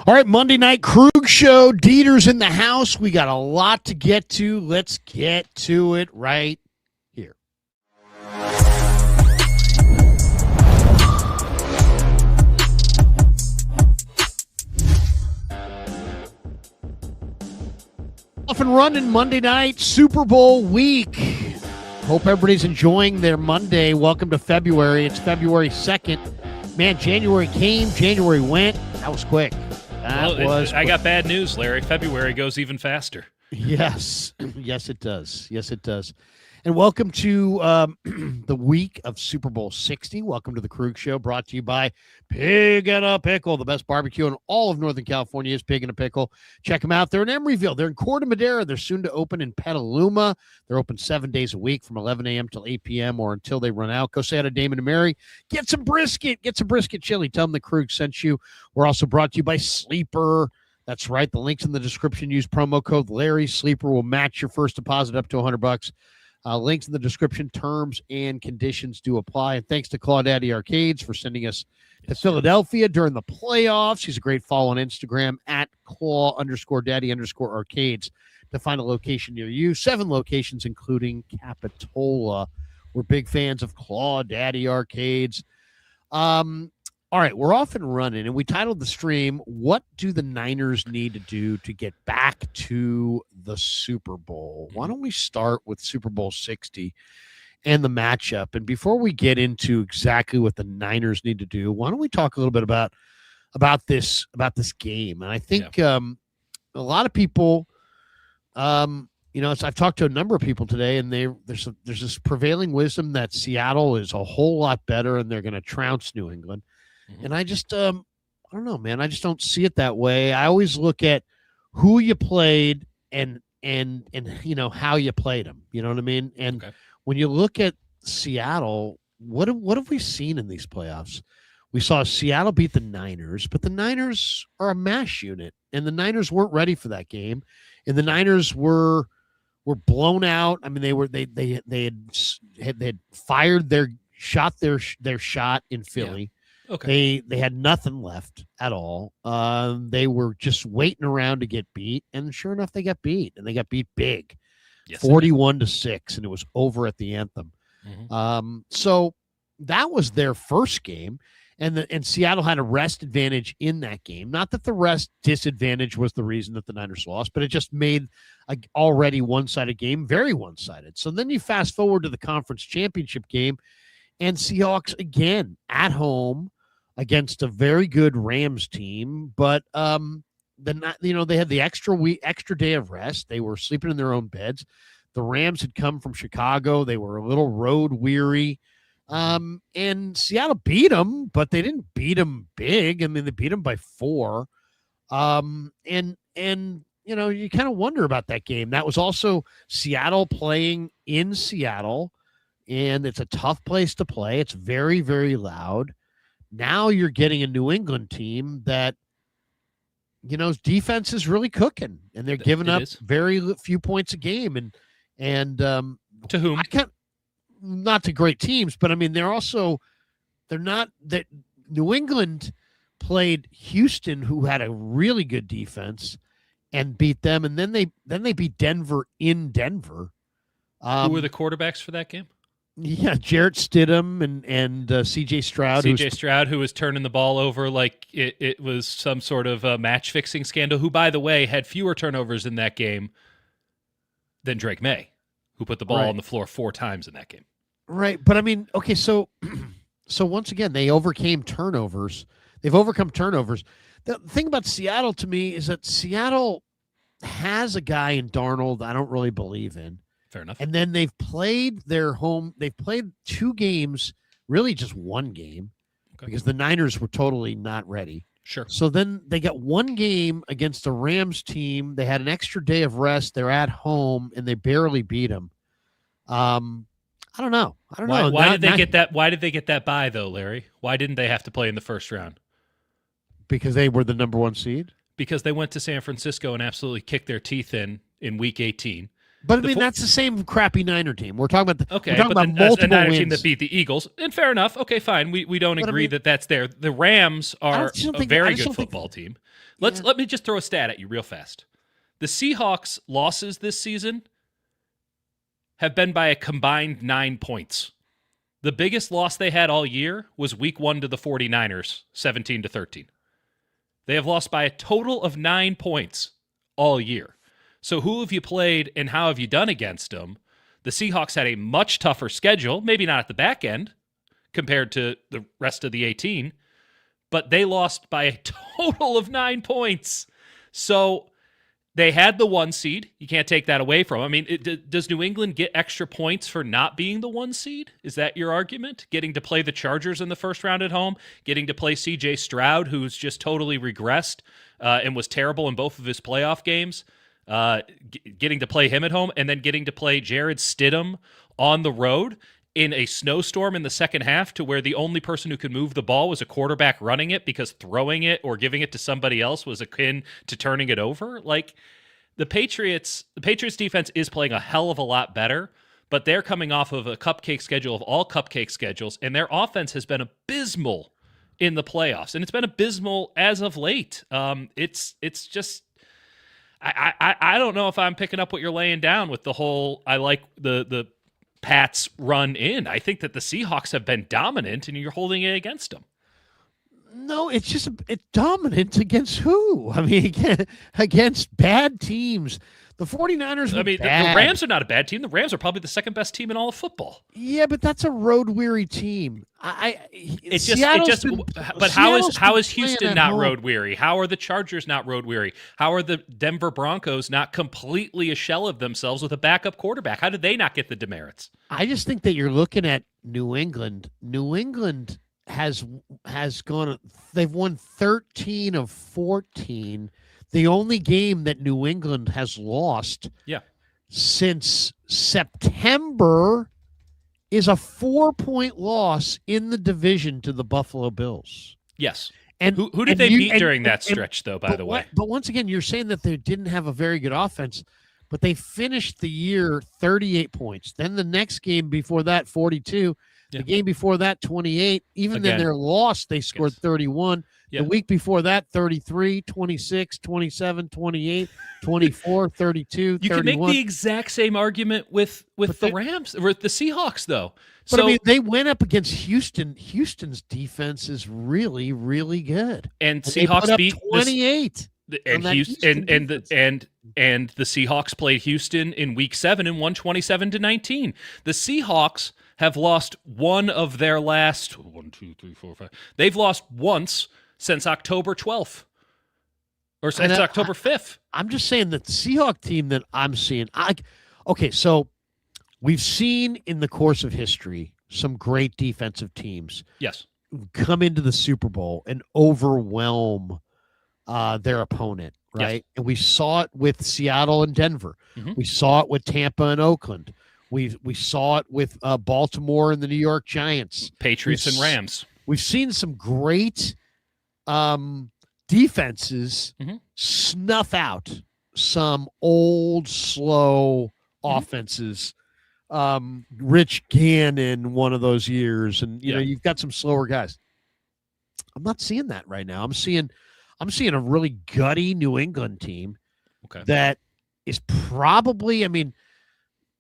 All right, Monday night Krug show. Dieter's in the house. We got a lot to get to. Let's get to it right here. Off and running Monday night Super Bowl week. Hope everybody's enjoying their Monday. Welcome to February. It's February 2nd. Man, January came, January went. That was quick. I got bad news, Larry. February goes even faster. Yes. Yes, it does. Yes, it does. And welcome to the week of Super Bowl 60. Welcome to the Krueger Show, brought to you by Pig and a Pickle. The best barbecue in all of Northern California is Pig and a Pickle. Check them out. They're in Emeryville. They're in Corte Madera. They're soon to open in Petaluma. They're open 7 days a week from 11 a.m. till 8 p.m. or until they run out. Go say hi to Damon and Mary. Get some brisket. Get some brisket chili. Tell them the Krueger sent you. We're also brought to you by Sleeper. That's right. The link's in the description. Use promo code Larry. Sleeper will match your first deposit up to $100. Links in the description. Terms and conditions do apply. And thanks to Claudaddy Arcades for sending us to Philadelphia during the playoffs. She's a great follow on Instagram at Claw_Daddy_Arcades to find a location near you. 7 locations, including Capitola. We're big fans of Claudaddy Arcades. All right, we're off and running, and we titled the stream, What Do the Niners Need to Do to Get Back to the Super Bowl? Why don't we start with Super Bowl 60 and the matchup? And before we get into exactly what the Niners need to do, why don't we talk a little bit about this game? And I think a lot of people, I've talked to a number of people today, and there's this prevailing wisdom that Seattle is a whole lot better and they're going to trounce New England. And I just, I don't know, man. I just don't see it that way. I always look at who you played and how you played them. You know what I mean? And when you look at Seattle, what have we seen in these playoffs? We saw Seattle beat the Niners, but the Niners are a mash unit, and the Niners weren't ready for that game, and the Niners were blown out. I mean, they had fired their shot in Philly. Yeah. Okay. They had nothing left at all. They were just waiting around to get beat, and sure enough, they got beat, and they got beat big, 41-6, and it was over at the Anthem. So that was their first game, and Seattle had a rest advantage in that game. Not that the rest disadvantage was the reason that the Niners lost, but it just made a already one-sided game very one-sided. So then you fast forward to the conference championship game, and Seahawks again at home against a very good Rams team, but they had the extra day of rest. They were sleeping in their own beds. The Rams had come from Chicago. They were a little road weary, and Seattle beat them, but they didn't beat them big. I mean, they beat them by 4, and you kind of wonder about that game. That was also Seattle playing in Seattle. And it's a tough place to play. It's very, very loud. Now you're getting a New England team that, defense is really cooking, and they're giving up very few points a game. And to whom? Not to great teams, but I mean, they're not that. New England played Houston, who had a really good defense, and beat them, and then they beat Denver in Denver. Who were the quarterbacks for that game? Yeah, Jarrett Stidham and C.J. Stroud. C.J. Stroud, who was turning the ball over like it was some sort of a match-fixing scandal, who, by the way, had fewer turnovers in that game than Drake May, who put the ball on the floor 4 times in that game. Right, but I mean, okay, so once again, they overcame turnovers. They've overcome turnovers. The thing about Seattle to me is that Seattle has a guy in Darnold I don't really believe in. Fair enough. And then they've played they've played 2 games, really just 1 game, because the Niners were totally not ready. Sure. So then they got 1 game against the Rams team. They had an extra day of rest. They're at home, and they barely beat them. I don't know. Why did they get that? Why did they get that bye, though, Larry? Why didn't they have to play in the first round? Because they were the number 1 seed? Because they went to San Francisco and absolutely kicked their teeth in Week 18. But I mean, that's the same crappy Niner team. We're talking about okay, we're talking but about multiple a Niner wins. team that beat the Eagles, and fair enough. Okay, fine. We don't agree that that's there. The Rams are a very good football team. Let me just throw a stat at you real fast. The Seahawks' losses this season have been by a combined 9 points. The biggest loss they had all year was week 1 to the 49ers, 17-13. They have lost by a total of 9 points all year. So who have you played and how have you done against them? The Seahawks had a much tougher schedule, maybe not at the back end compared to the rest of the 18, but they lost by a total of 9 points. So they had the 1 seed. You can't take that away from them. I mean, does New England get extra points for not being the 1 seed? Is that your argument? Getting to play the Chargers in the first round at home, getting to play C.J. Stroud, who's just totally regressed and was terrible in both of his playoff games, getting to play him at home, and then getting to play Jared Stidham on the road in a snowstorm in the second half to where the only person who could move the ball was a quarterback running it because throwing it or giving it to somebody else was akin to turning it over. Like the Patriots defense is playing a hell of a lot better, but they're coming off of a cupcake schedule of all cupcake schedules, and their offense has been abysmal in the playoffs, and it's been abysmal as of late. It's just I don't know if I'm picking up what you're laying down with the whole I like the Pats run in. I think that the Seahawks have been dominant, and you're holding it against them. No, it's just it's dominant against who? I mean, against bad teams. The 49ers were the Rams are not a bad team. The Rams are probably the second best team in all of football. Yeah, but that's a road-weary team. But how is Houston not road-weary? How are the Chargers not road-weary? How are the Denver Broncos not completely a shell of themselves with a backup quarterback? How did they not get the demerits? I just think that you're looking at New England. New England has gone. They've won 13 of 14. The only game that New England has lost since September is a 4-point loss in the division to the Buffalo Bills. Yes. And who did they beat during that stretch, though, by the way? But once again, you're saying that they didn't have a very good offense, but they finished the year 38 points. Then the next game before that, 42. The game before that, 28. Even then their loss, they scored 31. The week before that, 33, 26, 27, 28, 24, 32, 31. You can make the exact same argument with the Rams, or the Seahawks, though. But I mean, they went up against Houston. Houston's defense is really, really good. And Seahawks beat 28. And the Seahawks played Houston in Week 7 and won 27-19. The Seahawks have lost one of their last 1, 2, 3, 4, 5. They've lost once since October 12th, or since October 5th. I'm just saying that the Seahawks team that I'm seeing. Okay, so we've seen in the course of history some great defensive teams. Yes, come into the Super Bowl and overwhelm their opponent, right? Yes. And we saw it with Seattle and Denver. Mm-hmm. We saw it with Tampa and Oakland. We saw it with Baltimore and the New York Giants. Patriots and Rams. We've seen some great defenses snuff out some old, slow offenses. Rich Gannon, one of those years, and you know you've got some slower guys. I'm not seeing that right now. I'm seeing a really gutty New England team that is probably, I mean,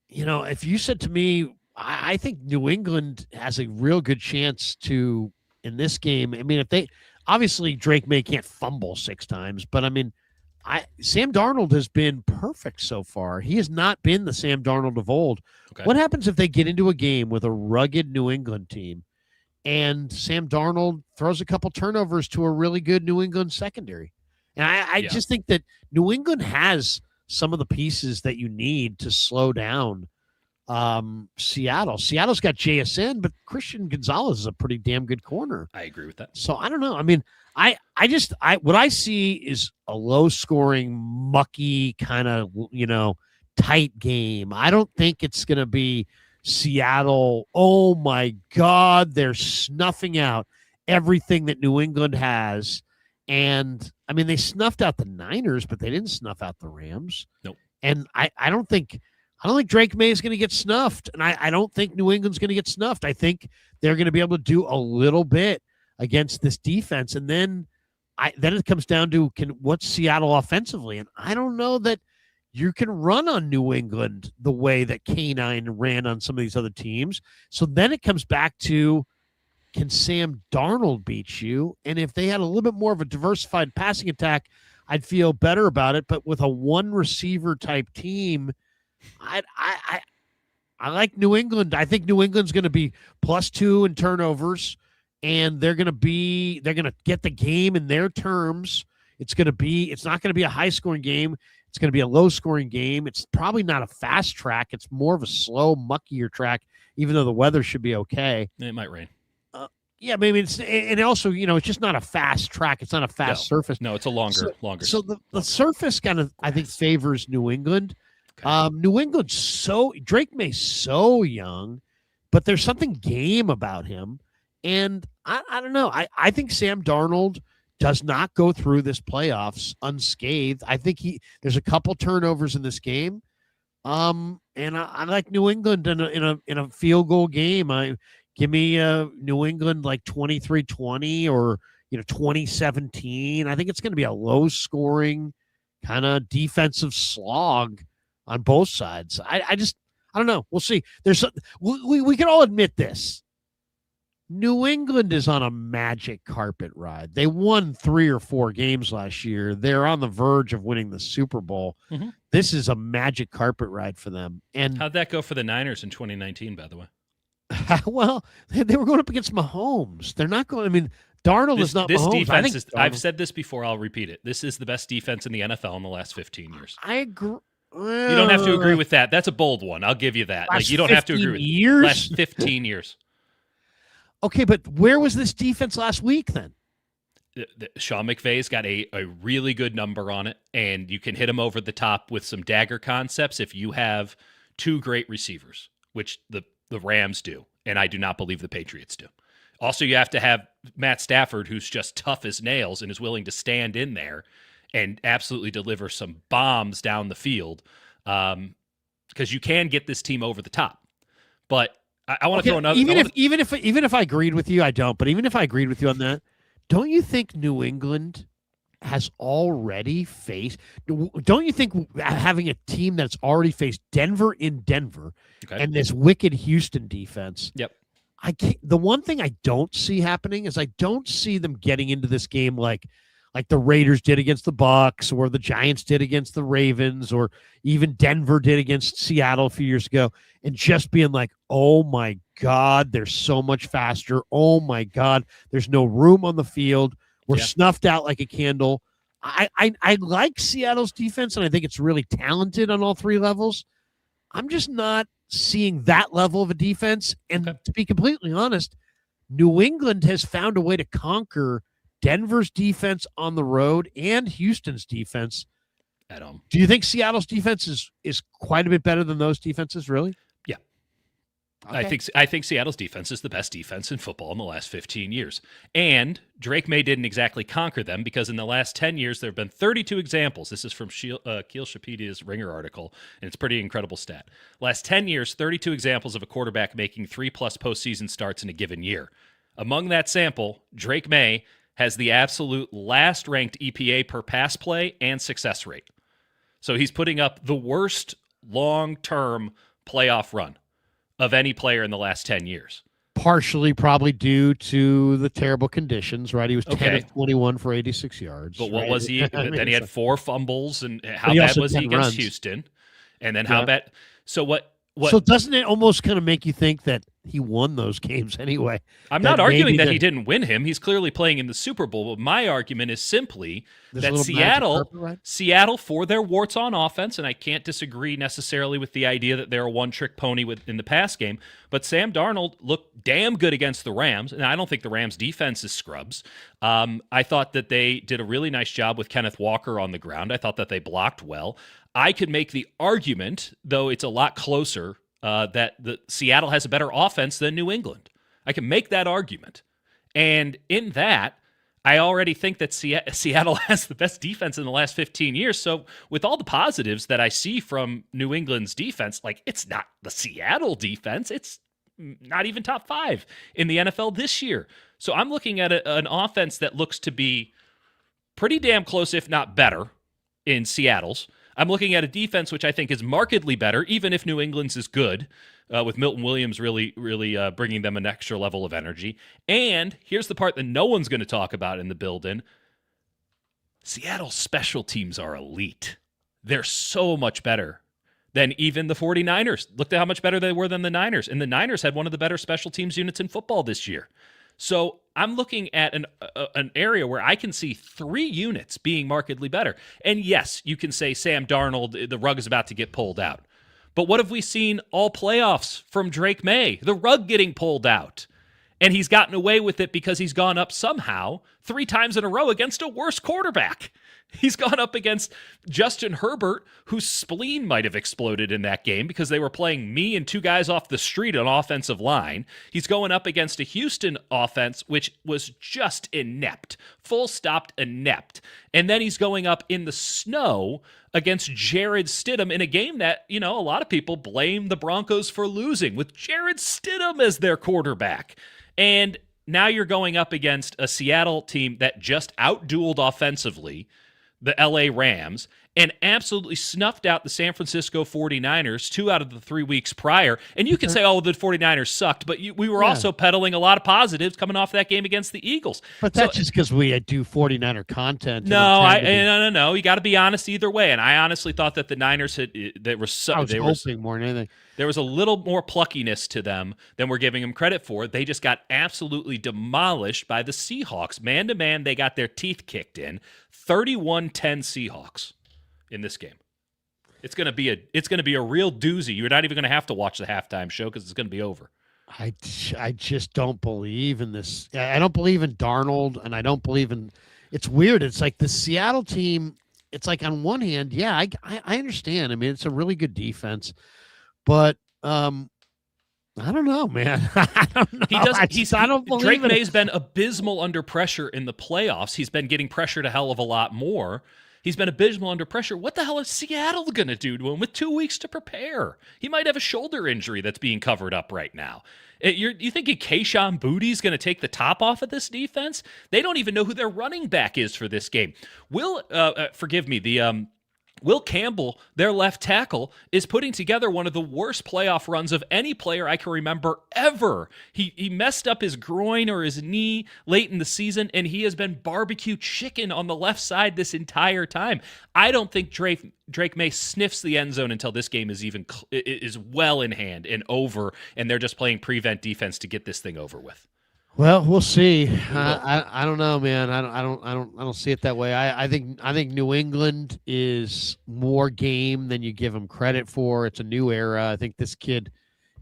you know, if you said to me, I think New England has a real good chance to, in this game, I mean, if they, obviously Drake May can't fumble 6 times, but I mean, Sam Darnold has been perfect so far. He has not been the Sam Darnold of old. Okay. What happens if they get into a game with a rugged New England team and Sam Darnold throws a couple turnovers to a really good New England secondary? And I just think that New England has some of the pieces that you need to slow down Seattle. Seattle's got JSN, but Christian Gonzalez is a pretty damn good corner. I agree with that. So I don't know. I mean, I what I see is a low scoring, mucky kind of, you know, tight game. I don't think it's going to be Seattle. Oh my God, they're snuffing out everything that New England has. And I mean, they snuffed out the Niners, but they didn't snuff out the Rams. Nope. And I don't think I don't think Drake May is going to get snuffed, and I don't think New England's going to get snuffed. I think they're going to be able to do a little bit against this defense, and then it comes down to what's Seattle offensively, and I don't know that you can run on New England the way that K9 ran on some of these other teams. So then it comes back to, can Sam Darnold beat you? And if they had a little bit more of a diversified passing attack, I'd feel better about it. But with a one receiver type team, I like New England. I think New England's going to be +2 in turnovers, and they're going to get the game in their terms. It's not going to be a high scoring game. It's going to be a low scoring game. It's probably not a fast track. It's more of a slow, muckier track, even though the weather should be okay. It might rain. Yeah, maybe and also, it's just not a fast track. It's not a fast surface. No, it's a longer. So the surface kind of, I think, favors New England. Okay. New England's Drake May's so young, but there's something game about him. And I don't know. I think Sam Darnold does not go through this playoffs unscathed. I think there's a couple turnovers in this game. And I like New England in a field goal game. Give me New England like 23-20 or 2017. I think it's going to be a low scoring kind of defensive slog on both sides. I don't know. We'll see. We can all admit this. New England is on a magic carpet ride. They won 3 or 4 games last year. They're on the verge of winning the Super Bowl. Mm-hmm. This is a magic carpet ride for them. And how'd that go for the Niners in 2019, by the way? Well, they were going up against Mahomes. They're not going. I mean, Darnold is not Mahomes. Defense I've said this before. I'll repeat it. This is the best defense in the NFL in the last 15 years. I agree. You don't have to agree with that. That's a bold one. I'll give you that. Like, you don't have to agree with years? Last 15 years. Okay, but where was this defense last week then? Sean McVay's got a really good number on it, and you can hit him over the top with some dagger concepts if you have 2 great receivers, which the Rams do, and I do not believe the Patriots do. Also, you have to have Matt Stafford, who's just tough as nails and is willing to stand in there and absolutely deliver some bombs down the field, because you can get this team over the top. But I want to throw another. Even if I agreed with you, I don't. But even if I agreed with you on that, don't you think New England has already faced? Don't you think having a team that's already faced Denver in Denver and this wicked Houston defense? Yep. The one thing I don't see happening is I don't see them getting into this game like the Raiders did against the Bucs, or the Giants did against the Ravens, or even Denver did against Seattle a few years ago, and just being like, oh my God, they're so much faster. Oh my God, there's no room on the field. We're snuffed out like a candle. I like Seattle's defense, and I think it's really talented on all 3 levels. I'm just not seeing that level of a defense. And to be completely honest, New England has found a way to conquer Denver's defense on the road and Houston's defense at home. Do you think Seattle's defense is quite a bit better than those defenses, really? Yeah. Okay. I think Seattle's defense is the best defense in football in the last 15 years. And Drake May didn't exactly conquer them, because in the last 10 years, there have been 32 examples. This is from Keel Shapedia's Ringer article, and it's a pretty incredible stat. Last 10 years, 32 examples of a quarterback making 3+ postseason starts in a given year. Among that sample, Drake May has the absolute last-ranked EPA per pass play and success rate. So he's putting up the worst long-term playoff run of any player in the last 10 years. Partially probably due to the terrible conditions, right? He was 10 of 21 for 86 yards. But what was he? Then he had 4 fumbles, and how bad was he against Houston? And then how bad? So what? So doesn't it almost kind of make you think that he won those games anyway? I'm not arguing that he didn't win him. He's clearly playing in the Super Bowl. But my argument is simply that Seattle, for their warts on offense, and I can't disagree necessarily with the idea that they're a one-trick pony in the pass game, but Sam Darnold looked damn good against the Rams, and I don't think the Rams' defense is scrubs. I thought that they did a really nice job with Kenneth Walker on the ground. I thought that they blocked well. I could make the argument, though it's a lot closer, that the Seattle has a better offense than New England. I can make that argument. And in that, I already think that Seattle has the best defense in the last 15 years. So with all the positives that I see from New England's defense, like it's not the Seattle defense. It's not even top 5 in the NFL this year. So I'm looking at an offense that looks to be pretty damn close, if not better, in Seattle's. I'm looking at a defense which I think is markedly better, even if New England's is good, with Milton Williams really bringing them an extra level of energy. And here's the part that no one's going to talk about in the build-in. Seattle's special teams are elite. They're so much better than even the 49ers. Look at how much better they were than the Niners. And the Niners had one of the better special teams units in football this year. So I'm looking at an area where I can see 3 units being markedly better. And yes, you can say Sam Darnold, the rug is about to get pulled out. But what have we seen all playoffs from Drake May? The rug getting pulled out. And he's gotten away with it because he's gone up somehow 3 times in a row against a worse quarterback. He's gone up against Justin Herbert, whose spleen might have exploded in that game because they were playing me and 2 guys off the street on offensive line. He's going up against a Houston offense, which was just inept, full stop inept. And then he's going up in the snow against Jared Stidham in a game that, a lot of people blame the Broncos for losing with Jared Stidham as their quarterback. And now you're going up against a Seattle team that just outdueled offensively the LA Rams, and absolutely snuffed out the San Francisco 49ers 2 out of the 3 weeks prior. And you can say, the 49ers sucked, but we were also peddling a lot of positives coming off that game against the Eagles. But that's just because we do 49er content. No. You got to be honest either way. And I honestly thought that the Niners hoping more than anything. There was a little more pluckiness to them than we're giving them credit for. They just got absolutely demolished by the Seahawks. Man-to-man, they got their teeth kicked in. 31-10 Seahawks in this game. It's going to be a real doozy. You're not even going to have to watch the halftime show because it's going to be over. I just don't believe in this. I don't believe in Darnold, and I don't believe in – it's weird. It's like the Seattle team, it's like on one hand, I understand. I mean, it's a really good defense. But I don't know, man. I don't know. I don't believe Drake it. May's been abysmal under pressure in the playoffs. He's been getting pressured a hell of a lot more. He's been abysmal under pressure. What the hell is Seattle going to do to him with 2 weeks to prepare? He might have a shoulder injury that's being covered up right now. You think Kayshon Boutte's going to take the top off of this defense? They don't even know who their running back is for this game. Will Campbell, their left tackle, is putting together one of the worst playoff runs of any player I can remember ever. He messed up his groin or his knee late in the season, and he has been barbecue chicken on the left side this entire time. I don't think Drake May sniffs the end zone until this game is well in hand and over, and they're just playing prevent defense to get this thing over with. Well, we'll see. I don't know, man. I don't see it that way. I think New England is more game than you give him credit for. It's a new era. I think this kid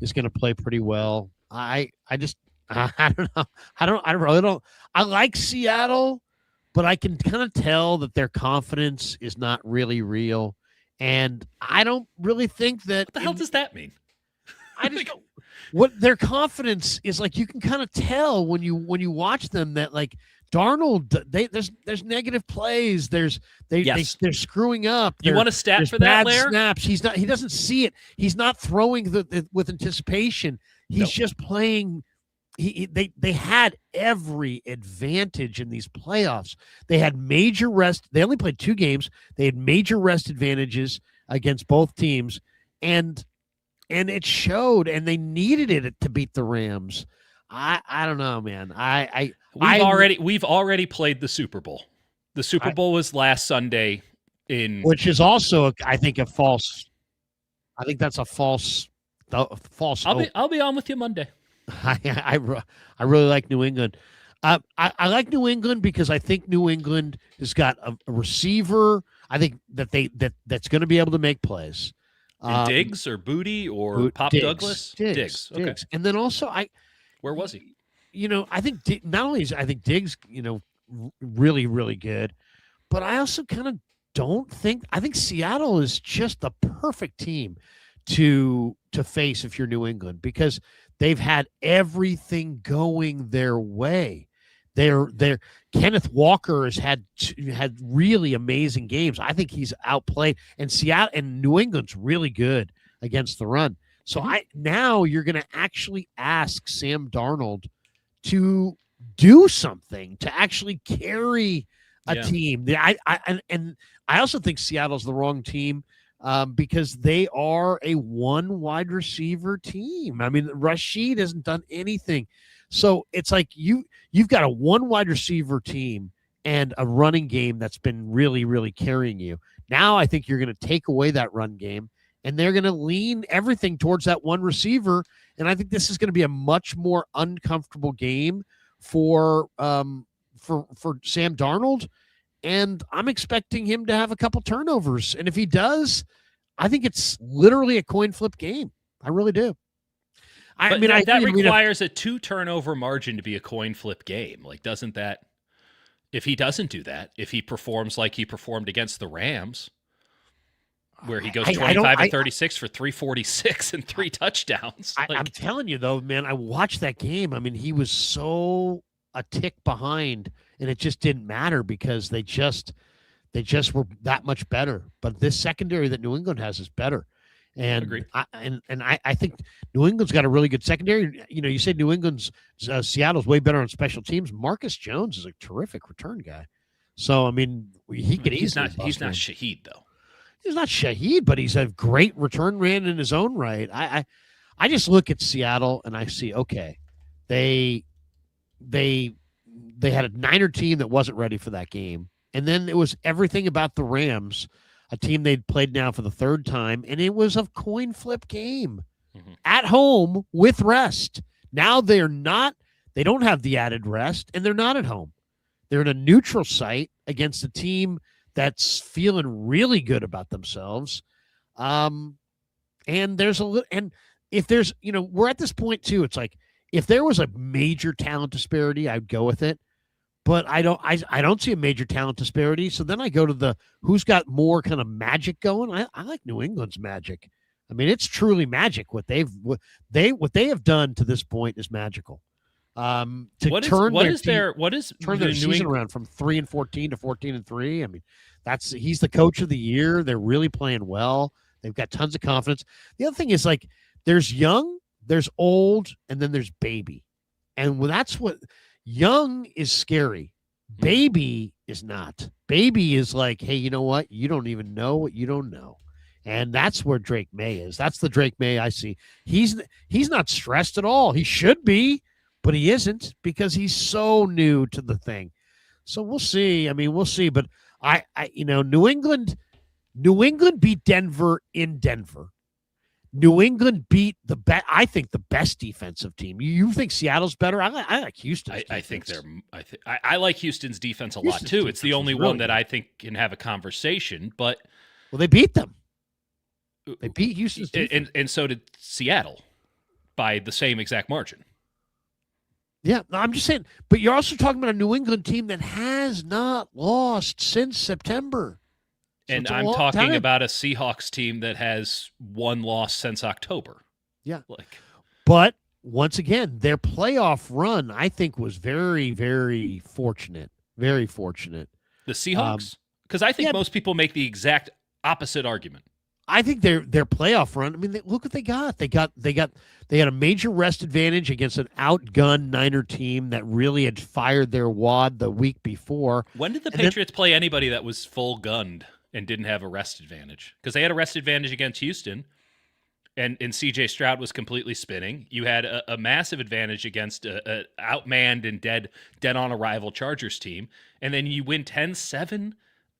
is going to play pretty well. I don't know. I really don't. I like Seattle, but I can kind of tell that their confidence is not really real, and I don't really think that. What the hell does that mean? I just don't. What their confidence is like, you can kind of tell when you watch them that like Darnold, there's negative plays. They're screwing up. You want a stat for that, Lair? Snaps. He doesn't see it. He's not throwing with anticipation. He's just playing. They had every advantage in these playoffs. They had major rest. They only played 2 games. They had major rest advantages against both teams, and it showed, and they needed it to beat the Rams. I don't know, man. We've already played the Super Bowl. The Super Bowl was last Sunday which is also I think a false. I think that's a false. I'll be on with you Monday. I really like New England. I like New England because I think New England has got a receiver. I think that's going to be able to make plays. Diggs or Booty or Pop Diggs, Douglas? Diggs. Okay. And then also where was he? I think not only is Diggs, really, really good, but I also kind of I think Seattle is just the perfect team to face if you're New England, because they've had everything going their way. They're Kenneth Walker has had really amazing games. I think he's outplayed, and Seattle and New England's really good against the run. So now you're going to actually ask Sam Darnold to do something, to actually carry a team. I also think Seattle's the wrong team because they are a one wide receiver team. I mean, Rashid hasn't done anything. So it's like you've got a one wide receiver team and a running game that's been really, really carrying you. Now I think you're going to take away that run game, and they're going to lean everything towards that one receiver. And I think this is going to be a much more uncomfortable game for Sam Darnold. And I'm expecting him to have a couple turnovers. And if he does, I think it's literally a coin flip game. I really do. I mean, that requires a 2 turnover margin to be a coin flip game. Like, doesn't that, if he doesn't do that, if he performs like he performed against the Rams, where he goes 25 and 36 for 346 and 3 touchdowns. I'm telling you, though, man, I watched that game. I mean, he was so a tick behind, and it just didn't matter because they just were that much better. But this secondary that New England has is better. And I think New England's got a really good secondary. You know, you say New England's Seattle's way better on special teams. Marcus Jones is a terrific return guy. So I mean, he could easily. He's not Shaheed though. He's not Shaheed, but he's a great return man in his own right. I just look at Seattle and I see, okay, they had a Niner team that wasn't ready for that game, and then it was everything about the Rams. A team they'd played now for the 3rd time, and it was a coin flip game at home with rest. Now they don't have the added rest, and they're not at home. They're in a neutral site against a team that's feeling really good about themselves. And there's and if there's, we're at this point too, it's like, if there was a major talent disparity, I'd go with it. But I don't see a major talent disparity. So then I go to the who's got more kind of magic going. I like New England's magic. I mean, it's truly magic. What they have done to this point is magical. Turn their season around from 3-14 to 14-3. I mean, he's the coach of the year. They're really playing well. They've got tons of confidence. The other thing is, like, there's young, there's old, and then there's baby, and that's what. Young is scary. Baby is not. Baby is like, hey, you know what? You don't even know what you don't know. And that's where Drake May is. That's the Drake May I see. He's not stressed at all. He should be, but he isn't because he's so new to the thing. So we'll see. I mean, we'll see. But New England beat Denver in Denver. New England beat I think the best defensive team. You think Seattle's better? I like Houston. I like Houston's defense a lot too. It's the only one that I think can have a conversation. But they beat them. They beat Houston's defense. And so did Seattle by the same exact margin. Yeah, I'm just saying. But you're also talking about a New England team that has not lost since September. So and I'm talking about a Seahawks team that has 1 loss since October. Yeah. But once again, their playoff run, I think, was very, very fortunate. Very fortunate. The Seahawks? Because I think most people make the exact opposite argument. I think their playoff run, I mean, look what they got. They had a major rest advantage against an outgunned Niner team that really had fired their wad the week before. When did the Patriots play anybody that was full gunned and didn't have a rest advantage? Because they had a rest advantage against Houston, and C.J. Stroud was completely spinning. You had a massive advantage against a outmanned and dead on arrival Chargers team, and then you win 10-7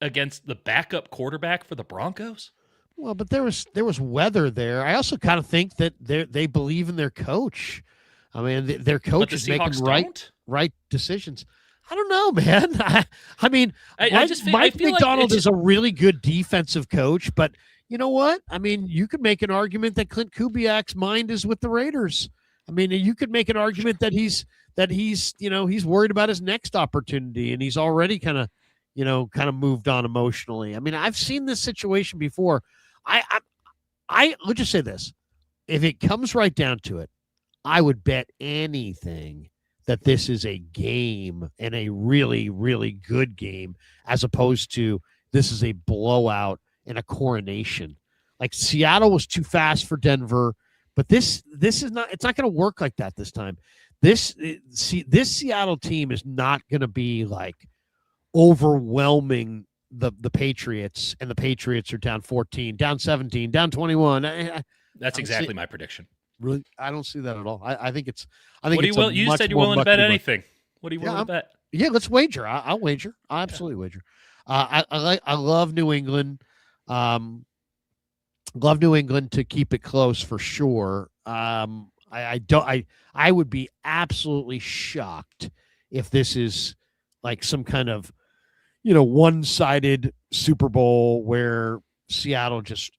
against the backup quarterback for the Broncos? Well, but there was weather there. I also kind of think that they believe in their coach. I mean, their coach is making right decisions. I don't know, man. I mean, Mike McDonald is a really good defensive coach, but you know what? I mean, you could make an argument that Clint Kubiak's mind is with the Raiders. I mean, you could make an argument that he's worried about his next opportunity, and he's already kind of moved on emotionally. I mean, I've seen this situation before. Let's just say this: if it comes right down to it, I would bet anything that this is a game and a really, really good game, as opposed to this is a blowout and a coronation. Like Seattle was too fast for Denver, but this is not. It's not going to work like that this time. This Seattle team is not going to be like overwhelming the Patriots, and the Patriots are down 14, down 17, down 21. That's exactly my prediction. Really, I don't see that at all. I think it's. What do you said you're willing to bet anything. What are you willing to bet? Yeah, let's wager. I'll wager. I'll absolutely wager. I love New England. Love New England to keep it close for sure. I would be absolutely shocked if this is like some kind of, one-sided Super Bowl where Seattle just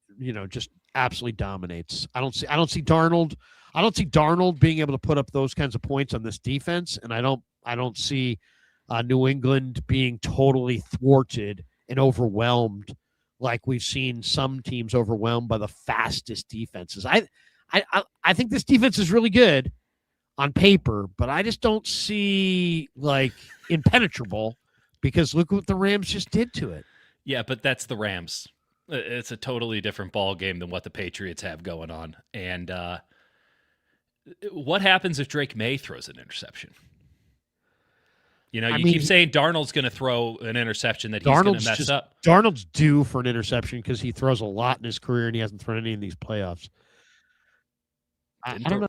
absolutely dominates. I don't see Darnold. I don't see Darnold being able to put up those kinds of points on this defense, and I don't see New England being totally thwarted and overwhelmed like we've seen some teams overwhelmed by the fastest defenses. I think this defense is really good on paper, but I just don't see like impenetrable, because look what the Rams just did to it. Yeah, but that's the Rams. It's a totally different ball game than what the Patriots have going on. And what happens if Drake May throws an interception? You keep saying Darnold's going to throw an interception that he's going to mess up. Darnold's due for an interception because he throws a lot in his career and he hasn't thrown any in these playoffs. I don't know.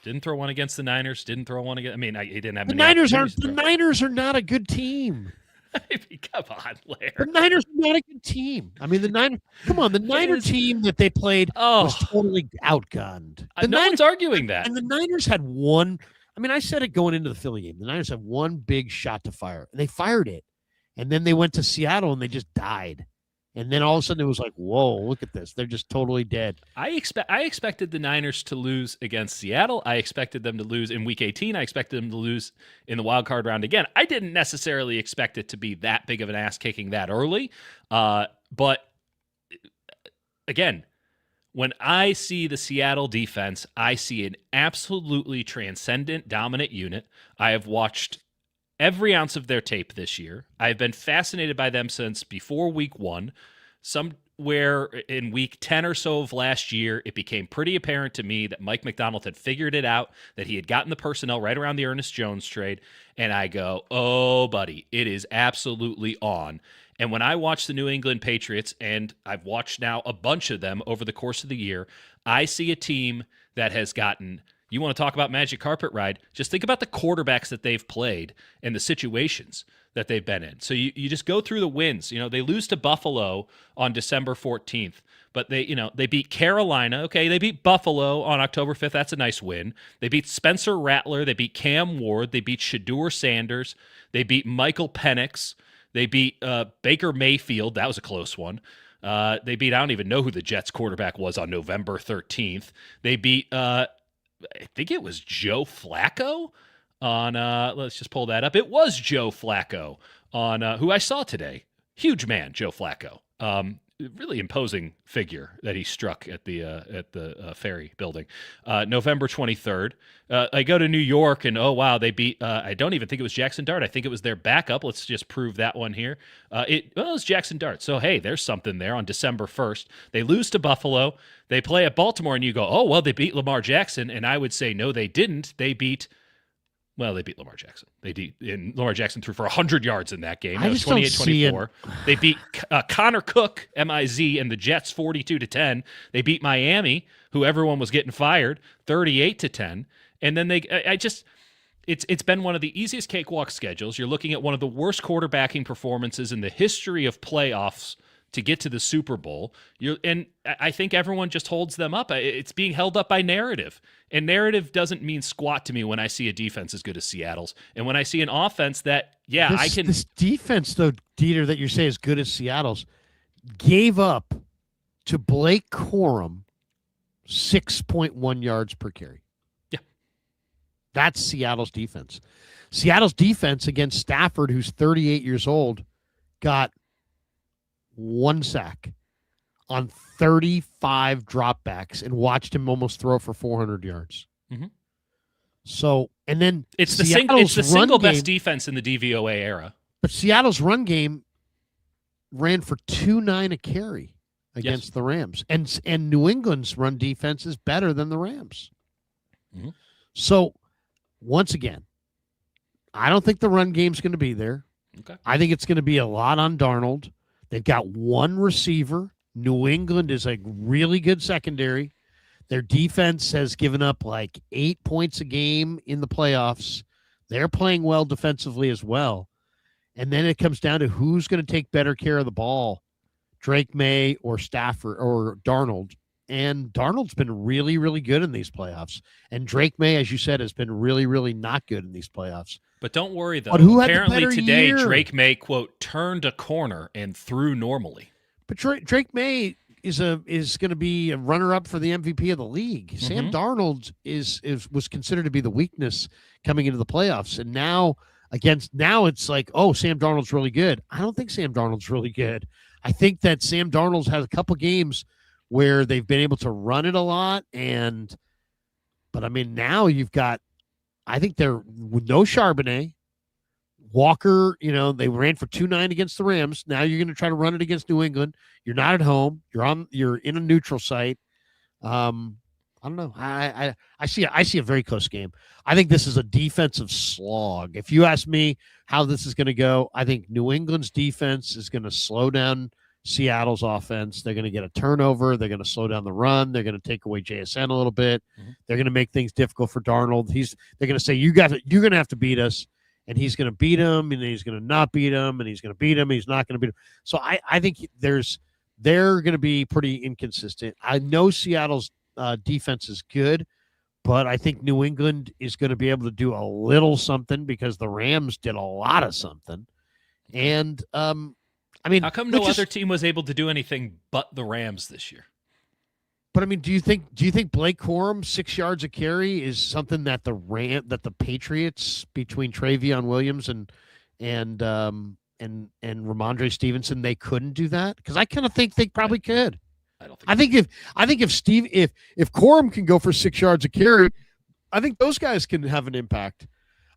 Didn't throw one against the Niners. Didn't throw one against. He didn't have the Niners. The Niners are not a good team. Come on, Lair. The Niners are not a good team. The Niners. Come on, the Niner team that they played was totally outgunned. No one's arguing that. And the Niners had one. I said it going into the Philly game. The Niners had one big shot to fire, and they fired it. And then they went to Seattle, and they just died. And then all of a sudden, it was like, whoa, look at this. They're just totally dead. I expected the Niners to lose against Seattle. I expected them to lose in Week 18. I expected them to lose in the wild card round again. I didn't necessarily expect it to be that big of an ass-kicking that early. But, again, when I see the Seattle defense, I see an absolutely transcendent, dominant unit. I have watched every ounce of their tape this year. I've been fascinated by them since before Week 1. Somewhere in Week 10 or so of last year, it became pretty apparent to me that Mike McDonald had figured it out, that he had gotten the personnel right around the Ernest Jones trade. And I go, oh, buddy, it is absolutely on. And when I watch the New England Patriots, and I've watched now a bunch of them over the course of the year, I see a team that has gotten, you want to talk about magic carpet ride, just think about the quarterbacks that they've played and the situations that they've been in. So you just go through the wins. They lose to Buffalo on December 14th, but they beat Carolina. Okay, they beat Buffalo on October 5th. That's a nice win. They beat Spencer Rattler. They beat Cam Ward. They beat Shedeur Sanders. They beat Michael Penix. They beat Baker Mayfield. That was a close one. They beat, I don't even know who the Jets quarterback was on November 13th. They beat, I think it was Joe Flacco on, let's just pull that up. It was Joe Flacco on, who I saw today. Huge man, Joe Flacco. Really imposing figure that he struck at the Ferry building. November 23rd. I go to New York, and oh wow, they beat. I don't even think it was Jackson Dart. I think it was their backup. Let's just prove that one here. It was Jackson Dart. So hey, there's something there. On December 1st, they lose to Buffalo. They play at Baltimore, and you go, oh well, they beat Lamar Jackson, and I would say no, they didn't. They beat Lamar Jackson. And Lamar Jackson threw for 100 yards in that game. It was 28-24. They beat Connor Cook, M-I-Z, and the Jets 42-10. They beat Miami, who everyone was getting fired, 38-10. And then it's been one of the easiest cakewalk schedules. You're looking at one of the worst quarterbacking performances in the history of playoffs to get to the Super Bowl. And I think everyone just holds them up. It's being held up by narrative. And narrative doesn't mean squat to me when I see a defense as good as Seattle's. And when I see an offense that, This defense, though, Dieter, that you say is good as Seattle's, gave up to Blake Corum 6.1 yards per carry. Yeah. That's Seattle's defense. Seattle's defense against Stafford, who's 38 years old, got 1 sack on 35 dropbacks and watched him almost throw for 400 yards. Mm-hmm. So, and then it's the Seattle's single run best game, defense in the DVOA era. but Seattle's run game ran for 2.9 a carry against the Rams, and New England's run defense is better than the Rams. Mm-hmm. So, once again, I don't think the run game's going to be there. Okay. I think it's going to be a lot on Darnold. They've got one receiver. New England is a really good secondary. Their defense has given up like 8 points a game in the playoffs. They're playing well defensively as well. And then it comes down to who's going to take better care of the ball, Drake May or Stafford or Darnold. And Darnold's been really, really good in these playoffs. And Drake May, as you said, has been really, really not good in these playoffs. But don't worry, though. But who had apparently the better today, year? Drake May, quote, turned a corner and threw normally. But Drake May is going to be a runner-up for the MVP of the league. Mm-hmm. Sam Darnold was considered to be the weakness coming into the playoffs. And now it's like, oh, Sam Darnold's really good. I don't think Sam Darnold's really good. I think that Sam Darnold's had a couple games where they've been able to run it a lot. But I mean, now you've got, I think they're with no Charbonnet. Walker, they ran for 2.9 against the Rams. Now you're going to try to run it against New England. You're not at home. You're in a neutral site. I don't know. I see a very close game. I think this is a defensive slog. If you ask me how this is going to go, I think New England's defense is going to slow down Seattle's offense. They're going to get a turnover. They're going to slow down the run. They're going to take away JSN a little bit. Mm-hmm. They're going to make things difficult for Darnold. They're going to say, you're going to have to beat us. And he's going to beat him, and he's going to not beat him, and he's going to beat him, and he's not going to beat him. So I think they're going to be pretty inconsistent. I know Seattle's defense is good, but I think New England is going to be able to do a little something because the Rams did a lot of something. And, I mean, how come no other team was able to do anything but the Rams this year? But I mean, do you think Blake Corum 6 yards a carry is something that the Patriots between Travion Williams and Ramondre Stevenson, they couldn't do that? Because I kind of think they probably could. I think if Corum can go for 6 yards a carry, I think those guys can have an impact.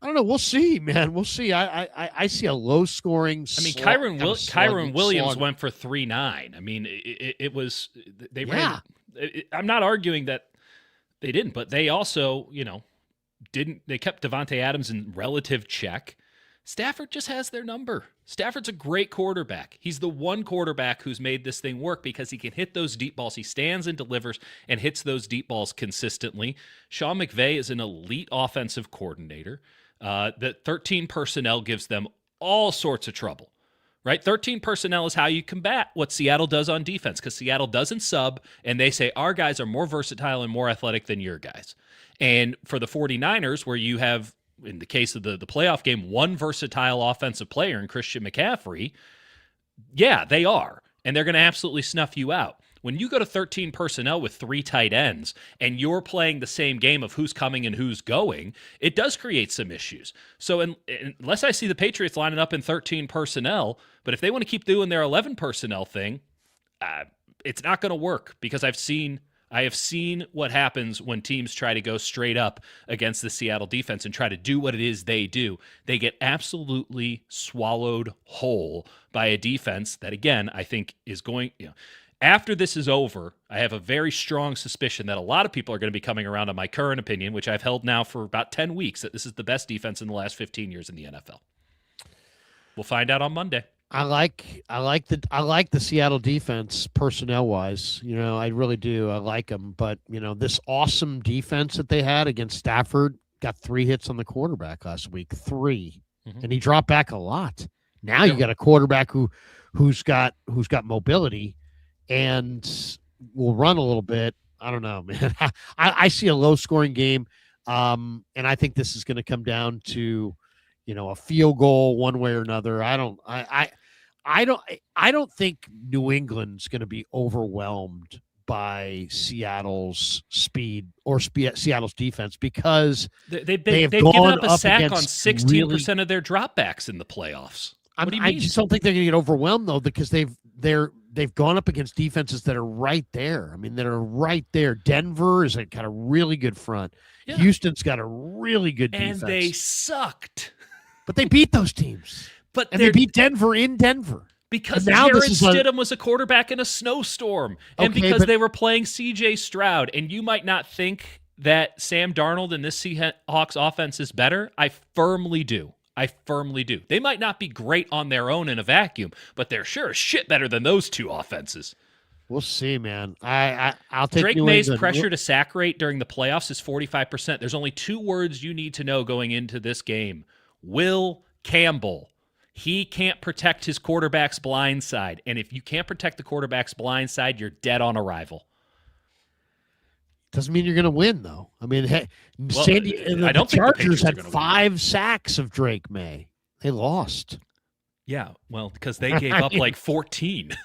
I don't know. We'll see, man. We'll see. I see a low scoring. I mean, Kyron Williams went for 3.9. I mean, it was they ran. I'm not arguing that they didn't, but they also, didn't. They kept Devontae Adams in relative check. Stafford just has their number. Stafford's a great quarterback. He's the one quarterback who's made this thing work because he can hit those deep balls. He stands and delivers and hits those deep balls consistently. Sean McVay is an elite offensive coordinator. The 13 personnel gives them all sorts of trouble. Right? 13 personnel is how you combat what Seattle does on defense, because Seattle doesn't sub, and they say our guys are more versatile and more athletic than your guys. And for the 49ers, where you have, in the case of the playoff game, one versatile offensive player in Christian McCaffrey, yeah, they are. And they're going to absolutely snuff you out. When you go to 13 personnel with 3 tight ends and you're playing the same game of who's coming and who's going, it does create some issues. So unless I see the Patriots lining up in 13 personnel, but if they want to keep doing their 11 personnel thing, it's not going to work, because I have seen what happens when teams try to go straight up against the Seattle defense and try to do what it is they do. They get absolutely swallowed whole by a defense that, again, I think is going, after this is over, I have a very strong suspicion that a lot of people are going to be coming around on my current opinion, which I've held now for about 10 weeks, that this is the best defense in the last 15 years in the NFL. We'll find out on Monday. I like the Seattle defense personnel wise. I really do. I like them, but this awesome defense that they had against Stafford got 3 hits on the quarterback last week, 3, and he dropped back a lot. Now you got a quarterback who's got mobility and will run a little bit. I don't know, man. I see a low scoring game, and I think this is going to come down to a field goal one way or another. I don't think New England's going to be overwhelmed by Seattle's speed or Seattle's defense, because they've given up a sack on 16% of their dropbacks in the playoffs. I just don't think they're going to get overwhelmed, though, because they've gone up against defenses that are right there. I mean, that are right there. Denver is got a really good front. Yeah. Houston's got a really good defense. And they sucked. But they beat those teams. And they beat Denver in Denver. Because Jared Stidham was a quarterback in a snowstorm. And because they were playing C.J. Stroud. And you might not think that Sam Darnold and this Seahawks offense is better. I firmly do. They might not be great on their own in a vacuum, but they're sure as shit better than those two offenses. We'll see, man. I'll take Drake May's pressure to sack rate during the playoffs is 45%. There's only 2 words you need to know going into this game. Will Campbell. He can't protect his quarterback's blind side. And if you can't protect the quarterback's blind side, you're dead on arrival. Doesn't mean you're going to win, though. I mean, hey, the Chargers had 5 sacks of Drake May. They lost. Yeah, well, because they gave up like 14.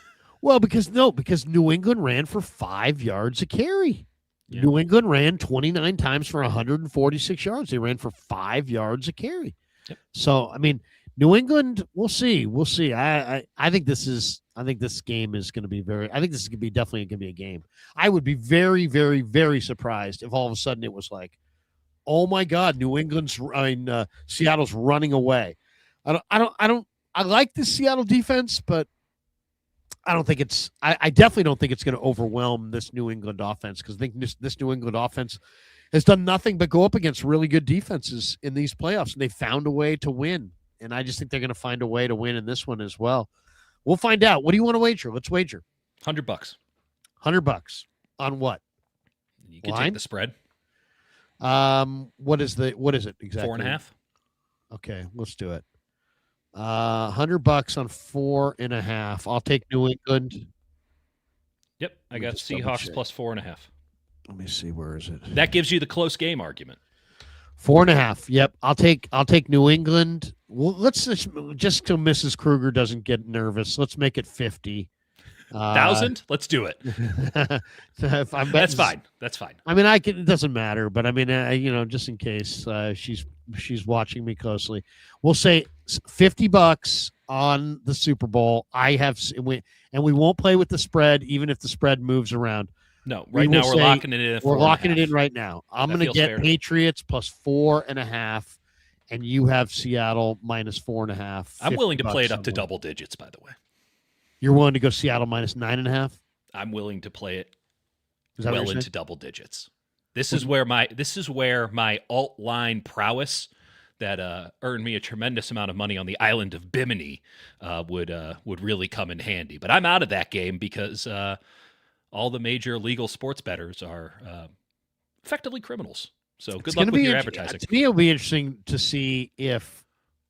Well, because New England ran for 5 yards a carry. Yeah. New England ran 29 times for 146 yards. They ran for 5 yards a carry. Yep. So, I mean, New England, we'll see. I think this game is going to be definitely going to be a game. I would be very, very, very surprised if all of a sudden it was like, oh my God, Seattle's running away. I like the Seattle defense, but I definitely don't think it's going to overwhelm this New England offense, because I think this New England offense has done nothing but go up against really good defenses in these playoffs, and they found a way to win. And I just think they're going to find a way to win in this one as well. We'll find out. What do you want to wager? Let's wager. $100. $100 on what? You can take the spread. What is it exactly? 4.5. Okay, let's do it. $100 on 4.5. I'll take New England. Yep, I got Seahawks plus 4.5. Let me see, where is it? That gives you the close game argument. 4.5. Yep, I'll take New England. Well, let's just so Mrs. Krueger doesn't get nervous, let's make it 50. 1,000? Let's do it. That's fine. I mean, it doesn't matter, but I mean, just in case she's watching me closely, we'll say $50 on the Super Bowl. We won't play with the spread, even if the spread moves around. No, right now we're locking it in. We're locking it in right now. I'm going to get Patriots plus 4.5, and you have Seattle minus 4.5. I'm willing to play it up to double digits, by the way. You're willing to go Seattle minus 9.5? I'm willing to play it well into double digits. This is where my alt line prowess that earned me a tremendous amount of money on the island of Bimini would really come in handy. But I'm out of that game because all the major legal sports bettors are effectively criminals. So good luck with your advertising. To me, it'll be interesting to see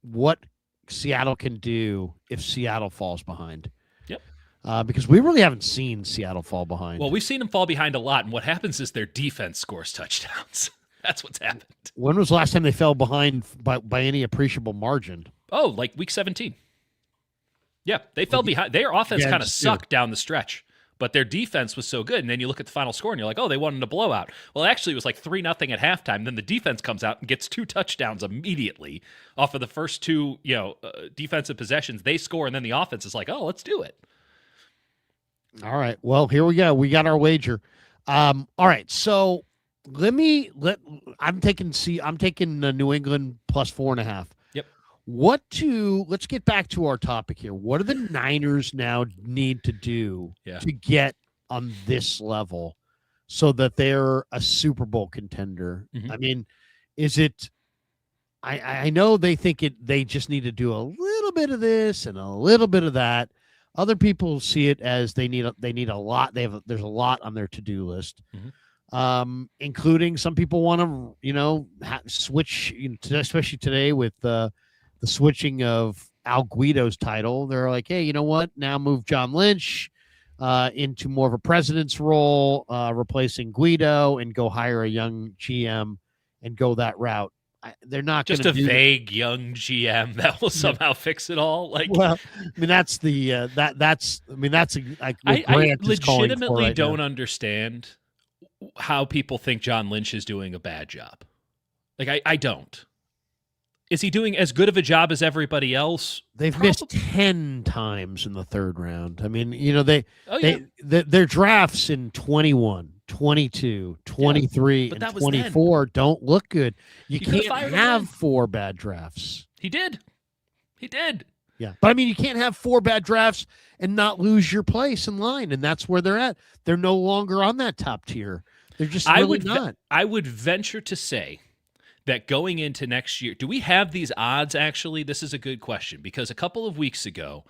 what Seattle can do if Seattle falls behind. Yep. Because we really haven't seen Seattle fall behind. Well, we've seen them fall behind a lot, and what happens is their defense scores touchdowns. That's what's happened. When was the last time they fell behind by any appreciable margin? Oh, like week 17. Yeah, they fell behind. Their offense kind of sucked down the stretch, but their defense was so good. And then you look at the final score, and you're like, oh, they won in a blowout. Well, actually, it was like 3-0 at halftime. Then the defense comes out and gets 2 touchdowns immediately off of the first 2 defensive possessions. They score, and then the offense is like, oh, let's do it. All right. Well, here we go. We got our wager. All right. So I'm taking New England plus 4.5. Yep. Let's get back to our topic here. What do the Niners now need to do to get on this level so that they're a Super Bowl contender? Mm-hmm. I mean, is it, I know they think they just need to do a little bit of this and a little bit of that. Other people see it as they need a lot. There's a lot on their to-do list. Mm-hmm. Including some people want to, switch, especially today with the switching of Al Guido's title. They're like, hey, you know what? Now move John Lynch into more of a president's role, replacing Guido, and go hire a young GM and go that route. They're not just a vague young GM that will somehow fix it all. Like, well, I mean, that's the that's like I legitimately don't understand how people think John Lynch is doing a bad job. Like, I don't. Is he doing as good of a job as everybody else? They've missed 10 times in the third round. I mean, their drafts in 21, 22, 23, and 24 don't look good. You can't have 4 bad drafts. He did. Yeah. But I mean, you can't have 4 bad drafts and not lose your place in line. And that's where they're at. They're no longer on that top tier. They're just really not. I would venture to say that going into next year, do we have these odds actually? This is a good question, because a couple of weeks ago,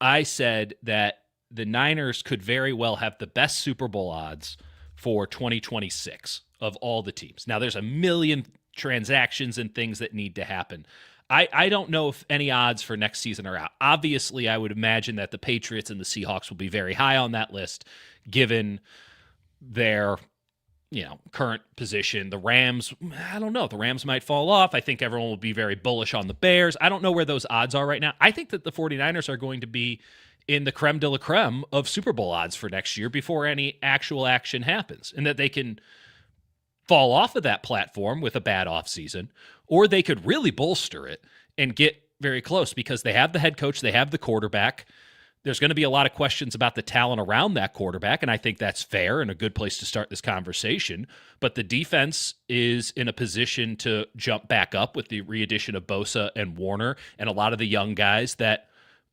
I said that the Niners could very well have the best Super Bowl odds for 2026 of all the teams. Now, there's a million transactions and things that need to happen. I don't know if any odds for next season are out. Obviously, I would imagine that the Patriots and the Seahawks will be very high on that list, given their current position. The Rams, I don't know. The Rams might fall off. I think everyone will be very bullish on the Bears. I don't know where those odds are right now. I think that the 49ers are going to be in the creme de la creme of Super Bowl odds for next year before any actual action happens, and that they can fall off of that platform with a bad offseason, or they could really bolster it and get very close because they have the head coach, they have the quarterback. There's going to be a lot of questions about the talent around that quarterback, and I think that's fair and a good place to start this conversation. But the defense is in a position to jump back up with the re-addition of Bosa and Warner and a lot of the young guys that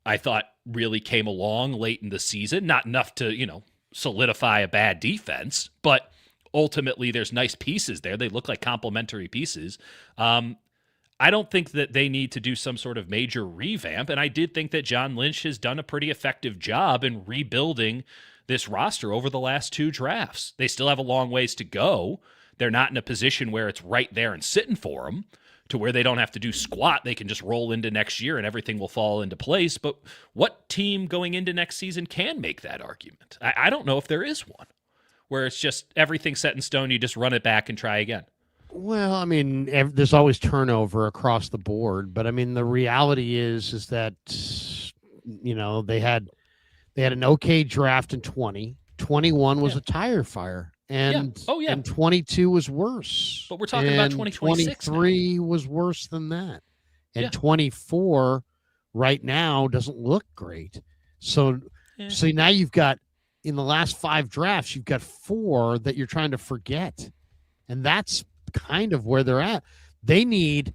I thought really came along late in the season. Not enough to, solidify a bad defense, but ultimately there's nice pieces there. They look like complementary pieces. I don't think that they need to do some sort of major revamp, and I did think that John Lynch has done a pretty effective job in rebuilding this roster over the last 2 drafts. They still have a long ways to go. They're not in a position where it's right there and sitting for them to where they don't have to do squat. They can just roll into next year and everything will fall into place. But what team going into next season can make that argument? I don't know if there is one where it's just everything set in stone. You just run it back and try again. Well, I mean, there's always turnover across the board, but I mean, the reality is that they had an okay draft in 20. 21 was a tire fire, and and 22 was worse. But we're talking about 2026. 23 was worse than that, and 24 right now doesn't look great. So now you've got, in the last 5 drafts, you've got 4 that you're trying to forget, and that's kind of where they're at. They need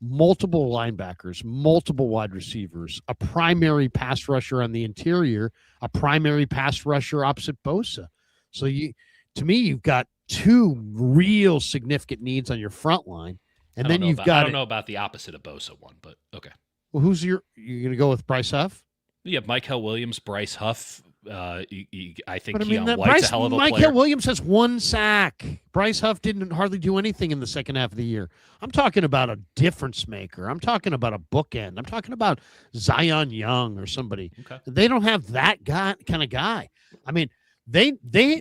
multiple linebackers, multiple wide receivers, a primary pass rusher on the interior, a primary pass rusher opposite Bosa. So to me, you've got 2 real significant needs on your front line. And then I don't know about the opposite of Bosa one, but okay. Well, you're going to go with Bryce Huff? Yeah, Mykal Williams, Bryce Huff. I think Keon White's a hell of a player. Mykal Williams has 1 sack. Bryce Huff didn't hardly do anything in the second half of the year. I'm talking about a difference maker. I'm talking about a bookend. I'm talking about Zion Young or somebody. Okay. They don't have that kind of guy. I mean, they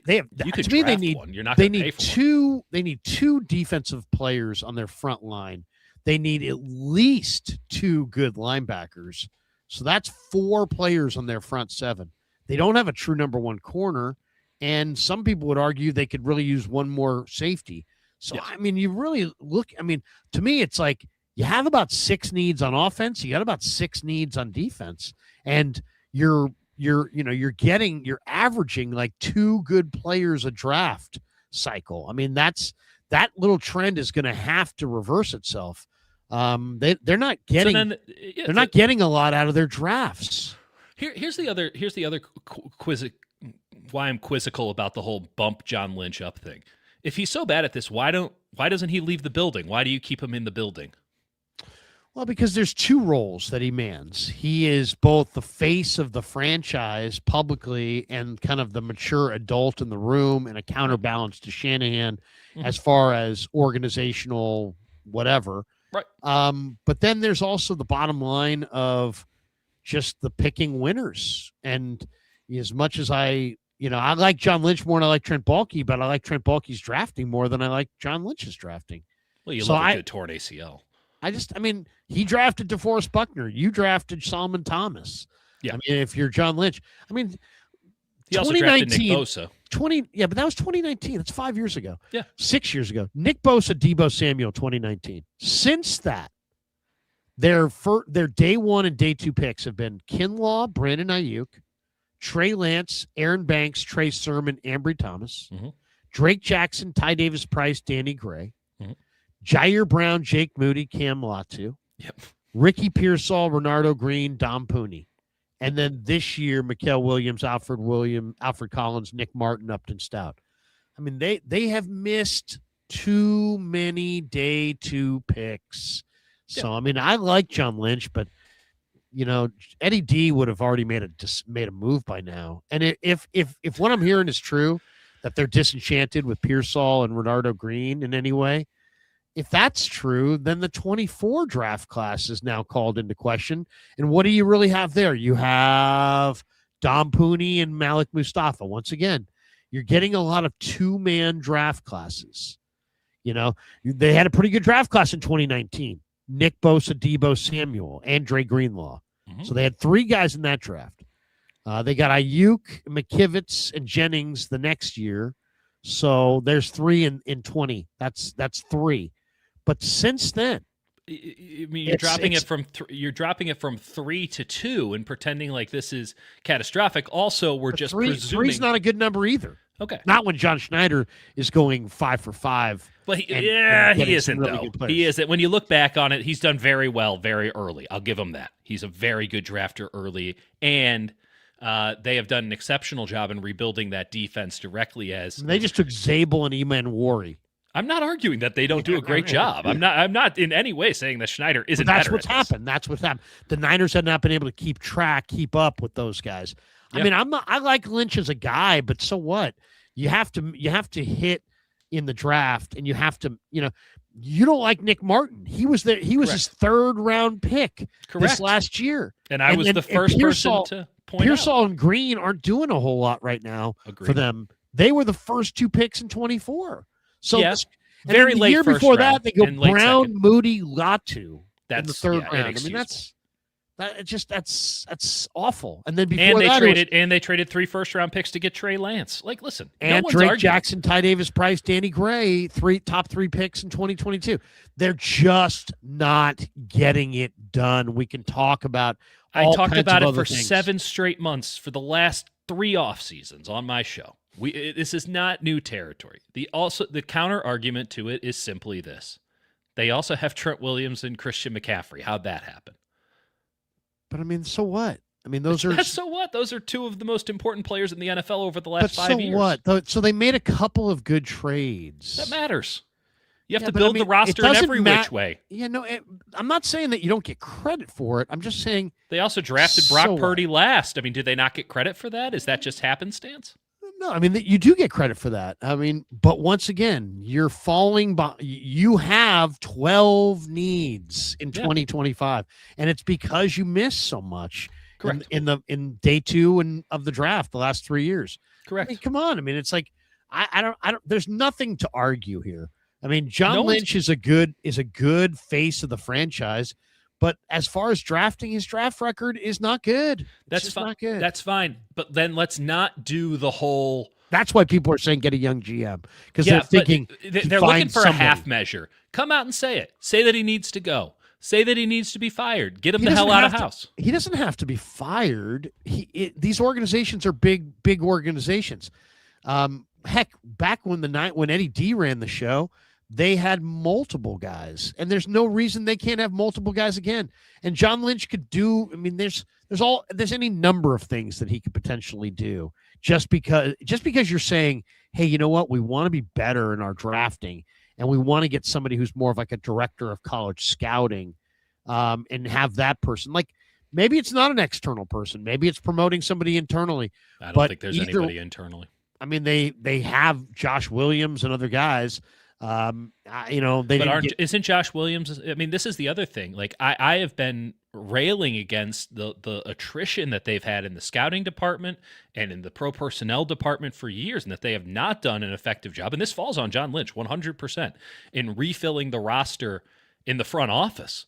have. You could to me, draft one. You're not going to pay for 2. one. They need 2 defensive players on their front line. They need at least 2 good linebackers. So that's 4 players on their front 7. They don't have a true number 1 corner, and some people would argue they could really use 1 more safety. So, I mean, you really look, I mean, to me, it's like you have about 6 needs on offense. You got about 6 needs on defense, and you're averaging like 2 good players a draft cycle. I mean, that little trend is going to have to reverse itself. They're not getting, they're not getting a lot out of their drafts. Here's the other why I'm quizzical about the whole bump John Lynch up thing. If he's so bad at this, why doesn't he leave the building? Why do you keep him in the building? Well, because there's 2 roles that he mans. He is both the face of the franchise publicly and kind of the mature adult in the room and a counterbalance to Shanahan as far as organizational whatever. Right. But then there's also the bottom line of just the picking winners. And as much as I like John Lynch more than I like Trent Baalke, but I like Trent Baalke's drafting more than I like John Lynch's drafting. Well, you love a good torn ACL. He drafted DeForest Buckner. You drafted Solomon Thomas. Yeah. I mean, if you're John Lynch, he also drafted Nick Bosa. But that was 2019. That's 5 years ago. Yeah. 6 years ago. Nick Bosa, Deebo Samuel, 2019. Since that, Their day one and day two picks have been Kinlaw, Brandon Ayuk, Trey Lance, Aaron Banks, Trey Sermon, Ambry Thomas, Drake Jackson, Ty Davis Price, Danny Gray, Jair Brown, Jake Moody, Cam Latu, Ricky Pearsall, Renardo Green, Dom Pooney. And then this year, Mikael Williams, Alfred Collins, Nick Martin, Upton Stout. I mean, they have missed too many day two picks. So, I mean, I like John Lynch, but, Eddie D would have already made a move by now. And if what I'm hearing is true, that they're disenchanted with Pearsall and Renardo Green in any way, if that's true, then the 24 draft class is now called into question. And what do you really have there? You have Dom Pooney and Malik Mustafa. Once again, you're getting a lot of two-man draft classes. They had a pretty good draft class in 2019. Nick Bosa, Debo Samuel, Andre Greenlaw. So they had three guys in that draft. They got Ayuk, McKivitz, and Jennings the next year. So there's three in 20. That's three. But since then, I mean, you're dropping it from 3 to 2 and pretending like this is catastrophic. Also, we're just presuming three's not a good number either. Okay, not when John Schneider is going 5 for 5. But he isn't really though. He isn't. When you look back on it, he's done very well very early. I'll give him that. He's a very good drafter early, and they have done an exceptional job in rebuilding that defense directly. They just took Zabel and Eman Wari. I'm not arguing that they don't do a great job. I'm not in any way saying that Schneider isn't better. That's what's happened. That's what's happened. The Niners have not been able to keep up with those guys. I mean, I like Lynch as a guy, but so what? You have to hit in the draft, and you have to, you don't like Nick Martin. He was his third round pick this last year. And I was the first person to point out. Pearsall and Green aren't doing a whole lot right now for them. They were the first two picks in 24. So very late year first before round that, they go Brown, second. Moody, Latu in the third round. I mean, that's awful. And then before they traded 3 first-round picks to get Trey Lance. Like, listen, and Drake Jackson, Ty Davis Price, Danny Gray, top 3 picks in 2022. They're just not getting it done. We can talk about. I talked about it for 7 straight months for the last 3 off seasons on my show. This is not new territory. The counter argument to it is simply this: they also have Trent Williams and Christian McCaffrey. How'd that happen? But I mean, so what? I mean, those so what? Those are 2 of the most important players in the NFL over the last 5 years. So what? So they made a couple of good trades. That matters. You have to build the roster in every which way. I'm not saying that you don't get credit for it. I'm just saying they also drafted Brock Purdy last. I mean, did they not get credit for that? Is that just happenstance? No, I mean, you do get credit for that. I mean, but once again, you're falling by. You have 12 needs in 2025, and it's because you missed so much. Correct. In day 2 of the draft the last 3 years. Correct. I mean, come on. I mean, it's like I don't. There's nothing to argue here. I mean, John Lynch is a good face of the franchise. But as far as drafting, his draft record is not good. That's fine. Not good. That's fine. But then let's not do the whole. That's why people are saying get a young GM, because they're thinking they're looking for a half measure. Come out and say it. Say that he needs to go. Say that he needs to be fired. Get him the hell out of house. He doesn't have to be fired. These organizations are big organizations. Heck, back when Eddie D ran the show, they had multiple guys, and there's no reason they can't have multiple guys again. And John Lynch could do. I mean, there's any number of things that he could potentially do. Just because you're saying, hey, you know what? We want to be better in our drafting, and we want to get somebody who's more of like a director of college scouting, and have that person. Like, maybe it's not an external person. Maybe it's promoting somebody internally. I don't think there's anybody internally. I mean, they have Josh Williams and other guys. Isn't Josh Williams? I mean, this is the other thing. Like, I have been railing against the attrition that they've had in the scouting department and in the pro personnel department for years, and that they have not done an effective job. And this falls on John Lynch 100% in refilling the roster in the front office.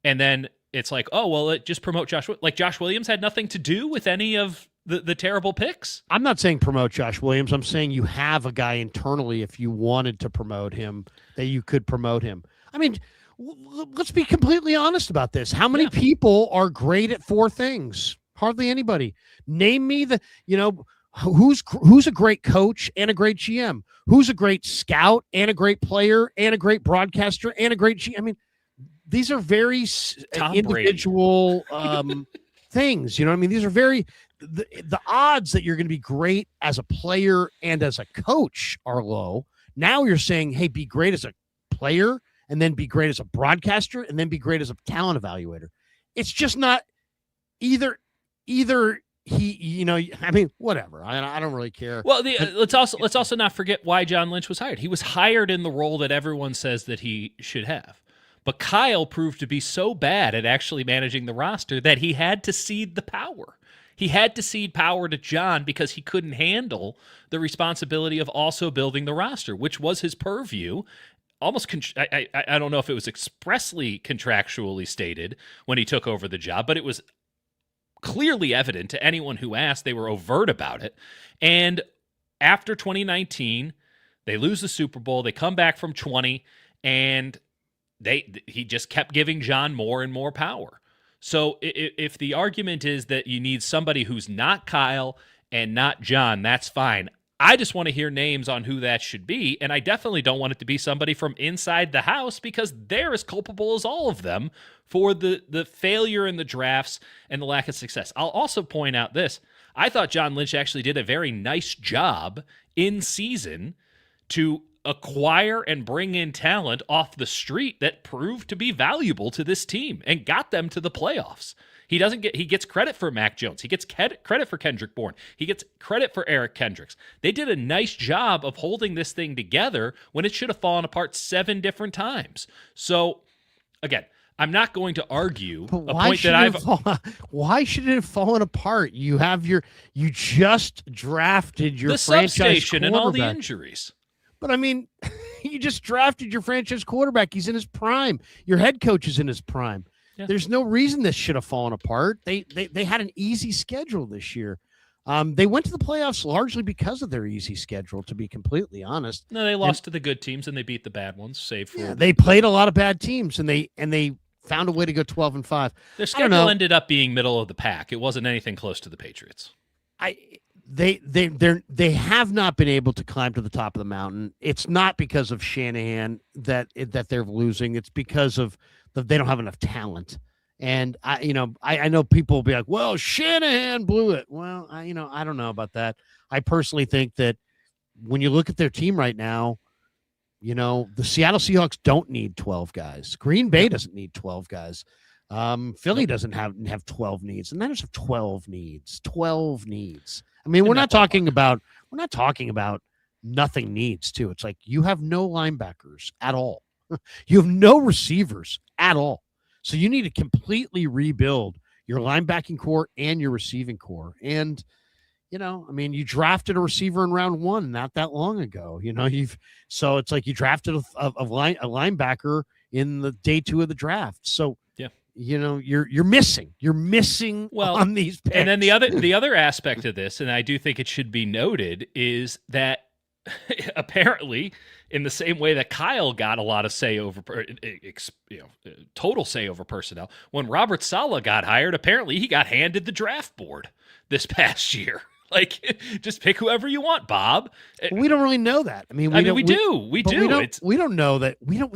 And then it's like, oh, well, just promote Josh. Like, Josh Williams had nothing to do with any of the terrible picks. I'm not saying promote Josh Williams. I'm saying you have a guy internally, if you wanted to promote him, that you could promote him. I mean, let's be completely honest about this. How many people are great at 4 things? Hardly anybody. Name me who's a great coach and a great GM? Who's a great scout and a great player and a great broadcaster and a great GM? I mean, these are very individual things. You know what I mean? These are very the odds that you're going to be great as a player and as a coach are low. Now you're saying, hey, be great as a player and then be great as a broadcaster and then be great as a talent evaluator. It's just not either I mean, whatever. I don't really care. Well, let's also not forget why John Lynch was hired. He was hired in the role that everyone says that he should have. But Kyle proved to be so bad at actually managing the roster that he had to cede the power. He had to cede power to John because he couldn't handle the responsibility of also building the roster, which was his purview. Almost, I don't know if it was expressly contractually stated when he took over the job, but it was clearly evident to anyone who asked. They were overt about it. And after 2019, they lose the Super Bowl. They come back from 20, and he just kept giving John more and more power. So if the argument is that you need somebody who's not Kyle and not John, that's fine. I just want to hear names on who that should be, and I definitely don't want it to be somebody from inside the house because they're as culpable as all of them for the failure in the drafts and the lack of success. I'll also point out this. I thought John Lynch actually did a very nice job in season to acquire and bring in talent off the street that proved to be valuable to this team and got them to the playoffs. He gets credit for Mac Jones. He gets credit for Kendrick Bourne. He gets credit for Eric Kendricks. They did a nice job of holding this thing together when it should have fallen apart 7 different times. So, again, I'm not going to argue a point that why should it have fallen apart? You just drafted your the franchise substation quarterback. And all the injuries. But I mean, you just drafted your franchise quarterback. He's in his prime. Your head coach is in his prime. Yeah. There's no reason this should have fallen apart. They had an easy schedule this year. They went to the playoffs largely because of their easy schedule, to be completely honest. No, they lost to the good teams and they beat the bad ones. They played a lot of bad teams and they found a way to go 12-5. Their schedule ended up being middle of the pack. It wasn't anything close to the Patriots. They have not been able to climb to the top of the mountain. It's not because of Shanahan that they're losing. It's because of they don't have enough talent. And I know people will be like, well, Shanahan blew it. Well, I don't know about that. I personally think that when you look at their team right now, the Seattle Seahawks don't need 12 guys. Green Bay doesn't need 12 guys. Philly doesn't have 12 needs, and Niners have 12 needs. 12 needs. I mean, we're not talking about nothing needs too. It's like you have no linebackers at all. You have no receivers at all. So you need to completely rebuild your linebacking core and your receiving core. And, you drafted a receiver in round 1 not that long ago. So it's like you drafted a linebacker in the day 2 of the draft. So you're missing on these picks. And then the other aspect of this, and I do think it should be noted, is that apparently in the same way that Kyle got a lot of say over total say over personnel, when Robert Saleh got hired, apparently he got handed the draft board this past year. Like, just pick whoever you want, Bob. We don't really know that. We do. We do. We don't know that. We don't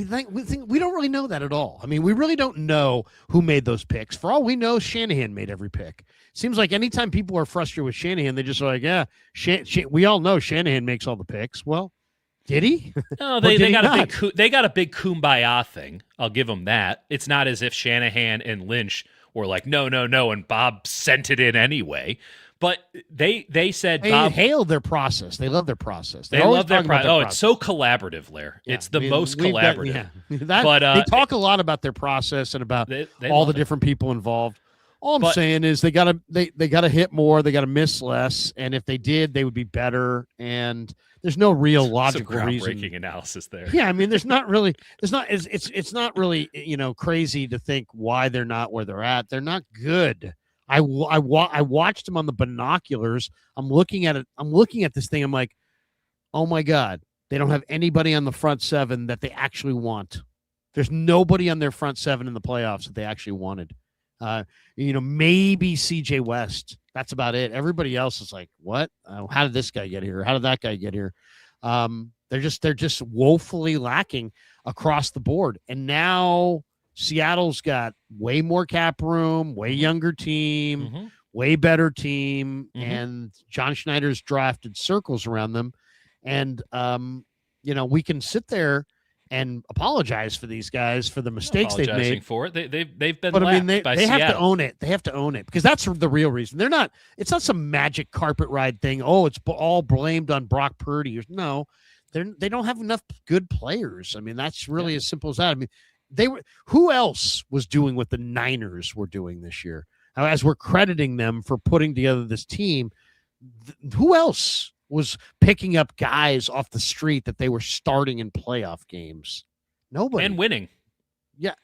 really know that at all. We really don't know who made those picks. For all we know, Shanahan made every pick. Seems like anytime people are frustrated with Shanahan, they just are like, yeah, we all know Shanahan makes all the picks. Well, did he? No, they got a big kumbaya thing. I'll give them that. It's not as if Shanahan and Lynch were like, no, and Bob sent it in anyway. But they said they Bob hailed their process. They love their process. They love their process. Oh, it's so collaborative, Lair. Yeah, it's the most collaborative. They talk a lot about their process and about all the different people involved. All I'm saying is they gotta hit more, they gotta miss less, and if they did, they would be better. And there's no real logical reason. Groundbreaking analysis there. Yeah, it's not really crazy to think why they're not where they're at. They're not good. I watched them on the binoculars. I'm looking at it. I'm looking at this thing. I'm like, oh my God, they don't have anybody on the front 7 that they actually want. There's nobody on their front seven in the playoffs that they actually wanted. Maybe CJ West. That's about it. Everybody else is like, what? How did this guy get here? How did that guy get here? They're just woefully lacking across the board. And now Seattle's got way more cap room, way younger team, way better team, and John Schneider's drafted circles around them. And we can sit there and apologize for these guys for the mistakes they've made. For it, they've been. But I mean, they Seattle. have to own it. They have to own it because that's the real reason. They're not. It's not some magic carpet ride thing. Oh, it's all blamed on Brock Purdy. No, they don't have enough good players. I mean, that's really as simple as that. I mean, who else was doing what the Niners were doing this year? As we're crediting them for putting together this team, who else was picking up guys off the street that they were starting in playoff games? Nobody. And winning. Yeah.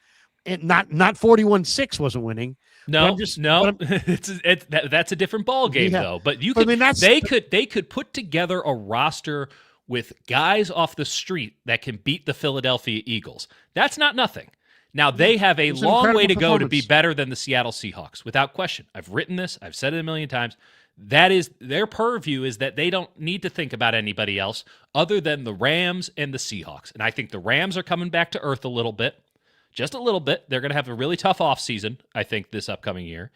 And not 41-6 wasn't winning. No. That's a different ball game though. But they could put together a roster with guys off the street that can beat the Philadelphia Eagles. That's not nothing. Now, they have a long way to go to be better than the Seattle Seahawks, without question. I've written this. I've said it a million times. That is their purview, is that they don't need to think about anybody else other than the Rams and the Seahawks. And I think the Rams are coming back to earth a little bit, just a little bit. They're going to have a really tough offseason, I think, this upcoming year.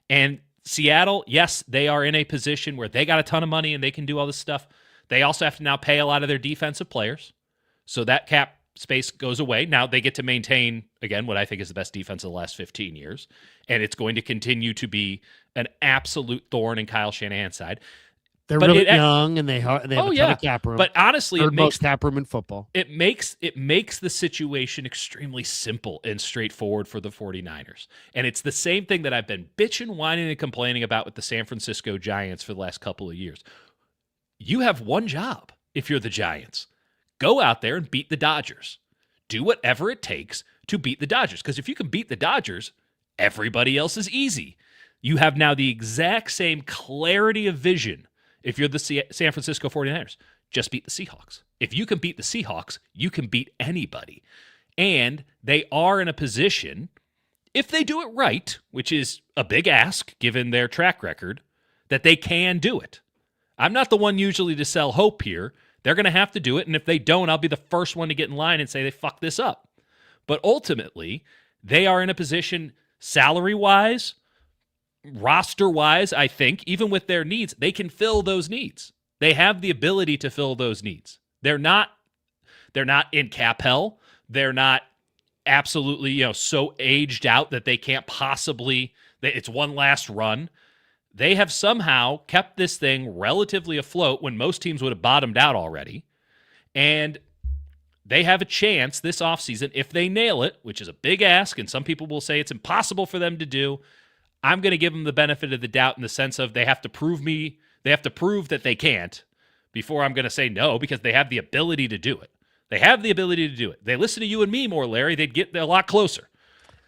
And Seattle, yes, they are in a position where they got a ton of money and they can do all this stuff. They also have to now pay a lot of their defensive players. So that cap space goes away. Now they get to maintain, again, what I think is the best defense of the last 15 years. And it's going to continue to be an absolute thorn in Kyle Shanahan's side. They're really young, and they have a ton of cap room. But honestly, it makes cap room in football. It makes the situation extremely simple and straightforward for the 49ers. And it's the same thing that I've been bitching, whining, and complaining about with the San Francisco Giants for the last couple of years. You have one job if you're the Giants. Go out there and beat the Dodgers. Do whatever it takes to beat the Dodgers. Because if you can beat the Dodgers, everybody else is easy. You have now the exact same clarity of vision if you're the San Francisco 49ers. Just beat the Seahawks. If you can beat the Seahawks, you can beat anybody. And they are in a position, if they do it right, which is a big ask given their track record, that they can do it. I'm not the one usually to sell hope here. They're going to have to do it, and if they don't, I'll be the first one to get in line and say they fucked this up. But ultimately, they are in a position salary-wise, roster-wise, I think, even with their needs, they can fill those needs. They have the ability to fill those needs. They're not in cap hell. They're not absolutely, so aged out that they can't possibly, it's one last run. They have somehow kept this thing relatively afloat when most teams would have bottomed out already. And they have a chance this offseason, if they nail it, which is a big ask, and some people will say it's impossible for them to do. I'm going to give them the benefit of the doubt in the sense of they have to prove that they can't before I'm going to say no, because they have the ability to do it. They have the ability to do it. They listen to you and me more, Larry, they'd get a lot closer.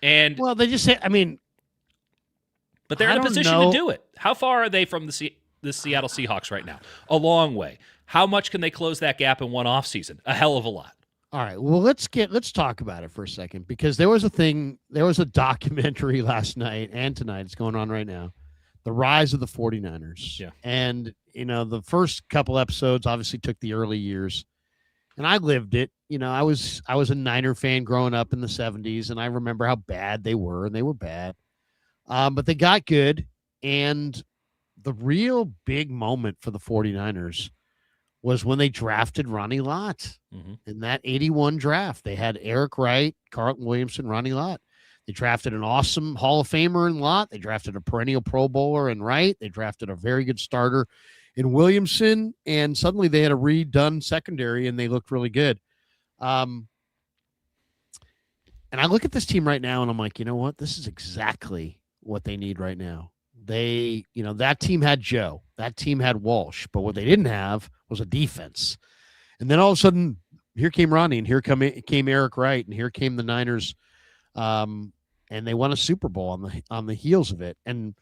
And well, they just say, but they're in a position to do it. How far are they from the Seattle Seahawks right now? A long way. How much can they close that gap in one offseason? A hell of a lot. All right. Well, let's talk about it for a second, because there was a documentary last night and tonight. It's going on right now. The Rise of the 49ers. Yeah. And, the first couple episodes obviously took the early years, and I lived it. I was a Niner fan growing up in the 70s, and I remember how bad they were, and they were bad. But they got good, and the real big moment for the 49ers was when they drafted Ronnie Lott in that 81 draft. They had Eric Wright, Carlton Williamson, Ronnie Lott. They drafted an awesome Hall of Famer in Lott. They drafted a perennial Pro Bowler in Wright. They drafted a very good starter in Williamson, and suddenly they had a redone secondary, and they looked really good. And I look at this team right now, and I'm like, you know what? This is exactly what they need right now. They, that team had Joe, that team had Walsh, but what they didn't have was a defense. And then all of a sudden, here came Ronnie, and here came Eric Wright, and here came the Niners, and they won a Super Bowl on the heels of it. And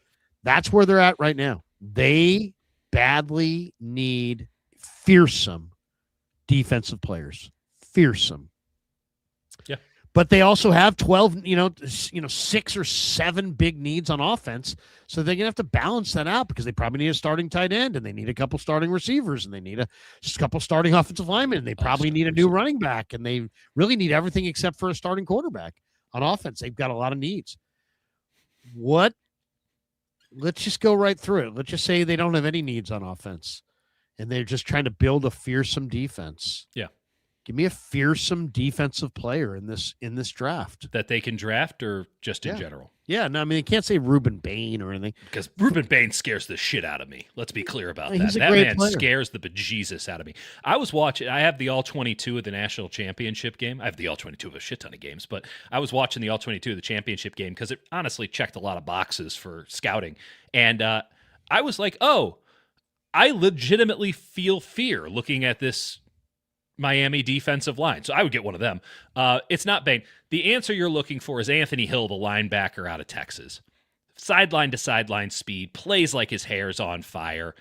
that's where they're at right now. They badly need fearsome defensive players. Fearsome. Yeah. But they also have 12, 6 or 7 big needs on offense. So they're going to have to balance that out because they probably need a starting tight end and they need a couple starting receivers and they need a couple starting offensive linemen. And they probably need a new running back and they really need everything except for a starting quarterback on offense. They've got a lot of needs. Let's just go right through it. Let's just say they don't have any needs on offense and they're just trying to build a fearsome defense. Yeah. Give me a fearsome defensive player in this draft that they can draft, or just in general. Yeah, no, I mean, you can't say Reuben Bain or anything because Reuben Bain scares the shit out of me. Let's be clear about that. He's a that great man player. Scares the bejesus out of me. I was watching. I have the All-22 of the national championship game. I have the All-22 of a shit ton of games, but I was watching the All-22 of the championship game because it honestly checked a lot of boxes for scouting, and I was like, oh, I legitimately feel fear looking at this Miami defensive line. So I would get one of them. It's not Bain. The answer you're looking for is Anthony Hill, the linebacker out of Texas. Sideline to sideline speed, plays like his hair's on fire.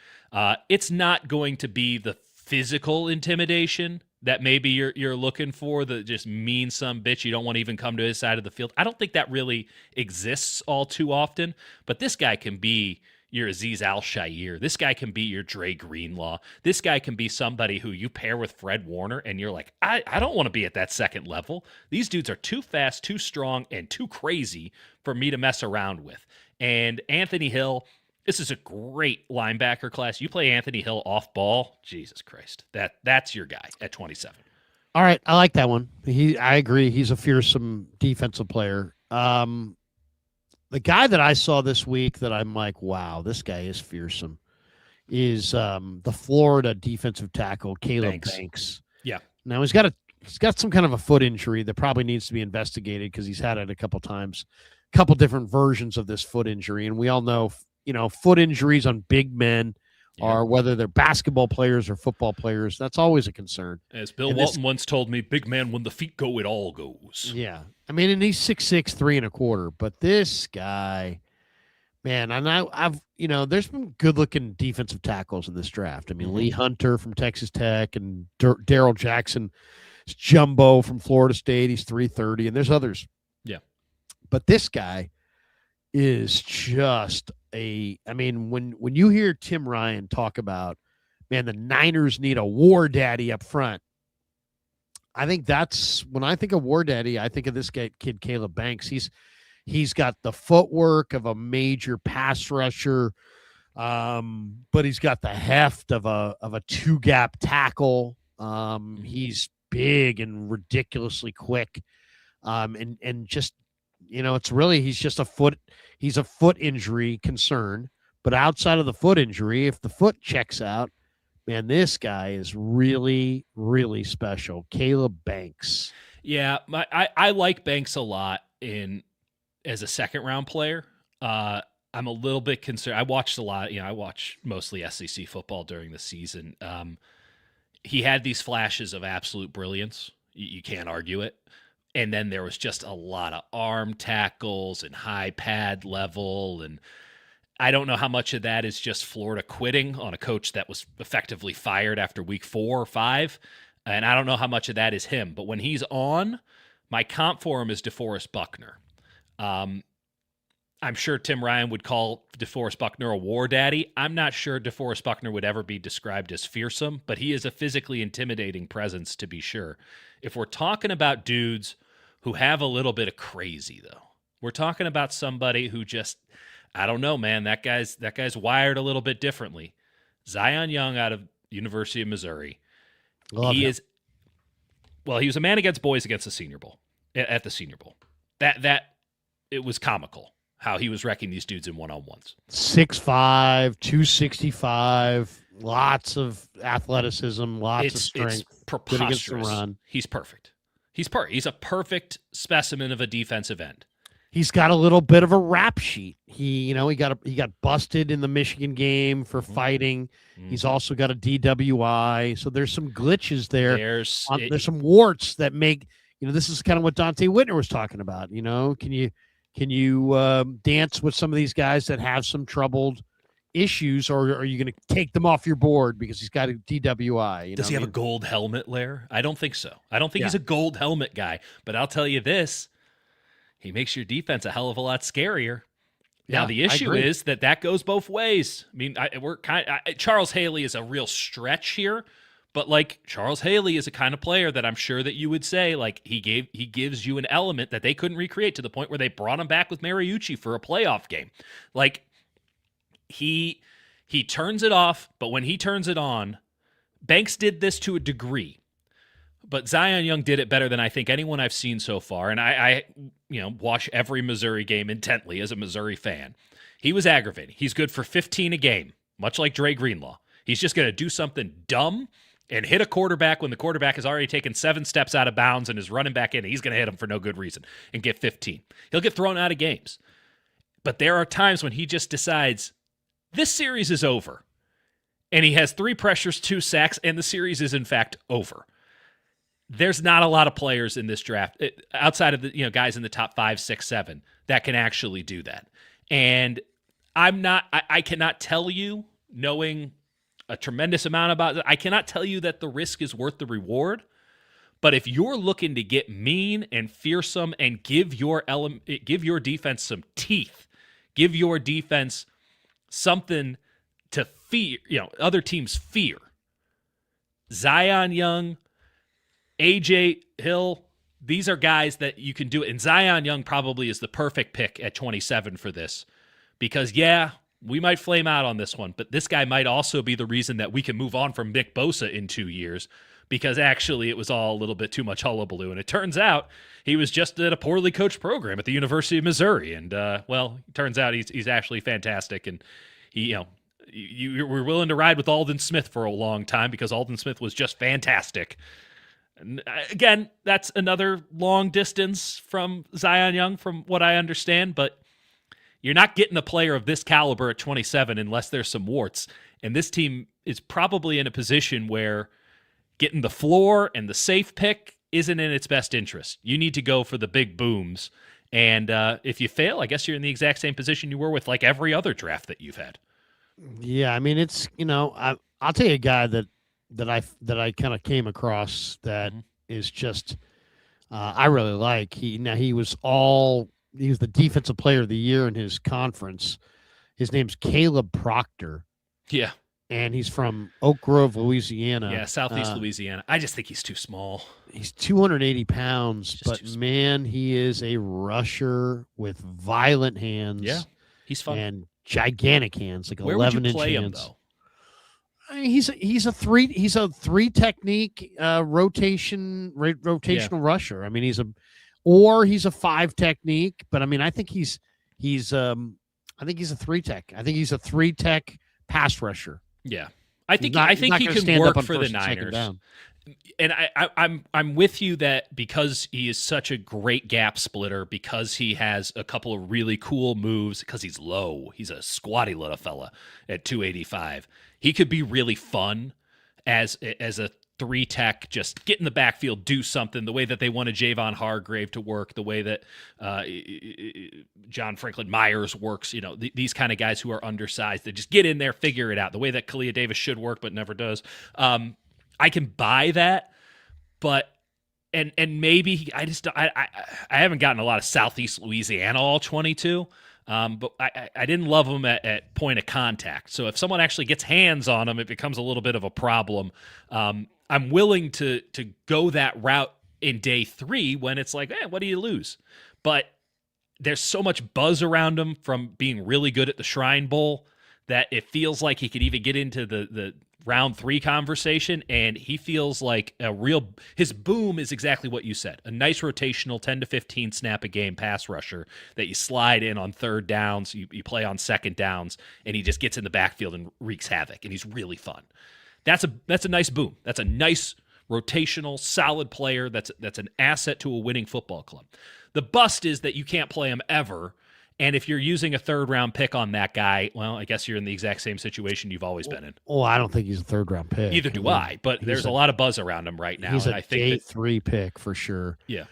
It's not going to be the physical intimidation that maybe you're looking for, that just mean some bitch you don't want to even come to his side of the field. I don't think that really exists all too often, but this guy can be your Azeez Al-Shaair. This guy can be your Dre Greenlaw. This guy can be somebody who you pair with Fred Warner, and you're like, I don't want to be at that second level. These dudes are too fast, too strong, and too crazy for me to mess around with. And Anthony Hill, this is a great linebacker class. You play Anthony Hill off ball, Jesus Christ. That's your guy at 27. All right, I like that one. I agree. He's a fearsome defensive player. The guy that I saw this week that I'm like, wow, this guy is fearsome, is the Florida defensive tackle, Caleb Banks. Yeah. Now he's got some kind of a foot injury that probably needs to be investigated because he's had it a couple times, a couple different versions of this foot injury. And we all know, foot injuries on big men are, whether they're basketball players or football players, that's always a concern. As Bill Walton once told me, big man, when the feet go, it all goes. Yeah. I mean, and he's 6'6", 3 1/4, but this guy, man, and I've there's been good-looking defensive tackles in this draft. I mean, Lee Hunter from Texas Tech and Daryl Jackson, Jumbo from Florida State. He's 330, and there's others. Yeah. But this guy is just when you hear Tim Ryan talk about, man, the Niners need a war daddy up front, I think that's when I think of war daddy, I think of this kid Caleb Banks. He's got the footwork of a major pass rusher, but he's got the heft of a two-gap tackle. He's big and ridiculously quick, and just it's really he's a foot injury concern. But outside of the foot injury, if the foot checks out, man, this guy is really, really special. Caleb Banks. Yeah, I like Banks a lot as a second-round player. I'm a little bit concerned. I watched a lot. I watch mostly SEC football during the season. He had these flashes of absolute brilliance. You can't argue it. And then there was just a lot of arm tackles and high pad level, and I don't know how much of that is just Florida quitting on a coach that was effectively fired after week 4 or 5. And I don't know how much of that is him. But when he's on, my comp for him is DeForest Buckner. I'm sure Tim Ryan would call DeForest Buckner a war daddy. I'm not sure DeForest Buckner would ever be described as fearsome, but he is a physically intimidating presence, to be sure. If we're talking about dudes who have a little bit of crazy, though, we're talking about somebody who just, I don't know, man, that guy's wired a little bit differently. Zion Young out of University of Missouri. He was a man against boys against the Senior Bowl, at the Senior Bowl. That it was comical how he was wrecking these dudes in one-on-ones. 6'5", 265, lots of athleticism, lots of strength. It's preposterous. He's perfect. He's a perfect specimen of a defensive end. He's got a little bit of a rap sheet. He got busted in the Michigan game for fighting. He's also got a DWI. So there's some glitches there. There's some warts that make, this is kind of what Dante Whitner was talking about. Can you dance with some of these guys that have some troubled issues, or are you going to take them off your board because he's got a DWI? Does he have a gold helmet, Lair? I don't think so. I don't think he's a gold helmet guy. But I'll tell you this, he makes your defense a hell of a lot scarier. Now, the issue is that goes both ways. I mean, Charles Haley is a real stretch here, but like Charles Haley is a kind of player that I'm sure that you would say like he gives you an element that they couldn't recreate to the point where they brought him back with Mariucci for a playoff game. Like he turns it off, but when he turns it on, Banks did this to a degree. But Zion Young did it better than I think anyone I've seen so far. And I watch every Missouri game intently as a Missouri fan. He was aggravating. He's good for 15 a game, much like Dre Greenlaw. He's just going to do something dumb and hit a quarterback when the quarterback has already taken 7 steps out of bounds and is running back in. He's going to hit him for no good reason and get 15. He'll get thrown out of games. But there are times when he just decides, this series is over. And he has 3 pressures, 2 sacks, and the series is in fact over. There's not a lot of players in this draft outside of the guys in the top 5, 6, 7 that can actually do that. And I cannot tell you, knowing a tremendous amount about it, I cannot tell you that the risk is worth the reward. But if you're looking to get mean and fearsome and give your defense some teeth, give your defense something to fear, other teams fear. Zion Young, AJ Hill, these are guys that you can do it. And Zion Young probably is the perfect pick at 27 for this because, we might flame out on this one, but this guy might also be the reason that we can move on from Nick Bosa in 2 years because actually it was all a little bit too much hullabaloo. And it turns out he was just at a poorly coached program at the University of Missouri. And, it turns out he's actually fantastic. And he, you were willing to ride with Aldon Smith for a long time because Aldon Smith was just fantastic. Again, that's another long distance from Zion Young, from what I understand, but you're not getting a player of this caliber at 27 unless there's some warts. And this team is probably in a position where getting the floor and the safe pick isn't in its best interest. You need to go for the big booms. And if you fail, I guess you're in the exact same position you were with like every other draft that you've had. Yeah, I mean, it's, I'll tell you a guy that I kind of came across that is just I really like. He was the defensive player of the year in his conference. His name's Caleb Proctor. Yeah. And he's from Oak Grove, Louisiana. Yeah, southeast Louisiana. I just think he's too small. He's 280 pounds, but man, he is a rusher with violent hands. Yeah, he's fun. And gigantic hands, like Where 11-inch would you play hands. Him, though? I mean, he's a three technique rotational rusher. I mean, he's a 5 technique, but I mean, I think he's a 3 tech. I think he's a 3 tech pass rusher. Yeah, I think he can work for the Niners. And I'm with you that because he is such a great gap splitter, because he has a couple of really cool moves, because he's low, he's a squatty little fella at 285. He could be really fun as a 3 tech, just get in the backfield, do something, the way that they wanted Javon Hargrave to work, the way that John Franklin Myers works, these kind of guys who are undersized that just get in there, figure it out, the way that Kalia Davis should work but never does. I can buy that, but and maybe I haven't gotten a lot of Southeast Louisiana all 22. But I didn't love him at point of contact. So if someone actually gets hands on him, it becomes a little bit of a problem. I'm willing to go that route in day 3 when it's like, what do you lose? But there's so much buzz around him from being really good at the Shrine Bowl that it feels like he could even get into the round 3 conversation, and he feels like his boom is exactly what you said. A nice rotational 10 to 15 snap a game pass rusher that you slide in on 3rd downs, you play on 2nd downs, and he just gets in the backfield and wreaks havoc, and he's really fun. That's a nice boom. That's a nice rotational, solid player that's an asset to a winning football club. The bust is that you can't play him ever. And if you're using a 3rd-round pick on that guy, well, I guess you're in the exact same situation you've always been in. Oh, I don't think he's a 3rd-round pick. Either do I, but there's a lot of buzz around him right now. He's and a I think day 3 pick for sure. Yeah.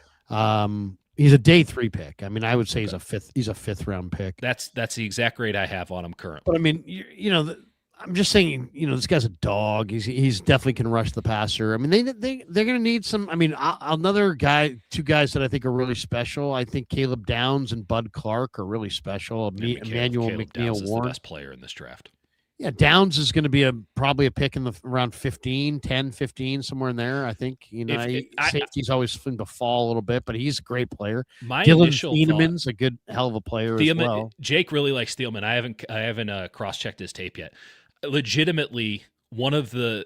He's a day 3 pick. I mean, I would say he's a fifth round pick. That's the exact grade I have on him currently. But I mean, I'm just saying, this guy's a dog. He's definitely can rush the passer. I mean, they're going to need some. I mean, another guy, 2 guys that I think are really special. I think Caleb Downs and Bud Clark are really special. Emmanuel Caleb McNeil Downs is Warren, the best player in this draft. Yeah, Downs is going to be probably a pick in the around 15, 10, 15, somewhere in there. I think, safety's always seem to fall a little bit, but he's a great player. Dylan Thieneman's a good hell of a player as well. Jake really likes Thielman. I haven't cross-checked his tape yet. Legitimately, one of the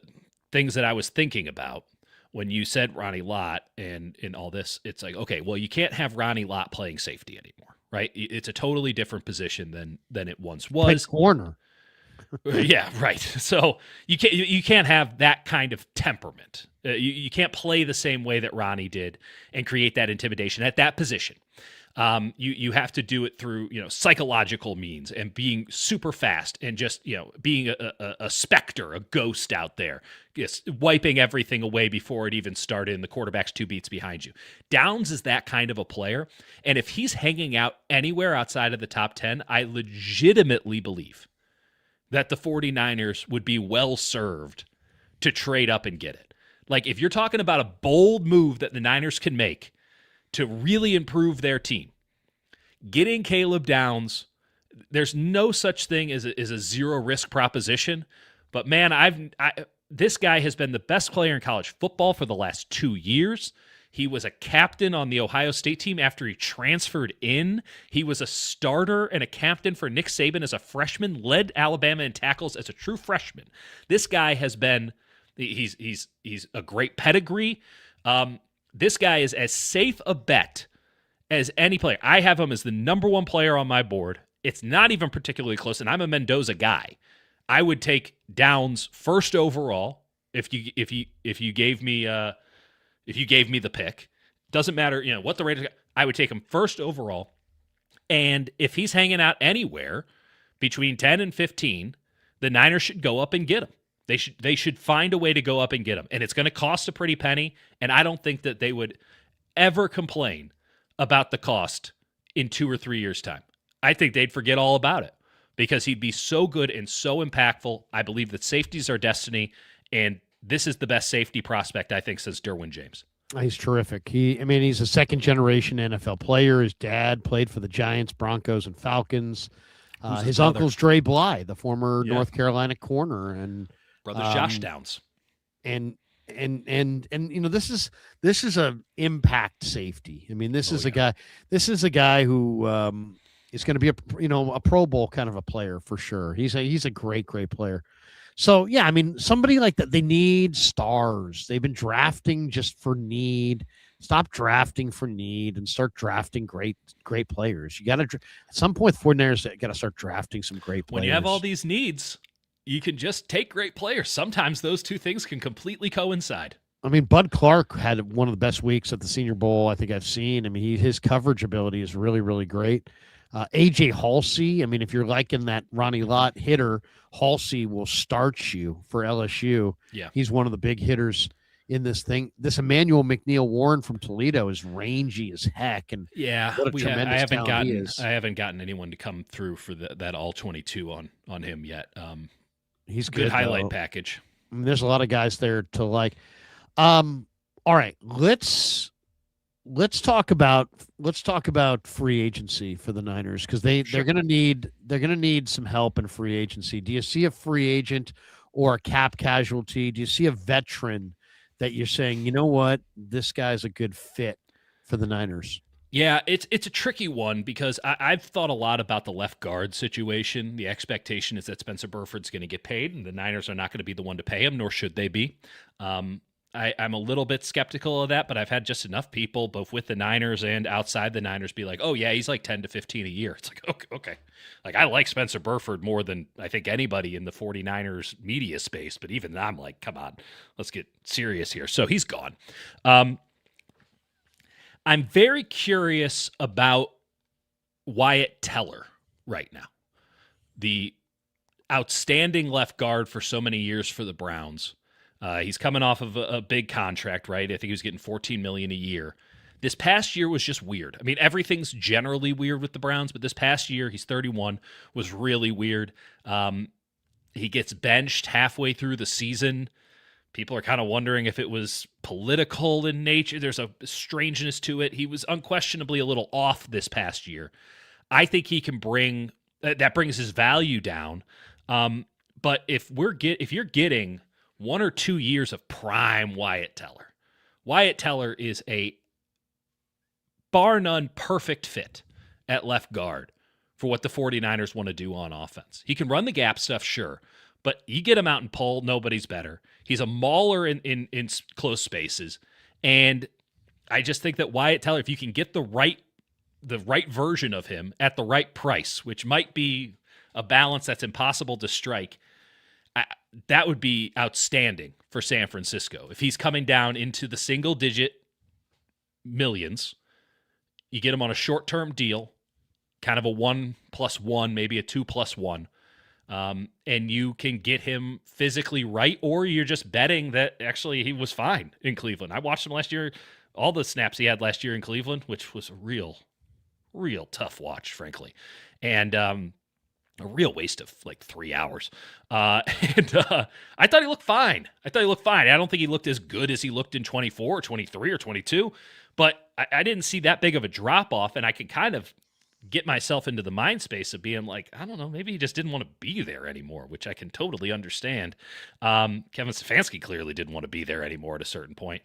things that I was thinking about when you said Ronnie Lott and in all this, it's like, okay, well, you can't have Ronnie Lott playing safety anymore, right? It's a totally different position than it once was. Corner. Yeah, right. So you can't have that kind of temperament. You can't play the same way that Ronnie did and create that intimidation at that position. You have to do it through psychological means and being super fast and just being a specter, a ghost out there, just wiping everything away before it even started. And the quarterback's 2 beats behind you. Downs is that kind of a player, and if he's hanging out anywhere outside of the top 10, I legitimately believe that the 49ers would be well served to trade up and get it. Like, if you're talking about a bold move that the Niners can make to really improve their team, getting Caleb Downs, there's no such thing as a zero-risk proposition. But, man, this guy has been the best player in college football for the last 2 years. He was a captain on the Ohio State team after he transferred in. He was a starter and a captain for Nick Saban as a freshman, led Alabama in tackles as a true freshman. This guy has been he's a great pedigree. This guy is as safe a bet as any player. I have him as the number 1 player on my board. It's not even particularly close, and I'm a Mendoza guy. I would take Downs first overall if you gave me the pick. Doesn't matter, what the Raiders. I would take him first overall. And if he's hanging out anywhere between 10 and 15, the Niners should go up and get him. They should find a way to go up and get him. And it's going to cost a pretty penny, and I don't think that they would ever complain about the cost in 2 or 3 years' time. I think they'd forget all about it because he'd be so good and so impactful. I believe that safety's our destiny, and this is the best safety prospect, I think, since Derwin James. He's terrific. He's a second-generation NFL player. His dad played for the Giants, Broncos, and Falcons. His uncle's Dre Bly, the former North Carolina corner, and brother Josh Downs. And this is a impact safety. I mean, this is a guy who is going to be a Pro Bowl kind of a player for sure. He's a great player. So, yeah, I mean, somebody like that, they need stars. They've been drafting just for need. Stop drafting for need and start drafting great players. You got to, at some point, the 49ers got to start drafting some great players. When you have all these needs, you can just take great players. Sometimes those two things can completely coincide. I mean, Bud Clark had one of the best weeks at the Senior Bowl I think I've seen. I mean, his coverage ability is really, really great. AJ Halsey, I mean, if you're liking that Ronnie Lott hitter, Halsey will start you for LSU. Yeah. He's one of the big hitters in this thing. This Emmanuel McNeil Warren from Toledo is rangy as heck. And what a tremendous talent he is. I haven't gotten anyone to come through for that all 22 on him yet. He's good highlight though. Package. I mean, there's a lot of guys there to like. All right, let's talk about free agency for the Niners because they're gonna need some help in free agency. Do you see a free agent or a cap casualty? Do you see a veteran that you're saying, you know what, this guy's a good fit for the Niners? Yeah, it's a tricky one because I've thought a lot about the left guard situation. The expectation is that Spencer Burford's going to get paid, and the Niners are not going to be the one to pay him, nor should they be. I'm a little bit skeptical of that, but I've had just enough people, both with the Niners and outside the Niners, be like, oh, yeah, he's like 10 to 15 a year. It's like, okay. Like, I like Spencer Burford more than I think anybody in the 49ers media space, but even I'm like, come on, let's get serious here. So he's gone. I'm very curious about Wyatt Teller right now, the outstanding left guard for so many years for the Browns. He's coming off of a big contract, right? I think he was getting $14 million a year. This past year was just weird. I mean, everything's generally weird with the Browns, but this past year, he's 31, was really weird. He gets benched halfway through the season. People are kind of wondering if it was political in nature. There's a strangeness to it. He was unquestionably a little off this past year. I think he can that brings his value down. But if you're getting 1 or 2 years of prime Wyatt Teller is a bar none perfect fit at left guard for what the 49ers want to do on offense. He can run the gap stuff, sure, but you get him out and pull, nobody's better. He's a mauler in close spaces, and I just think that Wyatt Teller, if you can get the right version of him at the right price, which might be a balance that's impossible to strike, that would be outstanding for San Francisco. If he's coming down into the single-digit millions, you get him on a short-term deal, kind of a 1+1, maybe a 2+1, and you can get him physically right, or you're just betting that actually he was fine in Cleveland. I watched him last year, all the snaps he had last year in Cleveland, which was a real tough watch, frankly. And a real waste of like 3 hours. I thought he looked fine. I don't think he looked as good as he looked in 24 or 23 or 22, but I didn't see that big of a drop-off, and I could kind of get myself into the mind space of being like, I don't know, maybe he just didn't want to be there anymore, which I can totally understand. Kevin Stefanski clearly didn't want to be there anymore at a certain point.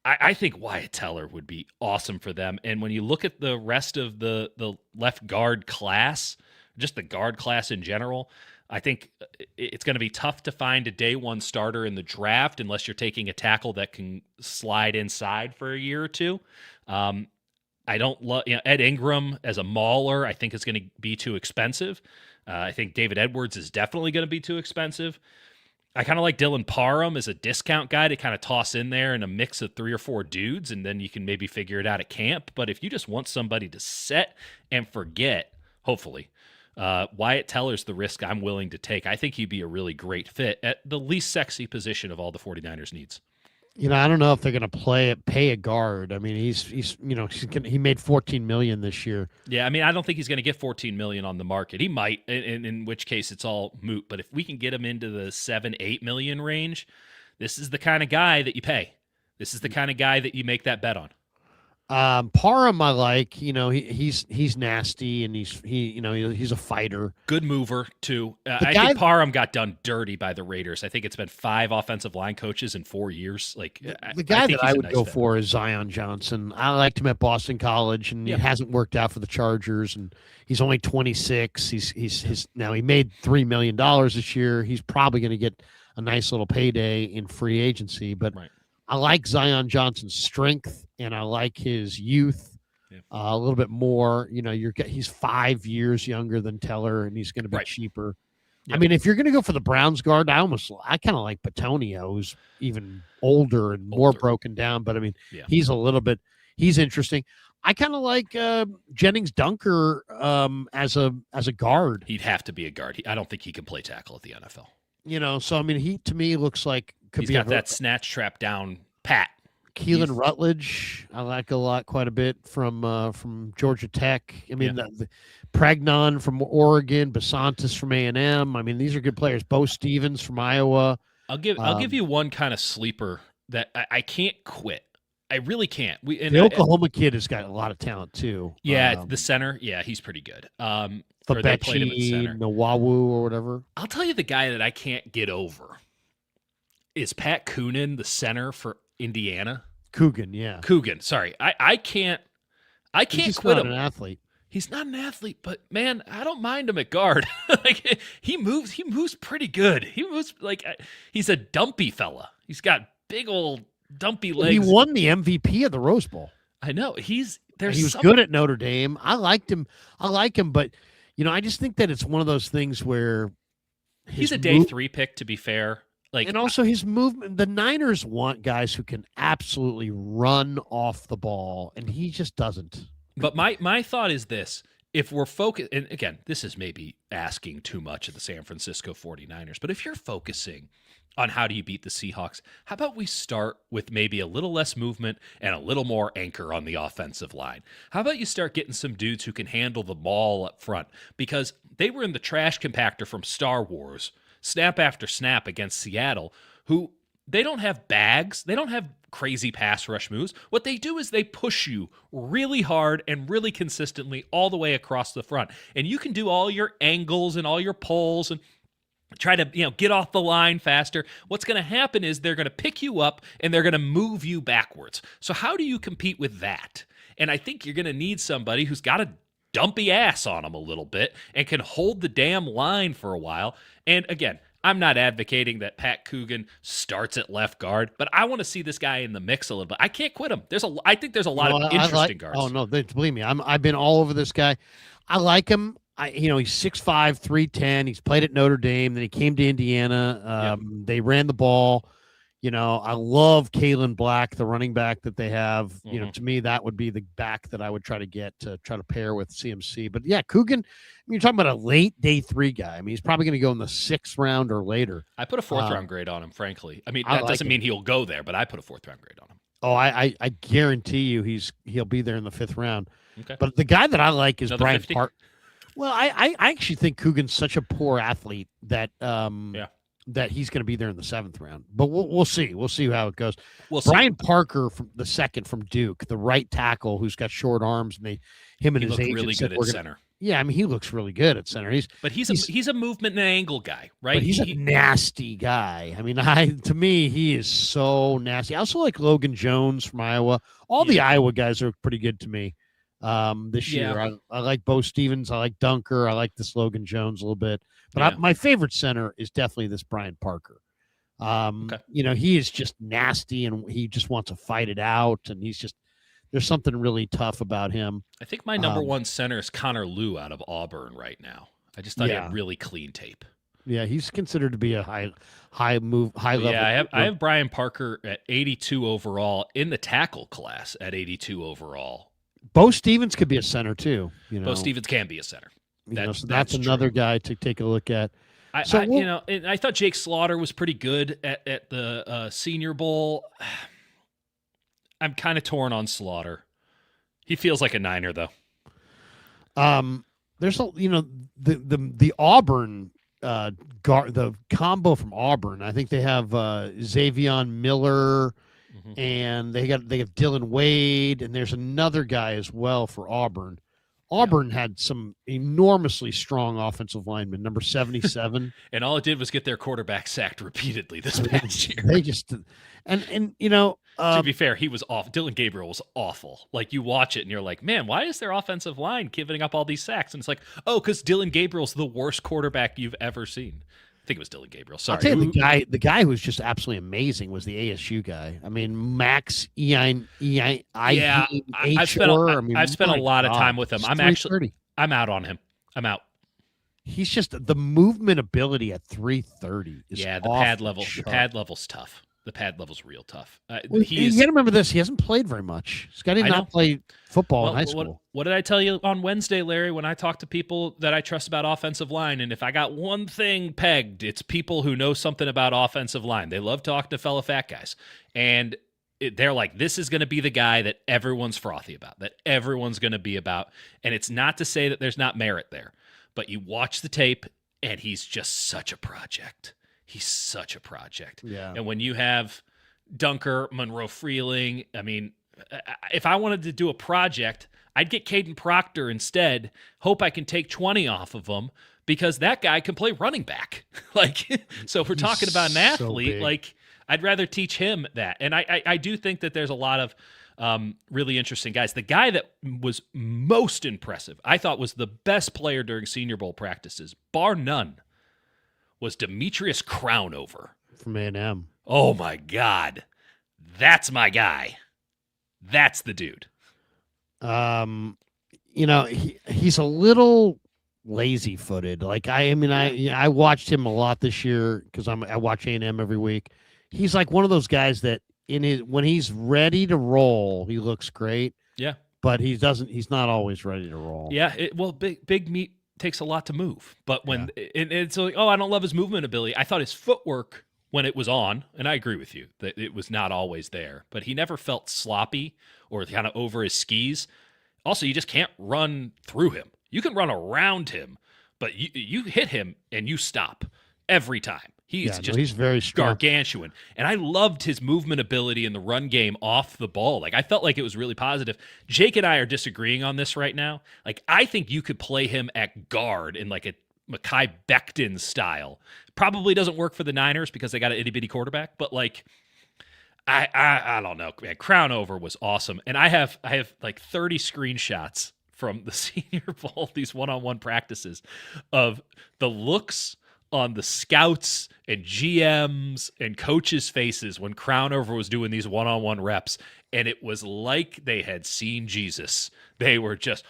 I think Wyatt Teller would be awesome for them. And when you look at the rest of the left guard class, just the guard class in general, I think it's going to be tough to find a day one starter in the draft unless you're taking a tackle that can slide inside for a year or two. I don't love Ed Ingram as a mauler. I think it's going to be too expensive. I think David Edwards is definitely going to be too expensive. I kind of like Dylan Parham as a discount guy to kind of toss in there in a mix of 3 or 4 dudes, and then you can maybe figure it out at camp. But if you just want somebody to set and forget, hopefully, Wyatt Teller's the risk I'm willing to take. I think he'd be a really great fit at the least sexy position of all the 49ers needs. I don't know if they're going to pay a guard. I mean, he made $14 million this year. Yeah, I mean, I don't think he's going to get $14 million on the market. He might, in which case it's all moot. But if we can get him into the $7-8 million range, this is the kind of guy that you pay. This is the kind of guy that you make that bet on. Parham, I like. He's nasty, and he's a fighter. Good mover too. I think Parham got done dirty by the Raiders. I think it's been 5 offensive line coaches in 4 years. Like the guy that I would go for is Zion Johnson. I liked him at Boston College, and it hasn't worked out for the Chargers. And he's only 26. Now he made $3 million this year. He's probably going to get a nice little payday in free agency, but. Right. I like Zion Johnson's strength, and I like his youth a little bit more. He's 5 years younger than Teller, and he's going to be cheaper. Yep. I mean, if you're going to go for the Browns guard, I kind of like Petonio, who's even older and more broken down. But I mean, he's interesting. I kind of like Jennings Dunker as a guard. He'd have to be a guard. I don't think he can play tackle at the NFL. So I mean, he to me looks like. He's got that snatch trap down pat. Keelan Rutledge, I like a lot, quite a bit from Georgia Tech. I mean, the Pregnon from Oregon, Basantis from A&M. I mean, these are good players. Bo Stevens from Iowa. I'll give you one kind of sleeper that I can't quit. I really can't. The Oklahoma kid has got a lot of talent too. Yeah, the center. Yeah, he's pretty good. Fabechi, Nawawu, or whatever. I'll tell you the guy that I can't get over. Is Pat Coonan the center for Indiana? Coogan, sorry. I can't He's quit not him. An athlete. He's not an athlete, but man, I don't mind him at guard. Like he moves pretty good. He moves like he's a dumpy fella. He's got big old dumpy legs. He won the MVP of the Rose Bowl. I know. He was good at Notre Dame. I like him, but I just think that it's one of those things where he's a day 3 pick, to be fair. And also his movement, the Niners want guys who can absolutely run off the ball, and he just doesn't. But my thought is this. If we're focused, and again, this is maybe asking too much of the San Francisco 49ers, but if you're focusing on how do you beat the Seahawks, how about we start with maybe a little less movement and a little more anchor on the offensive line? How about you start getting some dudes who can handle the ball up front? Because they were in the trash compactor from Star Wars, snap after snap against Seattle, who they don't have bags. They don't have crazy pass rush moves. What they do is they push you really hard and really consistently all the way across the front. And you can do all your angles and all your pulls and try to, get off the line faster. What's going to happen is they're going to pick you up and they're going to move you backwards. So how do you compete with that? And I think you're going to need somebody who's got a dumpy ass on them a little bit and can hold the damn line for a while. And again, I'm not advocating that Pat Coogan starts at left guard, but I want to see this guy in the mix a little bit. I can't quit him. I think there's a lot of interesting guards. Oh no, believe me, I've been all over this guy. I like him. He's 6'5", 310. He's played at Notre Dame. Then he came to Indiana. They ran the ball. I love Kalen Black, the running back that they have. To me, that would be the back that I would try to get to try to pair with CMC. But yeah, Coogan, you're talking about a late day 3 guy. He's probably going to go in the 6th round or later. I put a 4th round grade on him, frankly. That doesn't mean he'll go there, but I put a 4th round grade on him. Oh, I guarantee you he'll be there in the 5th round. Okay. But the guy that I like is Brian 50? Park. Well, I actually think Coogan's such a poor athlete that that he's going to be there in the 7th round. But we'll see. We'll see how it goes. Brian Parker from the 2nd from Duke, the right tackle who's got short arms, and he his agent really good at center. Yeah, he looks really good at center. He's a movement and angle guy, right? But he's a nasty guy. To me, he is so nasty. I also like Logan Jones from Iowa. All the Iowa guys are pretty good to me. This year, I like Bo Stevens. I like Dunker. I like this Logan Jones a little bit. But my favorite center is definitely this Brian Parker. He is just nasty and he just wants to fight it out. And there's something really tough about him. I think my number one center is Connor Liu out of Auburn right now. I just thought he had really clean tape. Yeah, he's considered to be a high level. Yeah, I have Brian Parker at 82 overall in the tackle class at 82 overall. Bo Stevens could be a center too. Bo Stevens can be a center. So that's another guy to take a look at. I thought Jake Slaughter was pretty good at the Senior Bowl. I'm kind of torn on Slaughter. He feels like a Niner though. There's the Auburn guard, the combo from Auburn. I think they have Xavion Miller. And they have Dylan Wade, and there's another guy as well for Auburn. Auburn had some enormously strong offensive linemen, number 77. And all it did was get their quarterback sacked repeatedly this past year. They just to be fair, he was off. Dylan Gabriel was awful. Like, you watch it and you're like, man, why is their offensive line giving up all these sacks? And it's like, oh, because Dylan Gabriel's the worst quarterback you've ever seen. I think it was Dylan Gabriel. Sorry. I'll tell you, the guy who was just absolutely amazing was the ASU guy. Max I've spent a lot of time with him. I'm out on him. I'm out. He's just the movement ability at 330 is the pad level. The pad level's tough. The pad level's real tough. You got to remember this. He hasn't played very much. This guy did not play football in high school. What did I tell you on Wednesday, Larry, when I talked to people that I trust about offensive line? And if I got one thing pegged, it's people who know something about offensive line. They love talking to fellow fat guys. And they're like, this is going to be the guy that everyone's frothy about, that everyone's going to be about. And it's not to say that there's not merit there. But you watch the tape, and he's just such a project. He's such a project. Yeah. And when you have Dunker, Monroe Freeling, if I wanted to do a project, I'd get Caden Proctor instead, hope I can take 20 off of him, because that guy can play running back. So if we're talking about an athlete, I'd rather teach him that. And I do think that there's a lot of really interesting guys. The guy that was most impressive, I thought was the best player during Senior Bowl practices, bar none, was Demetrius Crownover from A&M. Oh my God. That's my guy. That's the dude. He's a little lazy footed. I watched him a lot this year because I watch A&M every week. He's like one of those guys that when he's ready to roll, he looks great. Yeah. But he's not always ready to roll. Yeah. Big meat takes a lot to move. But when it's like, I don't love his movement ability. I thought his footwork when it was on, and I agree with you that it was not always there, but he never felt sloppy or kind of over his skis. Also, you just can't run through him. You can run around him, but you hit him and you stop every time. He's very strong. Gargantuan. And I loved his movement ability in the run game off the ball. Like, I felt like it was really positive. Jake and I are disagreeing on this right now. Like, I think you could play him at guard in like a Mekhi Becton style. Probably doesn't work for the Niners because they got an itty bitty quarterback, but like, I don't know, man. Crown over was awesome. And I have like 30 screenshots from the Senior Bowl, these one-on-one practices, of the looks on the scouts and GMs and coaches' faces when Crownover was doing these one-on-one reps, and it was like they had seen Jesus. They were just,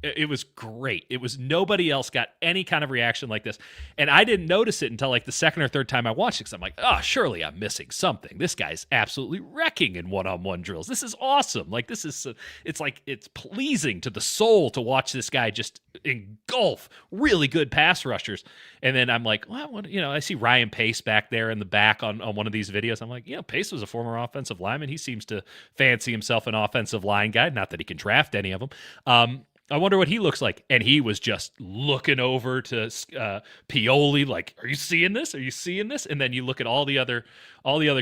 it was great. It was, nobody else got any kind of reaction like this. And I didn't notice it until like the second or third time I watched it, because I'm like, oh, surely I'm missing something. This guy's absolutely wrecking in one-on-one drills. This is awesome. Like, this is, it's like, it's pleasing to the soul to watch this guy just engulf really good pass rushers. And then I'm like, well, what, I see Ryan Pace back there in the back on one of these videos. I'm like, Pace was a former offensive lineman. He seems to fancy himself an offensive line guy. Not that he can draft any of them. I wonder what he looks like. And he was just looking over to Pioli, like, are you seeing this? Are you seeing this? And then you look at all the other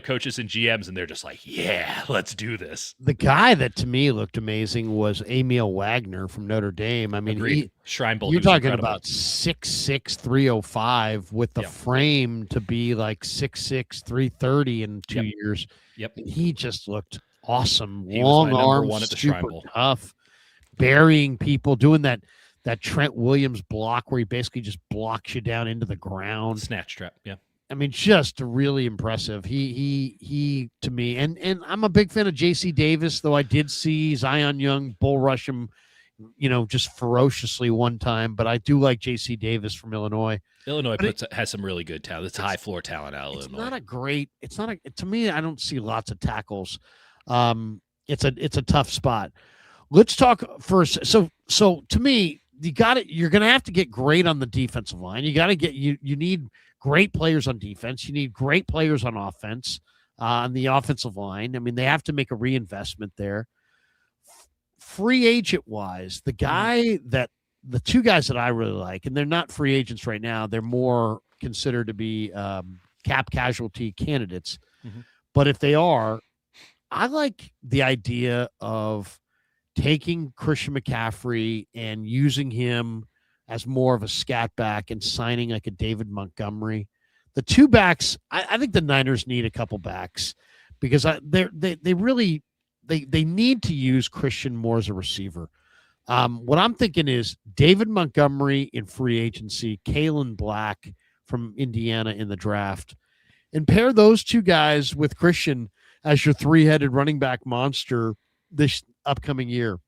coaches and GMs, and they're just like, yeah, let's do this. The guy that to me looked amazing was Emil Wagner from Notre Dame. I mean, Shrine Bowl. You're talking about 6'6", 305 with the frame to be like 6'6", 330 in 2 years. Yep. And he just looked awesome. He Long was my number arms, one at the Shrine super Bowl. tough. Burying people, doing that Trent Williams block where he basically just blocks you down into the ground. Snatch trap, yeah. I mean, just really impressive. He to me, and I'm a big fan of J.C. Davis, though I did see Zion Young bull rush him, just ferociously one time. But I do like J.C. Davis from Illinois. Illinois has some really good talent. It's high floor talent out of Illinois. To me, I don't see lots of tackles. It's a tough spot. Let's talk first. So to me, you're going to have to get great on the defensive line. You got to you need great players on defense. You need great players on offense, on the offensive line. I mean, they have to make a reinvestment there. Free agent wise, the two guys that I really like, and they're not free agents right now. They're more considered to be cap casualty candidates. Mm-hmm. But if they are, I like the idea of taking Christian McCaffrey and using him as more of a scat back and signing like a David Montgomery. The two backs, I think the Niners need a couple backs because they really need to use Christian more as a receiver. What I'm thinking is David Montgomery in free agency, Kalen Black from Indiana in the draft, and pair those two guys with Christian as your three-headed running back monster this upcoming year.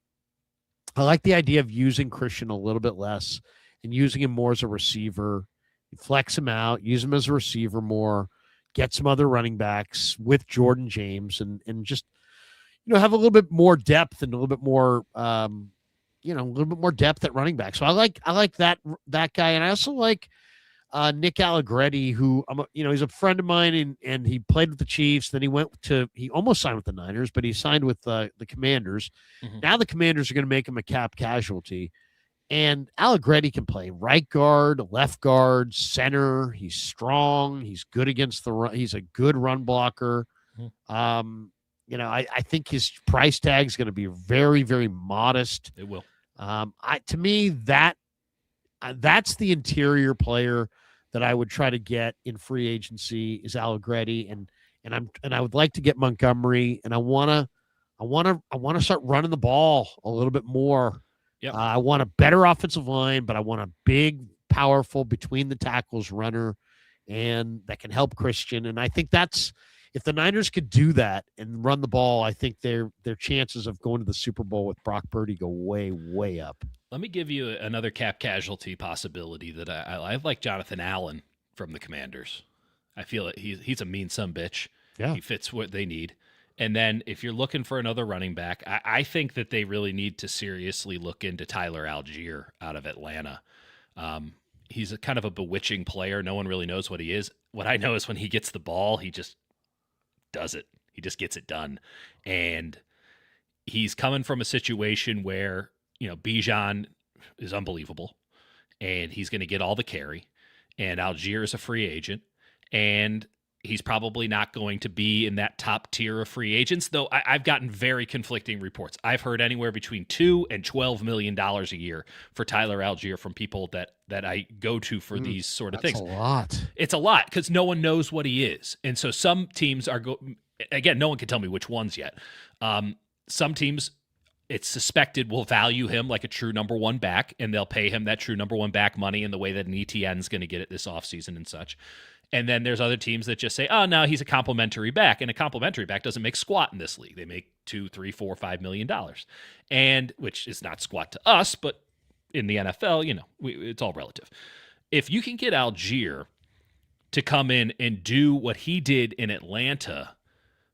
I like the idea of using Christian a little bit less and using him more as a receiver. You flex him out, use him as a receiver more, get some other running backs with Jordan James and just, have a little bit more depth and a little bit more, a little bit more depth at running back. So I like that guy. And I also like Nick Allegretti, who he's a friend of mine, and he played with the Chiefs. Then he almost signed with the Niners, but he signed with the Commanders. Mm-hmm. Now the Commanders are going to make him a cap casualty, and Allegretti can play right guard, left guard, center. He's strong. He's good against the run. He's a good run blocker. Mm-hmm. I think his price tag is going to be very, very modest. It will. To me, that's the interior player that I would try to get in free agency is Allegretti, and I would like to get Montgomery, and I want to start running the ball a little bit more. Yep. I want a better offensive line, but I want a big, powerful between the tackles runner, and that can help Christian. And I think if the Niners could do that and run the ball, I think their chances of going to the Super Bowl with Brock Purdy go way, way up. Let me give you another cap casualty possibility that I like. Jonathan Allen from the Commanders. I feel that he's a mean sumbitch. Yeah. He fits what they need. And then if you're looking for another running back, I think that they really need to seriously look into Tyler Algier out of Atlanta. He's a kind of a bewitching player. No one really knows what he is. what I know is when he gets the ball, he just does it. He just gets it done. And he's coming from a situation where, Bijan is unbelievable and he's going to get all the carry, and Algier is a free agent, and he's probably not going to be in that top tier of free agents, though I've gotten very conflicting reports. I've heard anywhere between $2 and $12 million a year for Tyler Algier from people that I go to for these sort of things. That's a lot. It's a lot because no one knows what he is. And so some teams are again, no one can tell me which ones yet. Some teams, it's suspected, will value him like a true number one back, and they'll pay him that true number one back money in the way that an ETN is going to get it this offseason and such. And then there's other teams that just say, oh, no, he's a complimentary back. And a complimentary back doesn't make squat in this league. They make $2, $3, $4, $5 million. And which is not squat to us, but in the NFL, it's all relative. If you can get Algier to come in and do what he did in Atlanta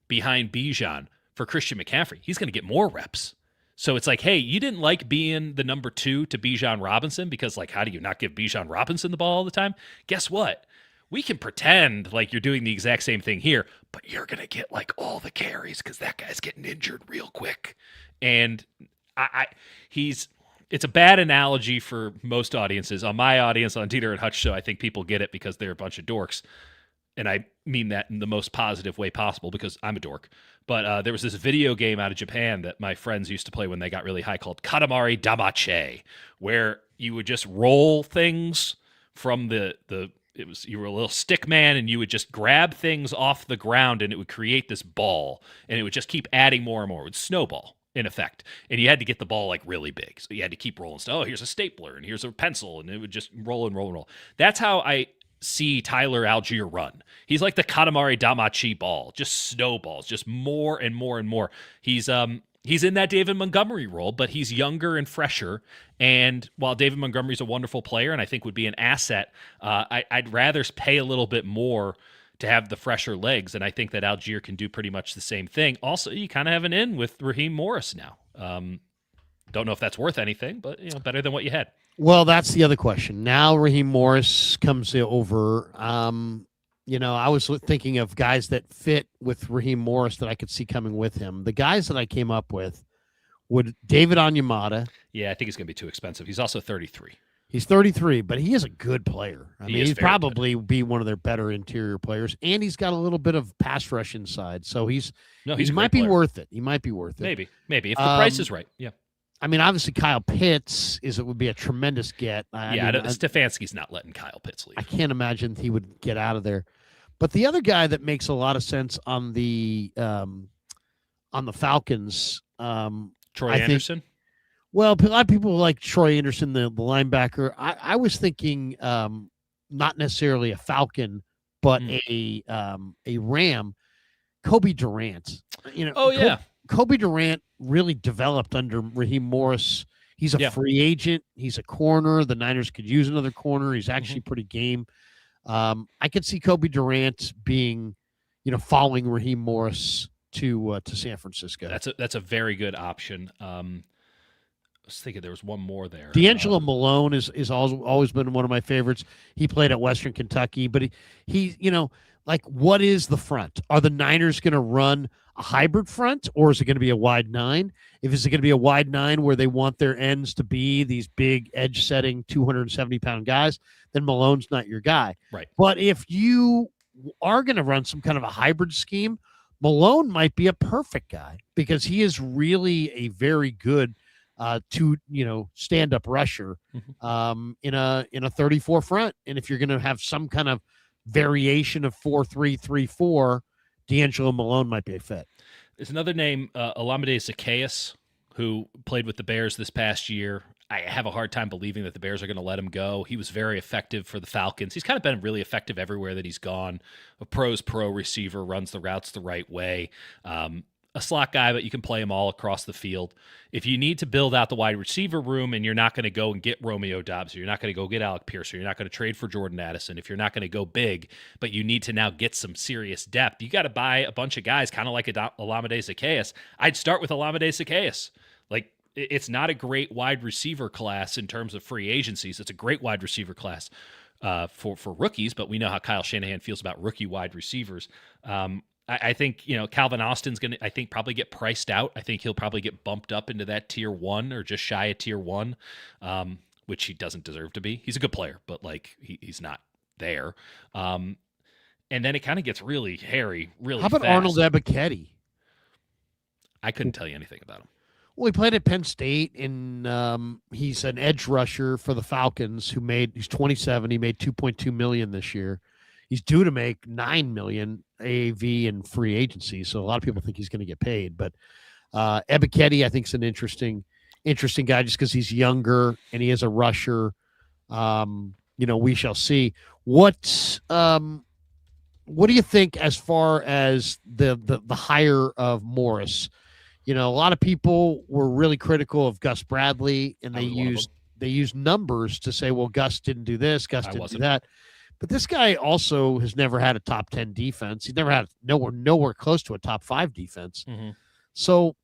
behind Bijan for Christian McCaffrey, he's going to get more reps. So it's like, hey, you didn't like being the number 2 to Bijan Robinson because, how do you not give Bijan Robinson the ball all the time? Guess what? We can pretend like you're doing the exact same thing here, but you're going to get all the carries because that guy's getting injured real quick. And it's a bad analogy for most audiences. On my audience, on Dieter and Hutch Show, I think people get it because they're a bunch of dorks. And I mean that in the most positive way possible because I'm a dork. But there was this video game out of Japan that my friends used to play when they got really high called Katamari Damache, where you would just roll things from you were a little stick man, and you would just grab things off the ground, and it would create this ball, and it would just keep adding more and more. It would snowball, in effect. And you had to get the ball really big. So you had to keep rolling. So, here's a stapler, and here's a pencil, and it would just roll and roll and roll. That's how I see Tyler Algier run. He's like the Katamari Damachi ball, just snowballs, just more and more and more. He's in that David Montgomery role, but he's younger and fresher. And while David Montgomery's a wonderful player and I think would be an asset, I'd rather pay a little bit more to have the fresher legs. And I think that Algier can do pretty much the same thing. Also, you kind of have an in with Raheem Morris now. Don't know if that's worth anything, but better than what you had. Well, that's the other question. Now Raheem Morris comes over. I was thinking of guys that fit with Raheem Morris that I could see coming with him. The guys that I came up with would David Onyemata. Yeah, I think he's going to be too expensive. He's also 33. He's 33, but he is a good player. He'd probably good. Be one of their better interior players, and he's got a little bit of pass rush inside, so he might be worth it. He might be worth it. Maybe if the price is right. Yeah. Obviously Kyle Pitts would be a tremendous get. Stefanski's not letting Kyle Pitts leave. I can't imagine he would get out of there. But the other guy that makes a lot of sense on the Falcons, Troy Anderson. Well, a lot of people like Troy Anderson, the linebacker. I was thinking not necessarily a Falcon, but a Ram, Kobe Durant. Kobe Durant really developed under Raheem Morris. He's a free agent. He's a corner. The Niners could use another corner. He's actually pretty game. I could see Kobe Durant being, following Raheem Morris to San Francisco. That's a very good option. I was thinking there was one more there. D'Angelo Malone is always been one of my favorites. He played at Western Kentucky, but he what is the front? Are the Niners going to run a hybrid front, or is it going to be a wide 9? If it's going to be a wide 9 where they want their ends to be these big edge-setting 270-pound guys, then Malone's not your guy. Right. But if you are going to run some kind of a hybrid scheme, Malone might be a perfect guy because he is really a very good stand-up rusher in a 34 front. And if you're going to have some kind of variation of 4-3-3-4, D'Angelo Malone might be a fit. There's another name, Olamide Zaccheaus, who played with the Bears this past year. I have a hard time believing that the Bears are going to let him go. He was very effective for the Falcons. He's kind of been really effective everywhere that he's gone. A pro's pro receiver, runs the routes the right way. A slot guy, but you can play him all across the field. If you need to build out the wide receiver room and you're not going to go and get Romeo Doubs, or you're not going to go get Alec Pierce, or you're not going to trade for Jordan Addison, if you're not going to go big, but you need to now get some serious depth, you got to buy a bunch of guys, kind of like Olamide Zaccheaus. I'd start with Olamide Zaccheaus. It's not a great wide receiver class in terms of free agencies. It's a great wide receiver class. for rookies, but we know how Kyle Shanahan feels about rookie wide receivers. I think, Calvin Austin's going to, I think, probably get priced out. I think he'll probably get bumped up into that tier 1 or just shy of tier 1, which he doesn't deserve to be. He's a good player, but like he's not there. And then it kind of gets really hairy, really fast. How about Arnold Ebiketie? I couldn't tell you anything about him. Well, he played at Penn State, and he's an edge rusher for the Falcons. He's 27. He made $2.2 million this year. He's due to make $9 million AAV in free agency, so a lot of people think he's going to get paid. But Ebiketie, I think, is an interesting guy just because he's younger and he is a rusher. We shall see. What do you think as far as the hire of Morris? A lot of people were really critical of Gus Bradley, and they used numbers to say, well, Gus didn't do this, Gus didn't do that. But this guy also has never had a top 10 defense. He's never had nowhere close to a top 5 defense. Mm-hmm. So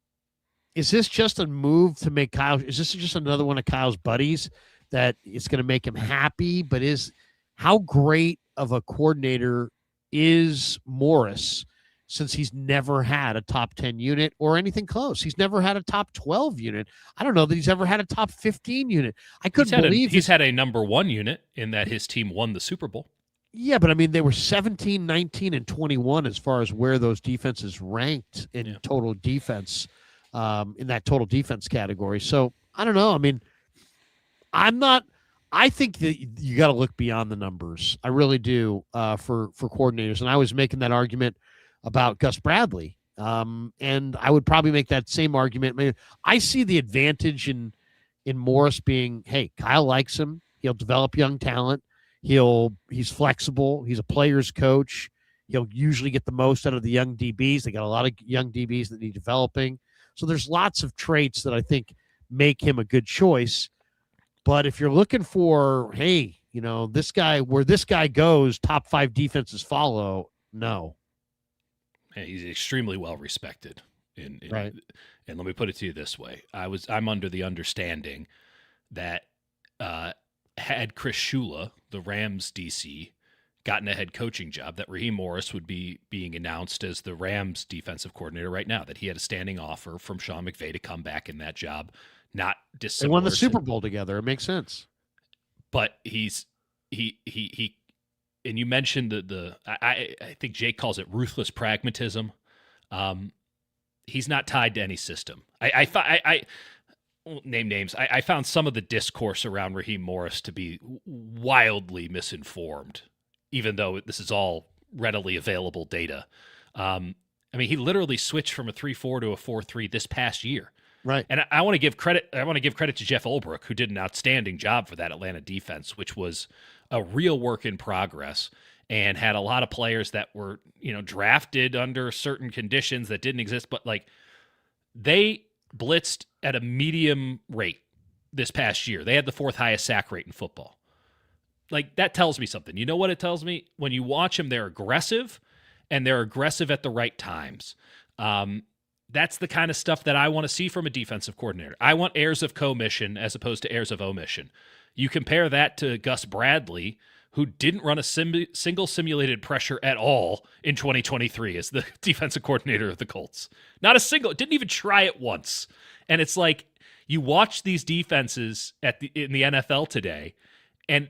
is this just a move to make Kyle? Is this just another one of Kyle's buddies that it's going to make him happy? But how great of a coordinator is Morris, since he's never had a top 10 unit or anything close? He's never had a top 12 unit. I don't know that he's ever had a top 15 unit. I couldn't believe he's had a number 1 unit in that his team won the Super Bowl. Yeah, but I mean, they were 17, 19, and 21 as far as where those defenses ranked in total defense, in that total defense category. So I don't know. I mean, I think that you got to look beyond the numbers. I really do, for coordinators. And I was making that argument about Gus Bradley. And I would probably make that same argument. I mean, I see the advantage in Morris being, hey, Kyle likes him. He'll develop young talent. He's flexible. He's a player's coach. He'll usually get the most out of the young DBs. They got a lot of young DBs that need developing. So there's lots of traits that I think make him a good choice. But if you're looking for, hey, this guy, where this guy goes, top 5 defenses follow, no. He's extremely well respected. Right. And let me put it to you this way. I'm under the understanding that had Chris Shula, the Rams DC, gotten a head coaching job, that Raheem Morris would be being announced as the Rams defensive coordinator right now, that he had a standing offer from Sean McVay to come back in that job. Not dissimilar. They won the Super Bowl together. It makes sense. But he and you mentioned I think Jake calls it ruthless pragmatism. He's not tied to any system. I won't name names. I found some of the discourse around Raheem Morris to be wildly misinformed, even though this is all readily available data. He literally switched from a 3-4 to a 4-3 this past year. Right. And I want to give credit. I want to give credit to Jeff Ulbrich, who did an outstanding job for that Atlanta defense, which was a real work in progress and had a lot of players that were, drafted under certain conditions that didn't exist. But they blitzed at a medium rate this past year. They had the 4th highest sack rate in football. That tells me something. You know what it tells me? When you watch them, they're aggressive, and they're aggressive at the right times. That's the kind of stuff that I want to see from a defensive coordinator. I want airs of commission as opposed to airs of omission. You compare that to Gus Bradley, who didn't run a single simulated pressure at all in 2023 as the defensive coordinator of the Colts. Not a single, didn't even try it once. And it's like, you watch these defenses in the NFL today, and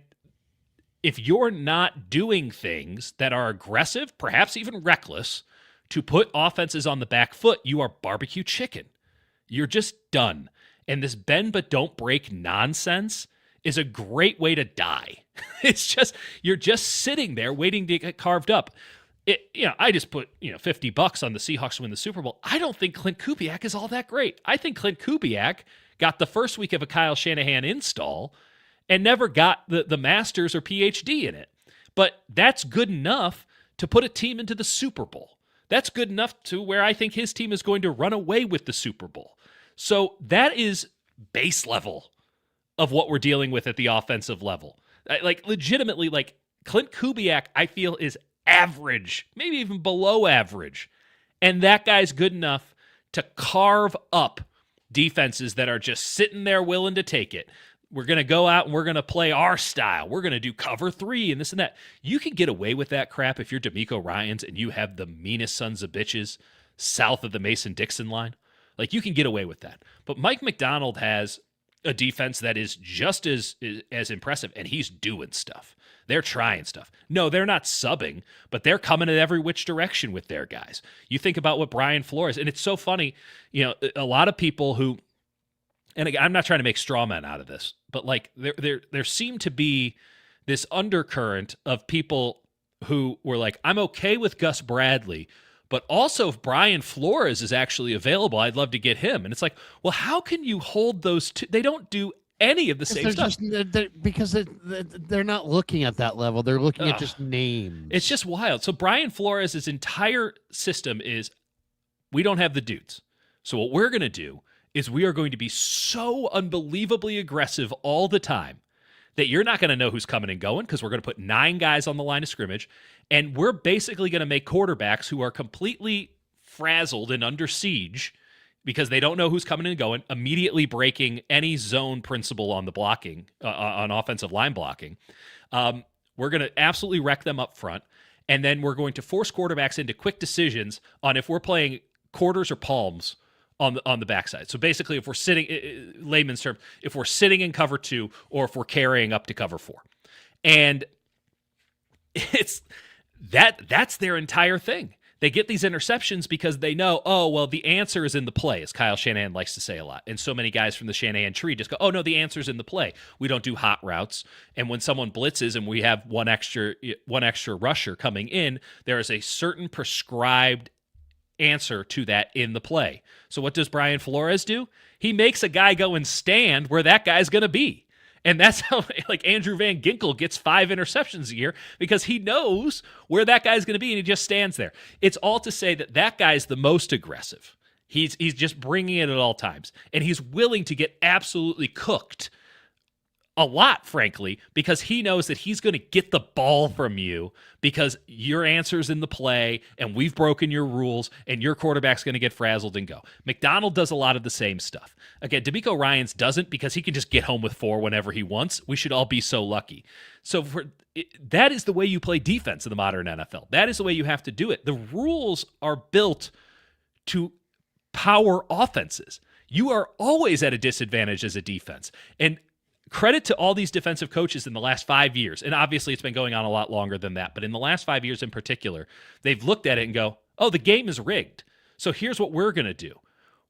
if you're not doing things that are aggressive, perhaps even reckless, to put offenses on the back foot, you are barbecue chicken. You're just done. And this bend but don't break nonsense is a great way to die. It's just, you're just sitting there waiting to get carved up. I just put $50 on the Seahawks to win the Super Bowl. I don't think Clint Kubiak is all that great. I think Clint Kubiak got the first week of a Kyle Shanahan install and never got the master's or PhD in it. But that's good enough to put a team into the Super Bowl. That's good enough to where I think his team is going to run away with the Super Bowl. So that is base level of what we're dealing with at the offensive level. Legitimately, Clint Kubiak, I feel, is average, maybe even below average. And that guy's good enough to carve up defenses that are just sitting there willing to take it. we're going to go out and we're going to play our style. We're going to do cover 3 and this and that. You can get away with that crap if you're DeMeco Ryans and you have the meanest sons of bitches south of the Mason-Dixon line. Like, you can get away with that. But Mike Macdonald has a defense that is just as impressive, and he's doing stuff. They're trying stuff. No, they're not subbing, but they're coming in every which direction with their guys. You think about what Brian Flores, and it's so funny, a lot of people who, and again, I'm not trying to make straw men out of this, but like there seemed to be this undercurrent of people who were like, I'm okay with Gus Bradley, but also if Brian Flores is actually available, I'd love to get him. And it's like, well, how can you hold those two? They don't do any of the same stuff. Because they're not looking at that level. They're looking at just names. It's just wild. So Brian Flores' entire system is, we don't have the dudes. So what we're going to do is we are going to be so unbelievably aggressive all the time that you're not going to know who's coming and going, because we're going to put 9 guys on the line of scrimmage, and we're basically going to make quarterbacks who are completely frazzled and under siege because they don't know who's coming and going, immediately breaking any zone principle on the blocking, on offensive line blocking. We're going to absolutely wreck them up front, and then we're going to force quarterbacks into quick decisions on if we're playing quarters or palms on the backside. So basically, if we're sitting, layman's term, if we're sitting in cover 2 or if we're carrying up to cover 4. And it's that's their entire thing. They get these interceptions because they know, oh, well, the answer is in the play, as Kyle Shanahan likes to say a lot. And so many guys from the Shanahan tree just go, oh, no, the answer's in the play. We don't do hot routes. And when someone blitzes and we have one extra rusher coming in, there is a certain prescribed answer to that in the play. So what does Brian Flores do? He makes a guy go and stand where that guy's going to be. And that's how, like, Andrew Van Ginkel gets 5 interceptions a year, because he knows where that guy's going to be and he just stands there. It's all to say that guy's the most aggressive. He's just bringing it at all times. And he's willing to get absolutely cooked a lot, frankly, because he knows that he's going to get the ball from you because your answer's in the play and we've broken your rules and your quarterback's going to get frazzled and go. McDonald does a lot of the same stuff. Again, DeMeco Ryans doesn't, because he can just get home with 4 whenever he wants. We should all be so lucky. So that is the way you play defense in the modern NFL. That is the way you have to do it. The rules are built to power offenses. You are always at a disadvantage as a defense. And credit to all these defensive coaches in the last 5 years, and obviously it's been going on a lot longer than that, but in the last 5 years in particular, they've looked at it and go, oh, the game is rigged. So here's what we're going to do.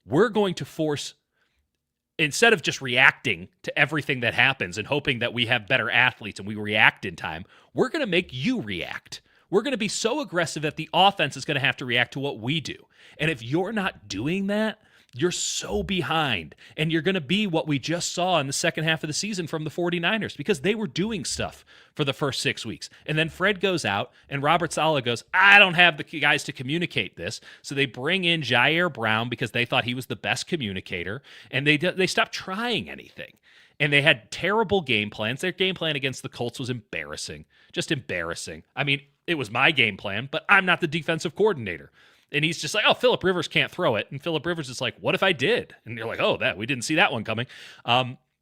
We're going to force, instead of just reacting to everything that happens and hoping that we have better athletes and we react in time, we're going to make you react. We're going to be so aggressive that the offense is going to have to react to what we do. And if you're not doing that, you're so behind, and you're going to be what we just saw in the second half of the season from the 49ers, because they were doing stuff for the first 6 weeks. And then Fred goes out, and Robert Saleh goes, I don't have the guys to communicate this. So they bring in Jair Brown because they thought he was the best communicator, and they stopped trying anything. And they had terrible game plans. Their game plan against the Colts was embarrassing, just embarrassing. I mean, it was my game plan, but I'm not the defensive coordinator. And he's just like, oh, Phillip Rivers can't throw it. And Phillip Rivers is like, what if I did? And you're like, oh, we didn't see that one coming.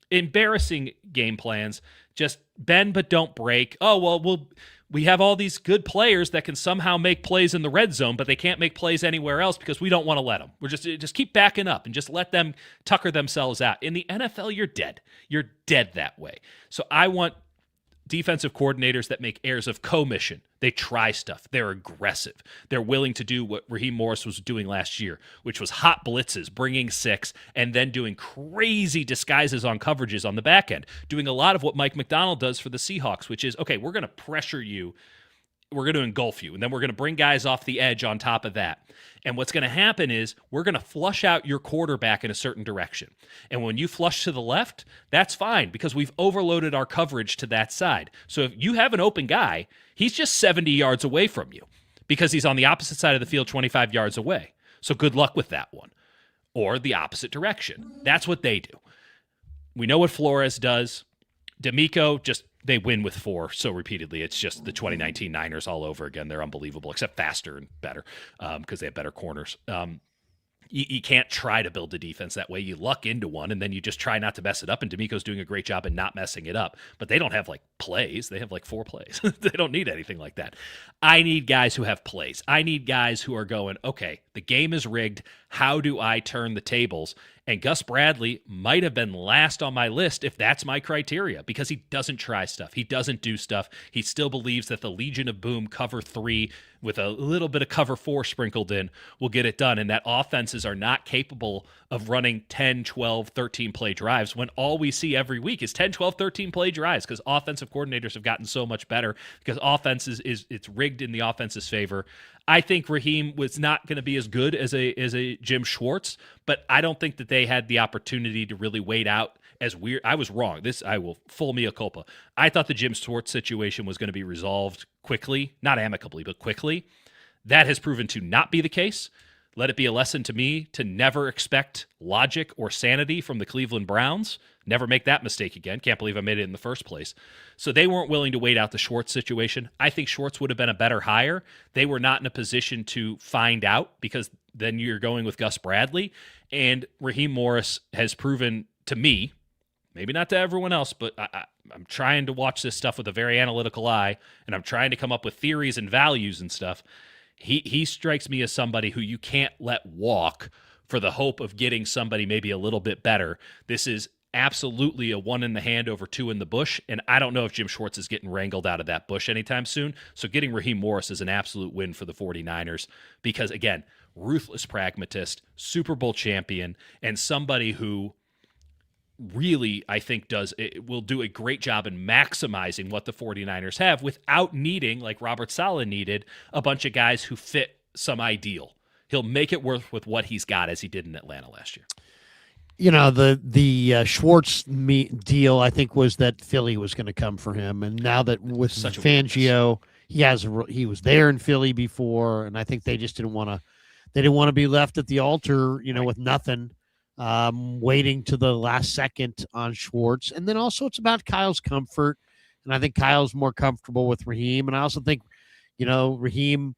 Embarrassing game plans. Just bend but don't break. Oh, well, we have all these good players that can somehow make plays in the red zone, but they can't make plays anywhere else because we don't want to let them. We're just keep backing up and just let them tucker themselves out. In the NFL, you're dead. You're dead that way. So I want defensive coordinators that make airs of commission. They try stuff. They're aggressive. They're willing to do what Raheem Morris was doing last year, which was hot blitzes, bringing 6, and then doing crazy disguises on coverages on the back end, doing a lot of what Mike Macdonald does for the Seahawks, which is, okay, we're going to pressure you. We're going to engulf you, and then we're going to bring guys off the edge on top of that. And what's going to happen is we're going to flush out your quarterback in a certain direction. And when you flush to the left, that's fine because we've overloaded our coverage to that side. So if you have an open guy, he's just 70 yards away from you because he's on the opposite side of the field 25 yards away. So good luck with that one. Or the opposite direction. That's what they do. We know what Flores does. DeMeco they win with 4 so repeatedly. It's just the 2019 Niners all over again. They're unbelievable, except faster and better because they have better corners. You can't try to build a defense that way. You luck into one, and then you just try not to mess it up. And D'Amico's doing a great job in not messing it up. But they don't have like plays. They have like 4 plays. They don't need anything like that. I need guys who have plays. I need guys who are going, okay, the game is rigged. How do I turn the tables? And Gus Bradley might have been last on my list if that's my criteria, because he doesn't try stuff. He doesn't do stuff. He still believes that the Legion of Boom cover 3 with a little bit of cover 4 sprinkled in will get it done, and that offenses are not capable of running 10, 12, 13 play drives when all we see every week is 10, 12, 13 play drives, because offensive coordinators have gotten so much better because offense it's rigged in the offense's favor. I think Raheem was not going to be as good as a Jim Schwartz, but I don't think that they had the opportunity to really wait out as weird. I was wrong. I will full mea culpa. I thought the Jim Schwartz situation was going to be resolved quickly, not amicably, but quickly. That has proven to not be the case. Let it be a lesson to me to never expect logic or sanity from the Cleveland Browns. Never make that mistake again. Can't believe I made it in the first place. So they weren't willing to wait out the Schwartz situation. I think Schwartz would have been a better hire. They were not in a position to find out, because then you're going with Gus Bradley. And Raheem Morris has proven to me, maybe not to everyone else, but I'm trying to watch this stuff with a very analytical eye, and I'm trying to come up with theories and values and stuff. He strikes me as somebody who you can't let walk for the hope of getting somebody maybe a little bit better. This is absolutely a 1 in the hand over 2 in the bush, and I don't know if Jim Schwartz is getting wrangled out of that bush anytime soon. So getting Raheem Morris is an absolute win for the 49ers because, again, ruthless pragmatist, Super Bowl champion, and somebody who really, I think, will do a great job in maximizing what the 49ers have without needing, like Robert Saleh needed, a bunch of guys who fit some ideal. He'll make it work with what he's got, as he did in Atlanta last year. You know, the Schwartz deal, I think, was that Philly was going to come for him, and now that with Fangio, he was there in Philly before, and I think they just didn't want to be left at the altar, with nothing. Waiting to the last second on Schwartz. And then also it's about Kyle's comfort. And I think Kyle's more comfortable with Raheem. And I also think, Raheem,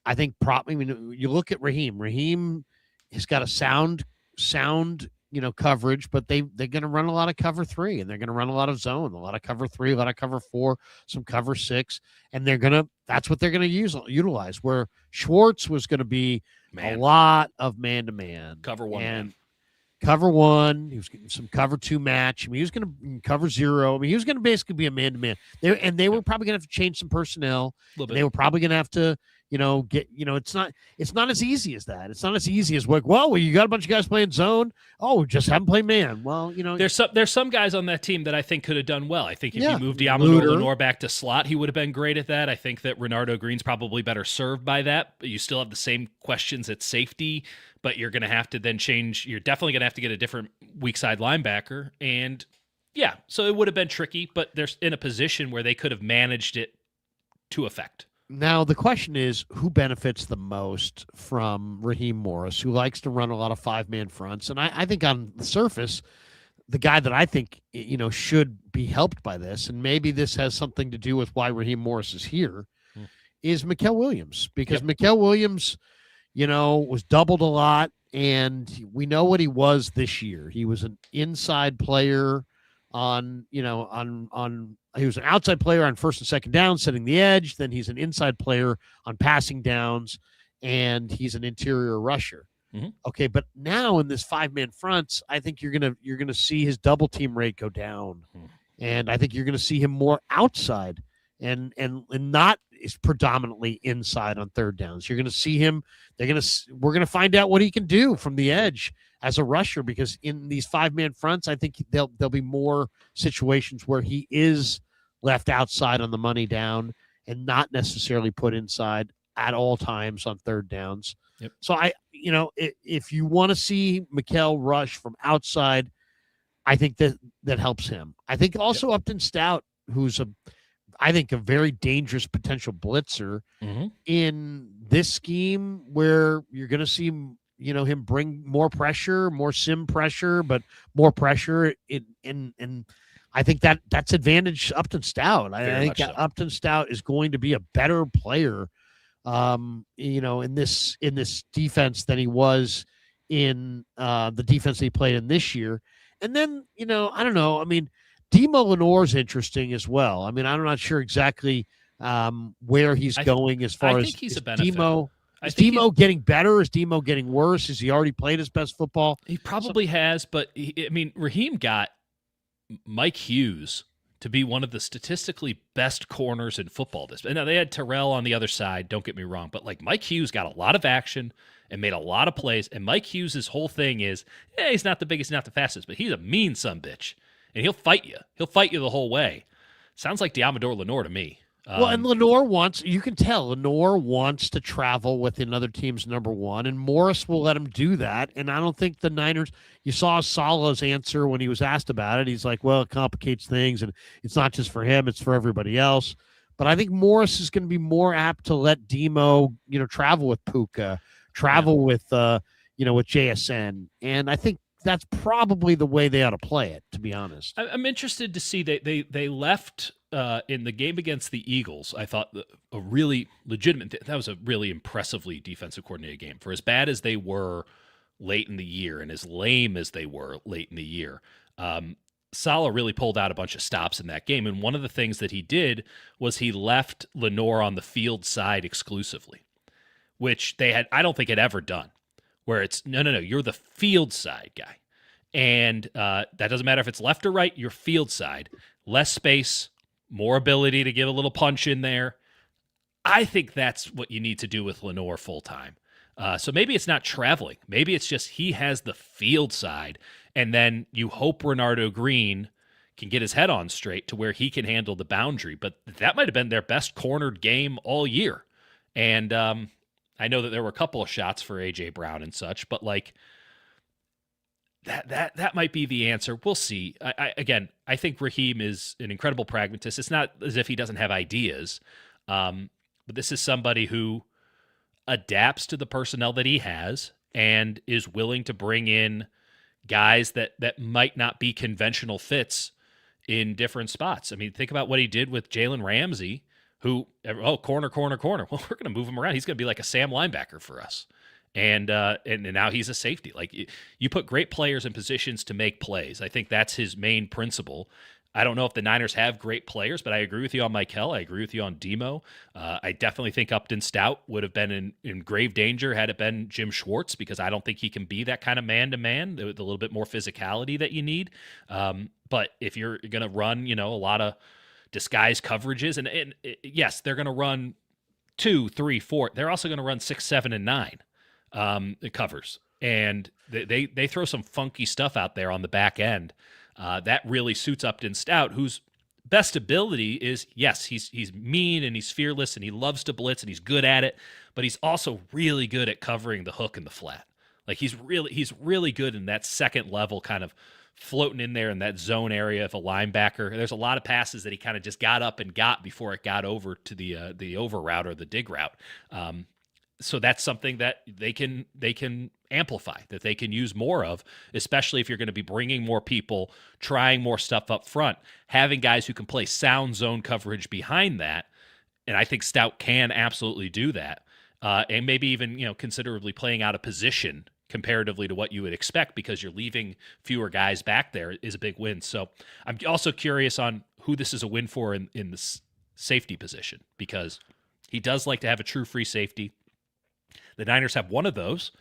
I think you look at Raheem has got a sound, coverage, but they're going to run a lot of cover 3, and they're going to run a lot of zone, a lot of cover 3, a lot of cover 4, some cover 6. And that's what they're going to utilize, where Schwartz was going to be a lot of man-to-man. Cover 1 and cover 1. He was getting some cover 2 match. I mean, he was going to cover 0. I mean, he was going to basically be a man-to-man. They were probably going to have to change some personnel. They were probably going to have to, it's not as easy as that. It's not as easy as like, well, you got a bunch of guys playing zone. Oh, just have them play man. Well, there's some guys on that team that I think could have done well. I think if you moved Diamondor Lenore back to slot, he would have been great at that. I think that Renardo Green's probably better served by that, but you still have the same questions at safety. But you're going to have to then change. You're definitely going to have to get a different weak side linebacker. And yeah, so it would have been tricky, but they're in a position where they could have managed it to effect. Now, the question is, who benefits the most from Raheem Morris, who likes to run a lot of 5-man fronts? And I think on the surface, the guy that I think, should be helped by this, and maybe this has something to do with why Raheem Morris is here, is Mikael Williams. Because Mikael Williams, was doubled a lot, and we know what he was this year. He was an inside player he was an outside player on first and second down, setting the edge. Then he's an inside player on passing downs, and he's an interior rusher. Mm-hmm. Okay, but now in this 5-man fronts, I think you're gonna see his double team rate go down, and I think you're gonna see him more outside and not is predominantly inside on third downs. You're gonna see him. We're gonna find out what he can do from the edge as a rusher, because in these 5-man fronts, I think there'll be more situations where he is left outside on the money down and not necessarily put inside at all times on third downs. Yep. So if you want to see Mikael rush from outside, I think that helps him. I think also Upton Stout, who's I think a very dangerous potential blitzer in this scheme, where you're going to see him bring more pressure, more sim pressure, but more pressure. And I think that's advantage Upton Stout. I think Upton Stout is going to be a better player, in this defense than he was in the defense he played in this year. And then, I don't know. I mean, Demo Lenore's interesting as well. I mean, I'm not sure exactly where he's going as far I as think he's a benefit. Is Demo getting better? Is Demo getting worse? Has he already played his best football? He probably has, but Raheem got Mike Hughes to be one of the statistically best corners in football. Now they had Terrell on the other side, don't get me wrong, but like Mike Hughes got a lot of action and made a lot of plays, and Mike Hughes' whole thing is, he's not the biggest, not the fastest, but he's a mean sumbitch, and he'll fight you. He'll fight you the whole way. Sounds like Diamador Lenore to me. Well, and Lenore you can tell Lenore wants to travel with another team's number one, and Morris will let him do that. And I don't think the Niners, you saw Salah's answer when he was asked about it. He's like, well, it complicates things, and it's not just for him, it's for everybody else. But I think Morris is going to be more apt to let Demo, travel with Puka, travel with, with JSN. And I think that's probably the way they ought to play it, to be honest. I'm interested to see they left in the game against the Eagles. I thought a really legitimate that was a really impressively defensive coordinated game. For as bad as they were late in the year and as lame as they were late in the year, Saleh really pulled out a bunch of stops in that game. And one of the things that he did was he left Lenore on the field side exclusively, which I don't think had ever done, where it's no, you're the field side guy. And that doesn't matter if it's left or right, you're field side. Less space, more ability to get a little punch in there. I think that's what you need to do with Lenore full time. So maybe it's not traveling. Maybe it's just he has the field side, and then you hope Renardo Green can get his head on straight to where he can handle the boundary. But that might have been their best cornered game all year. And I know that there were a couple of shots for A.J. Brown and such, but like that might be the answer. We'll see. I think Raheem is an incredible pragmatist. It's not as if he doesn't have ideas, but this is somebody who adapts to the personnel that he has and is willing to bring in guys that might not be conventional fits in different spots. I mean, think about what he did with Jalen Ramsey, who, corner. Well, we're going to move him around. He's going to be like a Sam linebacker for us. And now he's a safety. Like, you put great players in positions to make plays. I think that's his main principle. I don't know if the Niners have great players, but I agree with you on Mikel. I agree with you on Demo. I definitely think Upton Stout would have been in grave danger had it been Jim Schwartz, because I don't think he can be that kind of man-to-man, the little bit more physicality that you need. But if you're going to run, a lot of disguise coverages, and yes, they're going to run 2, 3, 4. They're also going to run 6, 7, and 9 covers. And they throw some funky stuff out there on the back end. That really suits Upton Stout, whose best ability is, yes, he's mean and he's fearless and he loves to blitz and he's good at it, but he's also really good at covering the hook and the flat. Like, he's really good in that second level, kind of floating in there in that zone area of a linebacker. There's a lot of passes that he kind of just got up and got before it got over to the over route or the dig route. So that's something that they can amplify, that they can use more of, especially if you're going to be bringing more people, trying more stuff up front, having guys who can play sound zone coverage behind that. And I think Stout can absolutely do that. And maybe even, considerably playing out of position comparatively to what you would expect, because you're leaving fewer guys back there is a big win. So I'm also curious on who this is a win for in the safety position, because he does like to have a true free safety. The Niners have one of those.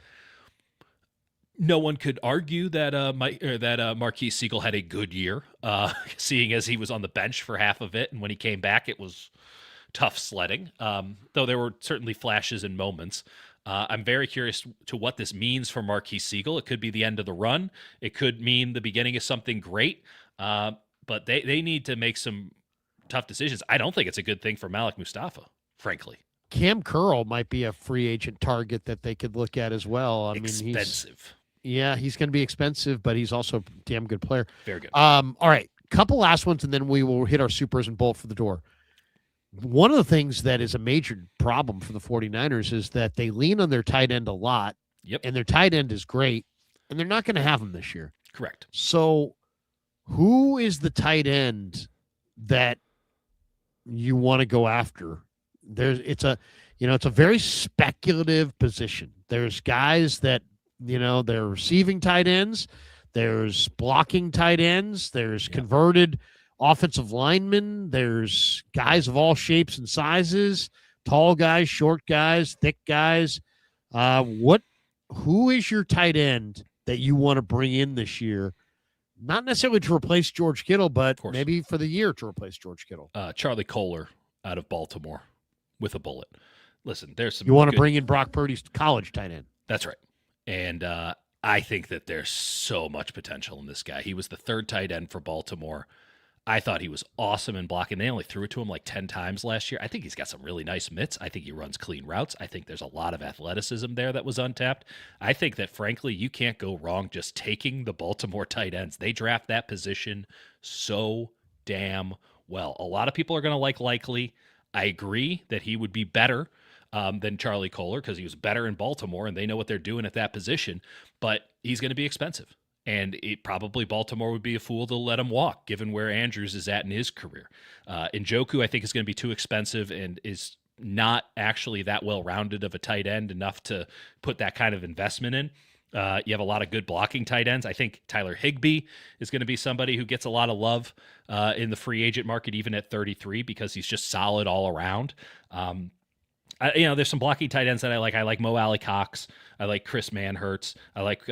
No one could argue that Marquise Siegel had a good year, seeing as he was on the bench for half of it, and when he came back, it was tough sledding, though there were certainly flashes and moments. I'm very curious to what this means for Marquise Siegel. It could be the end of the run. It could mean the beginning of something great, but they need to make some tough decisions. I don't think it's a good thing for Malik Mustafa, frankly. Cam Curl might be a free agent target that they could look at as well. Expensive. He's going to be expensive, but he's also a damn good player. Very good. All right, couple last ones, and then we will hit our supers and bolt for the door. One of the things that is a major problem for the 49ers is that they lean on their tight end a lot. Yep. And their tight end is great, and they're not going to have him this year. Correct. So who is the tight end that you want to go after? It's a very speculative position. There's guys that There are receiving tight ends. There's blocking tight ends. There's converted offensive linemen. There's guys of all shapes and sizes, tall guys, short guys, thick guys. Who is your tight end that you want to bring in this year? Not necessarily to replace George Kittle, but maybe for the year to replace George Kittle. Charlie Kohler out of Baltimore with a bullet. Listen, there's some. You want to bring in Brock Purdy's college tight end. That's right. And I think that there's so much potential in this guy. He was the third tight end for Baltimore. I thought he was awesome in blocking. They only threw it to him like 10 times last year. I think he's got some really nice mitts. I think he runs clean routes. I think there's a lot of athleticism there that was untapped. I think that, frankly, you can't go wrong just taking the Baltimore tight ends. They draft that position so damn well. A lot of people are going to like Likely. I agree that he would be better than Charlie Kohler because he was better in Baltimore and they know what they're doing at that position, but he's going to be expensive. And probably Baltimore would be a fool to let him walk, given where Andrews is at in his career. Njoku, I think, is going to be too expensive and is not actually that well-rounded of a tight end enough to put that kind of investment in. You have a lot of good blocking tight ends. I think Tyler Higbee is going to be somebody who gets a lot of love in the free agent market, even at 33, because he's just solid all around. There's some blocking tight ends that I like. I like Mo Alley Cox. I like Chris Manhertz. I like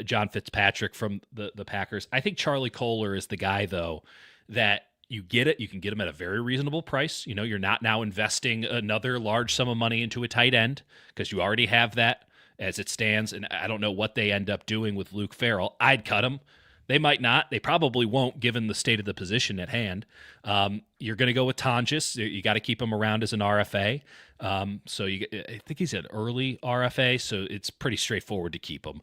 John Fitzpatrick from the Packers. I think Charlie Kohler is the guy, though, that you get it. You can get him at a very reasonable price. You're not now investing another large sum of money into a tight end because you already have that as it stands. And I don't know what they end up doing with Luke Farrell. I'd cut him. They might not. They probably won't, given the state of the position at hand. You're going to go with Tonjes. You got to keep him around as an RFA. I think he's an early RFA, so it's pretty straightforward to keep him.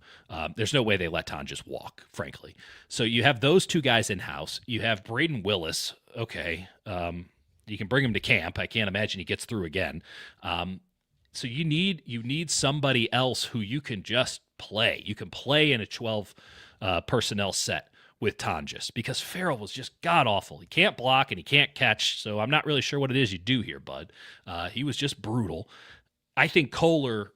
There's no way they let Tonjes walk, frankly. So you have those two guys in-house. You have Braden Willis. Okay. You can bring him to camp. I can't imagine he gets through again. So you need somebody else who you can just play. You can play in a 12 personnel set with Tonjes because Farrell was just god-awful. He can't block and he can't catch, so I'm not really sure what it is you do here, bud. He was just brutal. I think Kohler,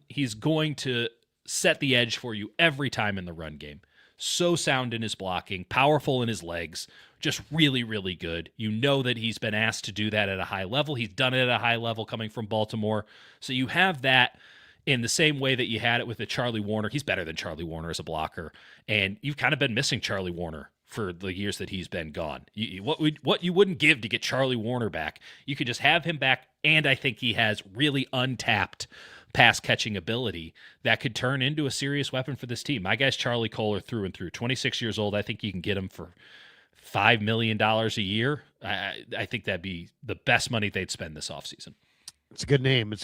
he's going to set the edge for you every time in the run game. So sound in his blocking, powerful in his legs, just really, really good. You know that he's been asked to do that at a high level. He's done it at a high level coming from Baltimore. So you have that in the same way that you had it with the Charlie Warner. He's better than Charlie Warner as a blocker. And you've kind of been missing Charlie Warner for the years that he's been gone. What you wouldn't give to get Charlie Warner back, you could just have him back. And I think he has really untapped pass catching ability that could turn into a serious weapon for this team. My guy's Charlie Kohler through and through. 26 years old. I think you can get him for $5 million a year. I think that'd be the best money they'd spend this offseason. It's a good name.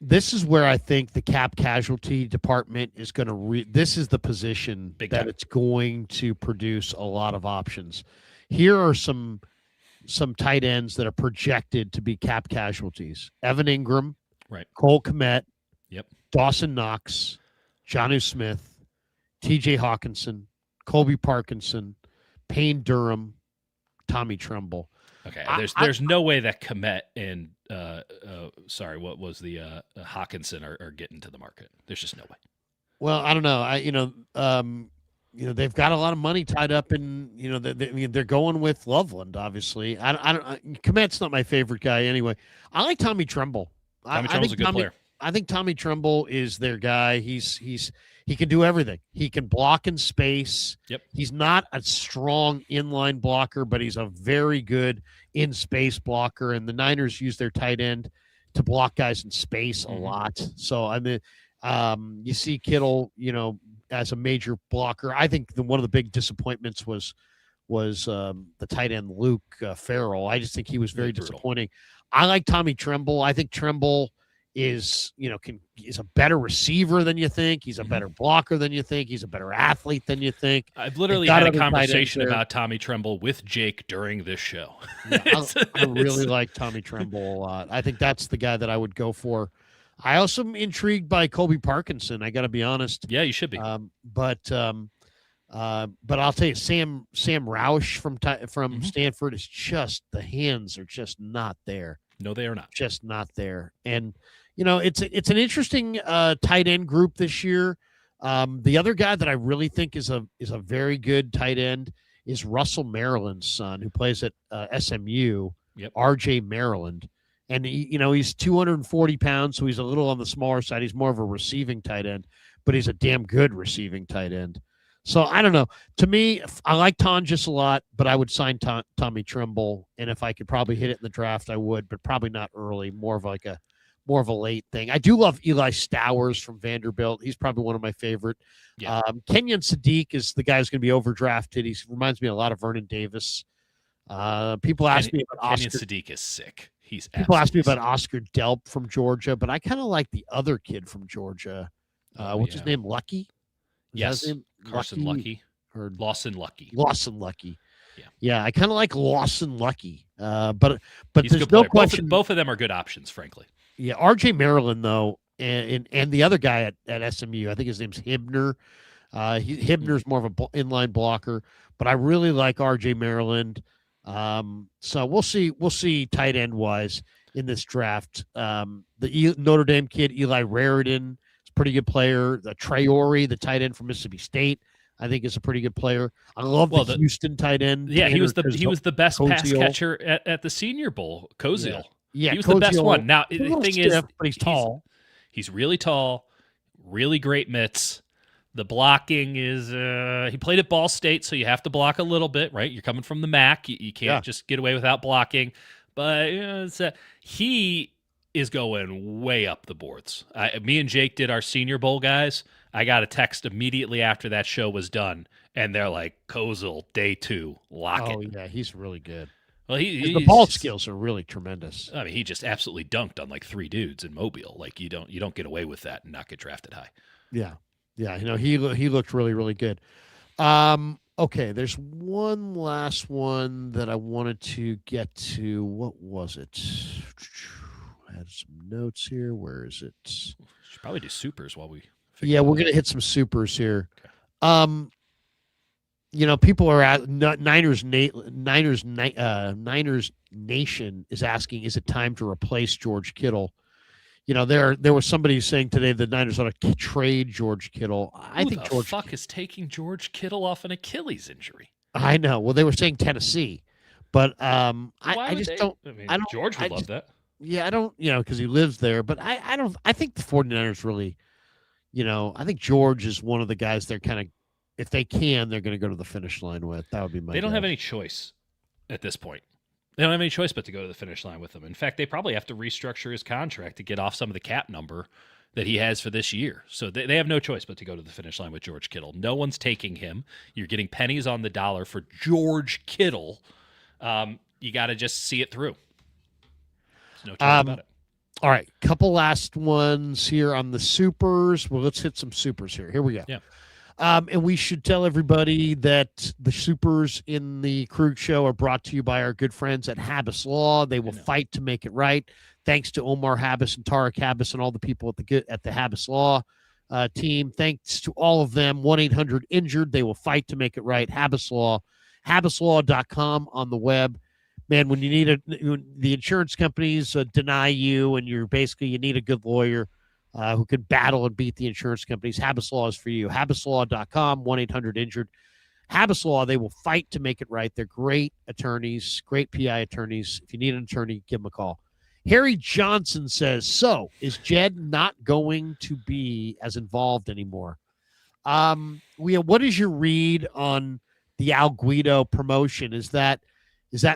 This is where I think the cap casualty department is going to this is the position that it's going to produce a lot of options. Here are some tight ends that are projected to be cap casualties. Evan Ingram, right? Cole Kmet, yep. Dawson Knox, Jonnu Smith, TJ Hawkinson, Colby Parkinson, Payne Durham, Tommy Tremble. Okay, there's no way that Kmet and what was the Hawkinson are getting to the market. There's just no way. Well, I don't know. They've got a lot of money tied up in. They're going with Loveland. Obviously, Kmet's not my favorite guy anyway. I like Tommy Tremble. Tremble's a good player. I think Tommy Tremble is their guy. He can do everything. He can block in space. Yep. He's not a strong inline blocker, but he's a very good in-space blocker. And the Niners use their tight end to block guys in space a lot. So, I mean, you see Kittle, as a major blocker. I think one of the big disappointments was the tight end Luke Farrell. I just think he was very disappointing. I like Tommy Tremble. I think Tremble is a better receiver than you think. He's a better blocker than you think. He's a better athlete than you think. I've literally had a conversation about Tommy Tremble with Jake during this show. Yeah, I really like Tommy Tremble a lot. I think that's the guy that I would go for. I also am intrigued by Colby Parkinson. I got to be honest. Yeah, you should be. But I'll tell you, Sam Roush from Stanford is just, the hands are just not there. No, they are not. Just not there. And it's an interesting tight end group this year. The other guy that I really think is a very good tight end is Russell Maryland's son, who plays at SMU. Yep. RJ Maryland. And he's 240 pounds, so he's a little on the smaller side. He's more of a receiving tight end, but he's a damn good receiving tight end. So I don't know. To me, I like Tonjes a lot, but I would sign Tommy Tremble. And if I could probably hit it in the draft, I would, but probably not early. More of a late thing. I do love Eli Stowers from Vanderbilt. He's probably one of my favorite. Yeah. Kenyon Sadiq is the guy who's going to be overdrafted. He reminds me a lot of Vernon Davis. People ask me about Kenyon Oscar. Sadiq is sick. People ask me about Oscar Delp from Georgia, but I kind of like the other kid from Georgia. What's his name? Lucky? Yes. Carson Lucky. Or Lawson Lucky. Lawson Lucky. Yeah. I kind of like Lawson Lucky. But He's there's no question. Both of them are good options, frankly. Yeah, RJ Maryland though, and the other guy at SMU, I think his name's Hibner. Hibner's more of an inline blocker, but I really like RJ Maryland. So we'll see tight end wise in this draft. The Notre Dame kid Eli Raritan is a pretty good player. The Traore, the tight end from Mississippi State, I think is a pretty good player. I love the Houston tight end. Yeah, he was the best pass catcher at the Senior Bowl. Koziel. Yeah, he was the best one. Now the thing is, but he's tall. He's really tall, really great mitts. The blocking is he played at Ball State, so you have to block a little bit, right? You're coming from the MAC. You can't just get away without blocking. But he is going way up the boards. Me and Jake did our Senior Bowl guys. I got a text immediately after that show was done, and they're like, Koziel, day 2, lock it. Oh, yeah, he's really good. Well, the ball skills are really tremendous. I mean, he just absolutely dunked on like 3 dudes in Mobile. Like you don't get away with that and not get drafted high. Yeah. He looked really, really good. Okay, there's one last one that I wanted to get to. What was it? I had some notes here. Where is it? Should probably do supers while we. Yeah, we're gonna hit some supers here. Okay. People are at Niners Nation is asking, is it time to replace George Kittle? There was somebody saying today the Niners ought to trade George Kittle. I think George fuck is taking George Kittle off an Achilles injury. I know. Well, they were saying Tennessee, but I don't. George would love that. Yeah, I don't. Because he lives there. But I don't. I think the 49ers really. I think George is one of the guys they're kind of. If they can, they're going to go to the finish line with. That would be my. They don't have any choice at this point. They don't have any choice but to go to the finish line with him. In fact, they probably have to restructure his contract to get off some of the cap number that he has for this year. So they have no choice but to go to the finish line with George Kittle. No one's taking him. You're getting pennies on the dollar for George Kittle. You got to just see it through. There's no choice about it. All right, couple last ones here on the supers. Well, let's hit some supers here. Here we go. Yeah. And we should tell everybody that the supers in the Krueger show are brought to you by our good friends at Habbas Law. They will fight to make it right. Thanks to Omar Habbas and Tarek Habbas and all the people at the Habbas Law team. Thanks to all of them. 1-800-INJURED. They will fight to make it right. Habbas Law. HabbasLaw.com on the web. Man, when you need the insurance companies deny you, and you need a good lawyer who can battle and beat the insurance companies. Habbas Law is for you. HabbasLaw.com, 1-800-INJURED. Habbas Law, they will fight to make it right. They're great attorneys, great PI attorneys. If you need an attorney, give them a call. Harry Johnson says, so is Jed not going to be as involved anymore? What is your read on the Al Guido promotion? Does that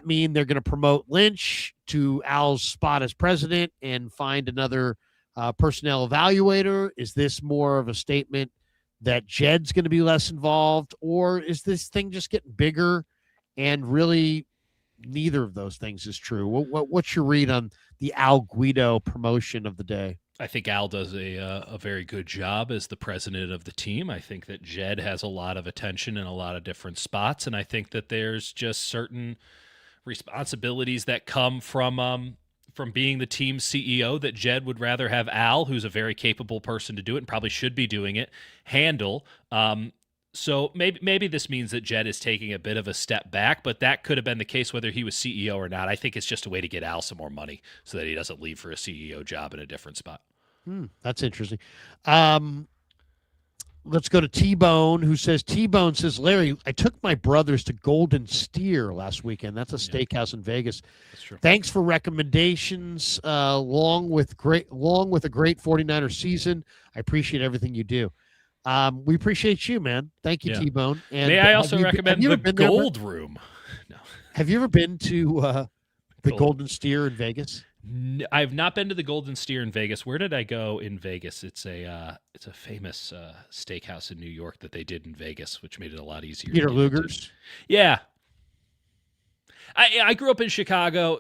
mean they're going to promote Lynch to Al's spot as president and find another personnel evaluator? Is this more of a statement that Jed's going to be less involved, or is this thing just getting bigger and really neither of those things is true? What's your read on the Al Guido promotion of the day? I think Al does a very good job as the president of the team. I think that Jed has a lot of attention in a lot of different spots, and I think that there's just certain responsibilities that come from being the team's CEO that Jed would rather have Al, who's a very capable person to do it and probably should be doing it, handle. So maybe this means that Jed is taking a bit of a step back, but that could have been the case whether he was CEO or not. I think it's just a way to get Al some more money so that he doesn't leave for a CEO job in a different spot. That's interesting. Let's go to T-Bone, who says, T-Bone says, Larry, I took my brothers to Golden Steer last weekend. That's a steakhouse in Vegas. That's true. Thanks for recommendations, along with a great 49er season. I appreciate everything you do. We appreciate you, man. Thank you, T-Bone. And may I also recommend the Gold Room? No. Have you ever been to the Golden Steer in Vegas? I've not been to the Golden Steer in Vegas. Where did I go in Vegas? It's a famous steakhouse in New York that they did in Vegas, which made it a lot easier. Peter Luger's. Yeah. I grew up in Chicago.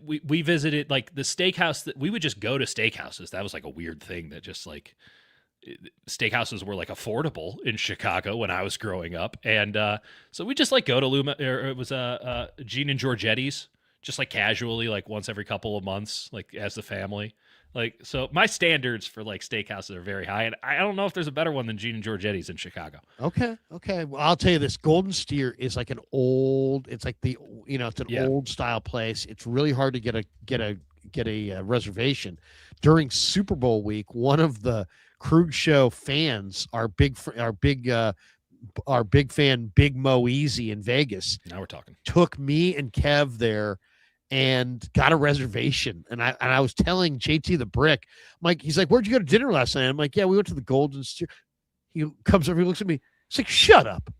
We visited like the steakhouse that we would just go to steakhouses. That was like a weird thing that just like steakhouses were like affordable in Chicago when I was growing up. And so we just like go to Luma, or it was Gene and Giorgetti's. Just like casually, like once every couple of months, like as the family. Like, so my standards for like steakhouses are very high. And I don't know if there's a better one than Gene and Giorgetti's in Chicago. Okay. Well, I'll tell you this. Golden Steer is like it's like it's an old style place. It's really hard to get a reservation. During Super Bowl week, one of the Krueger show fans, our big fan, Big Mo Easy in Vegas. Now we're talking. Took me and Kev there and got a reservation. And I was telling JT the Brick, Mike, he's like, where'd you go to dinner last night? I'm like, yeah, we went to the Golden Steer. He comes over, he looks at me. He's like, shut up.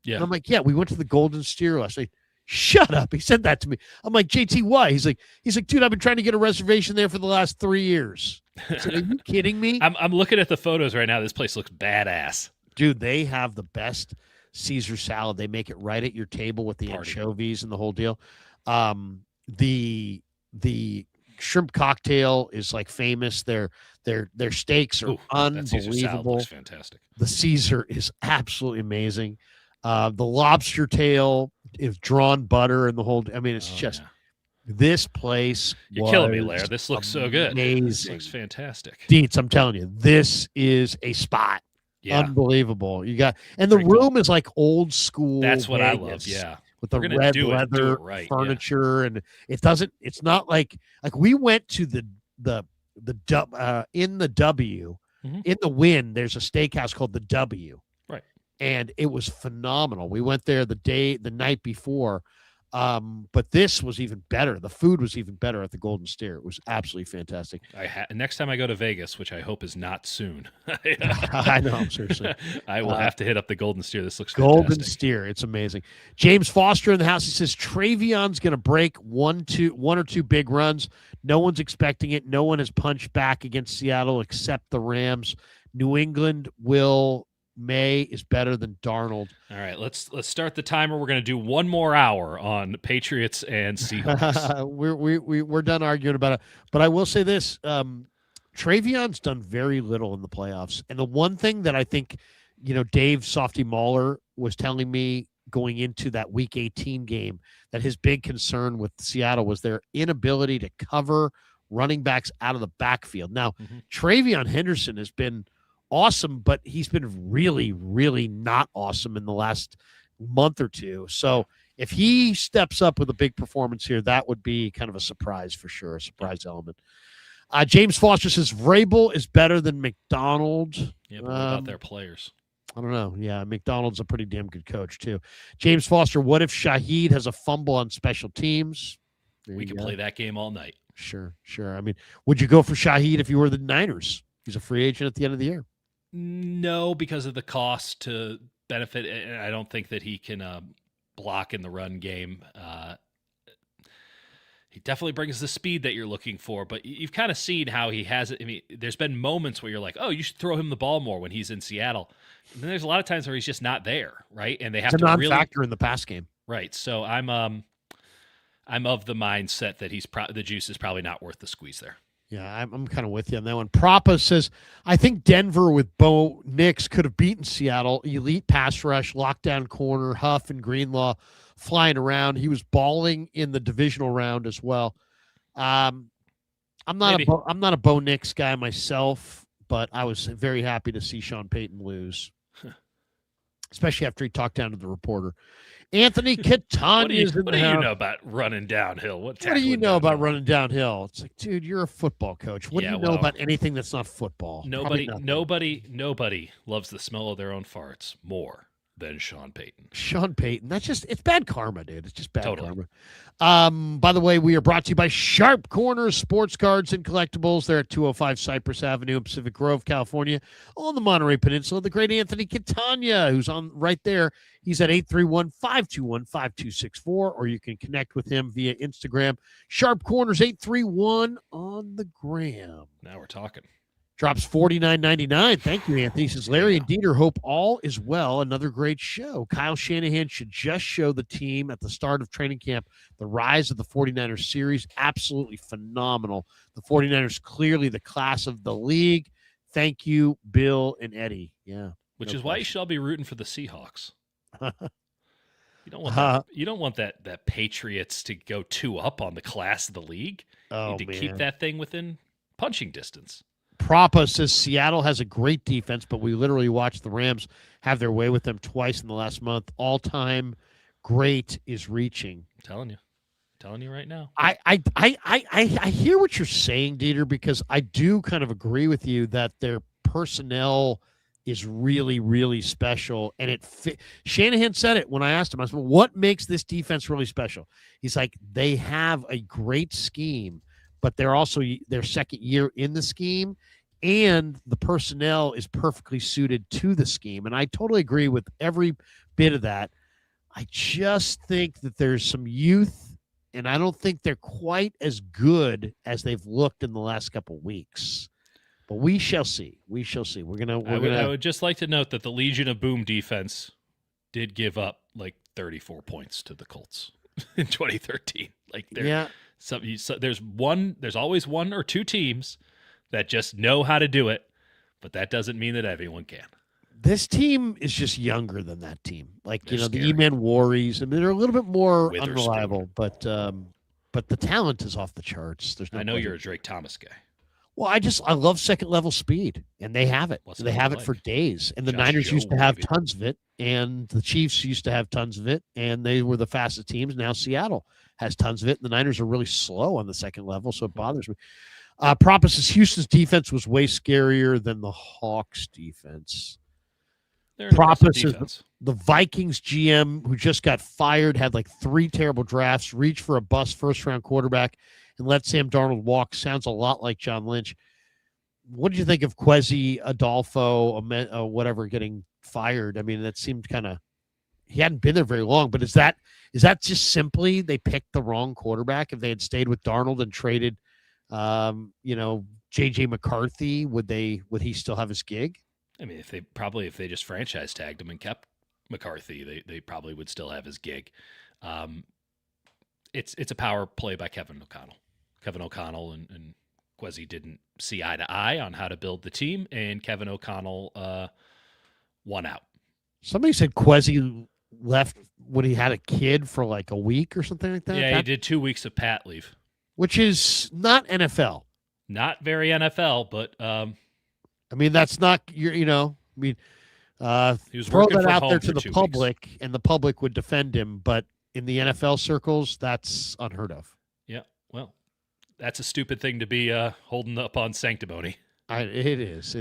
Yeah. And I'm like, yeah, we went to the Golden Steer last night. Shut up. He said that to me. I'm like, JT, why? He's like, dude, I've been trying to get a reservation there for the last 3 years. I said, are you kidding me? I'm looking at the photos right now. This place looks badass. Dude, they have the best Caesar salad. They make it right at your table with the anchovies and the whole deal. The shrimp cocktail is like famous. Their steaks are unbelievable. Caesar salad looks fantastic. The Caesar is absolutely amazing. The lobster tail is drawn butter and the whole. I mean, it's this place. You're killing me, Lair. This looks so good. Amazing. This looks fantastic. Deets, I'm telling you, this is a spot. Yeah. Unbelievable. You got, and the room is like old school. That's what Vegas, I love. Yeah. With the red leather furniture. And it's not like we went to in the W, in the Wynn, there's a steakhouse called the W. Right. And it was phenomenal. We went there the night before. But this was even better. The food was even better at the Golden Steer. It was absolutely fantastic. Next time I go to Vegas, which I hope is not soon. I know, seriously. I will have to hit up the Golden Steer. This looks Golden fantastic. Steer. It's amazing. James Foster in the house. He says Travion's going to break one or two big runs. No one's expecting it. No one has punched back against Seattle except the Rams. New England May is better than Darnold. All right, let's start the timer. We're going to do one more hour on Patriots and Seahawks. we're done arguing about it. But I will say this: Travion's done very little in the playoffs. And the one thing that I think, Dave Softy Mahler was telling me going into that Week 18 game, that his big concern with Seattle was their inability to cover running backs out of the backfield. Now, Travion Henderson has been awesome, but he's been really, really not awesome in the last month or two. So if he steps up with a big performance here, that would be kind of a surprise for sure, a surprise element. James Foster says Vrabel is better than McDonald. Yeah, but what about their players? I don't know. Yeah, McDonald's a pretty damn good coach too. James Foster, what if Shaheed has a fumble on special teams? We can play that game all night. Sure. I mean, would you go for Shaheed if you were the Niners? He's a free agent at the end of the year. No, because of the cost to benefit. And I don't think that he can block in the run game. He definitely brings the speed that you're looking for, but you've kind of seen how he has it. I mean, there's been moments where you're like, oh, you should throw him the ball more when he's in Seattle. And then there's a lot of times where he's just not there, right? And they have to really non-factor in the pass game. Right. So I'm of the mindset that the juice is probably not worth the squeeze there. Yeah, I'm kind of with you on that one. Prapa says, I think Denver with Bo Nix could have beaten Seattle. Elite pass rush, lockdown corner, Huff and Greenlaw flying around. He was balling in the divisional round as well. I'm not a Bo Nix guy myself, but I was very happy to see Sean Payton lose, especially after he talked down to the reporter. Anthony Catania is in What the do you house. know about running downhill? What do you know about running downhill? It's like, dude, you're a football coach. What do you know about anything that's not football? Nobody loves the smell of their own farts more than Sean Payton. Sean Payton. It's bad karma, dude. It's just bad Totally. karma. By the way, we are brought to you by Sharp Corners Sports Cards and Collectibles. They're at 205 Cypress Avenue in Pacific Grove, California, on the Monterey Peninsula. The great Anthony Catania, who's on right there. He's at 831-521-5264, or you can connect with him via Instagram. Sharp Corners 831 on the gram. Now we're talking. Drops $49.99. Thank you, Anthony. Says Larry and Dieter hope all is well. Another great show. Kyle Shanahan should just show the team at the start of training camp the rise of the 49ers series. Absolutely phenomenal. The 49ers clearly the class of the league. Thank you, Bill and Eddie. Yeah. Which is why you should be rooting for the Seahawks. You don't want that Patriots to go 2-up on the class of the league. You need to keep that thing within punching distance. Propa says Seattle has a great defense, but we literally watched the Rams have their way with them twice in the last month. All-time great is reaching. I'm telling you right now. I hear what you're saying, Dieter, because I do kind of agree with you that their personnel is really, really special. And Shanahan said it when I asked him, I said, what makes this defense really special? He's like, they have a great scheme, but they're also their second year in the scheme, and the personnel is perfectly suited to the scheme. And I totally agree with every bit of that. I just think that there's some youth, and I don't think they're quite as good as they've looked in the last couple of weeks. But we shall see. We shall see. I would just like to note that the Legion of Boom defense did give up like 34 points to the Colts in 2013. Like there's always one or two teams that just know how to do it, but that doesn't mean that everyone can. This team is just younger than that team. Like, they're the E-Man Warriors. I mean, they're a little bit more unreliable, but the talent is off the charts. I know you're a Drake Thomas guy. Well, I love second level speed, and they have it. They have it for days. And the Niners used to have tons of it, and the Chiefs used to have tons of it, and they were the fastest teams. Now Seattle has tons of it, and the Niners are really slow on the second level, so it bothers me. Propos says Houston's defense was way scarier than the Hawks' defense. Propos says the Vikings GM, who just got fired, had like 3 terrible drafts, reached for a bust first-round quarterback, and let Sam Darnold walk. Sounds a lot like John Lynch. What did you think of Kwesi Adolfo, whatever, getting fired? I mean, that seemed kind of – he hadn't been there very long, but is that just simply they picked the wrong quarterback? If they had stayed with Darnold and traded, J.J. McCarthy, would he still have his gig? I mean, if they just franchise tagged him and kept McCarthy, they probably would still have his gig. It's a power play by Kevin O'Connell. Kevin O'Connell and Kwesi didn't see eye to eye on how to build the team, and Kevin O'Connell won out. Somebody said Kwesi left when he had a kid for like a week or something like that. Yeah, he did 2 weeks of pat leave, which is not NFL. Not very NFL, but I mean, that's not he was throw that out there to the public, and the public would defend him, but in the NFL circles, that's unheard of. Yeah, well, that's a stupid thing to be holding up on sanctimony. It is.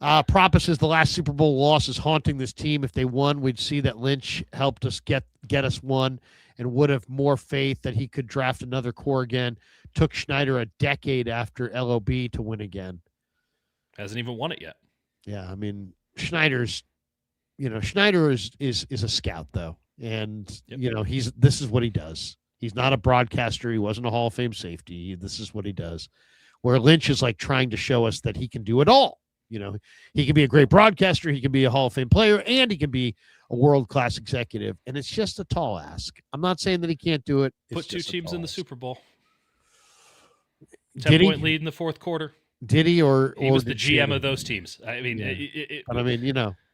Propos says the last Super Bowl loss is haunting this team. If they won, we'd see that Lynch helped us get us one, and would have more faith that he could draft another core again. Took Schneider a decade after LOB to win again. Hasn't even won it yet. Yeah, I mean, Schneider is a scout though. And, this is what he does. He's not a broadcaster. He wasn't a Hall of Fame safety. This is what he does. Where Lynch is like trying to show us that he can do it all. He can be a great broadcaster. He can be a Hall of Fame player, and he can be a world-class executive. And it's just a tall ask. I'm not saying that he can't do it. Put 2 teams in the Super Bowl. 10-point lead in the fourth quarter. Did he? Or he was the GM of those teams. I mean,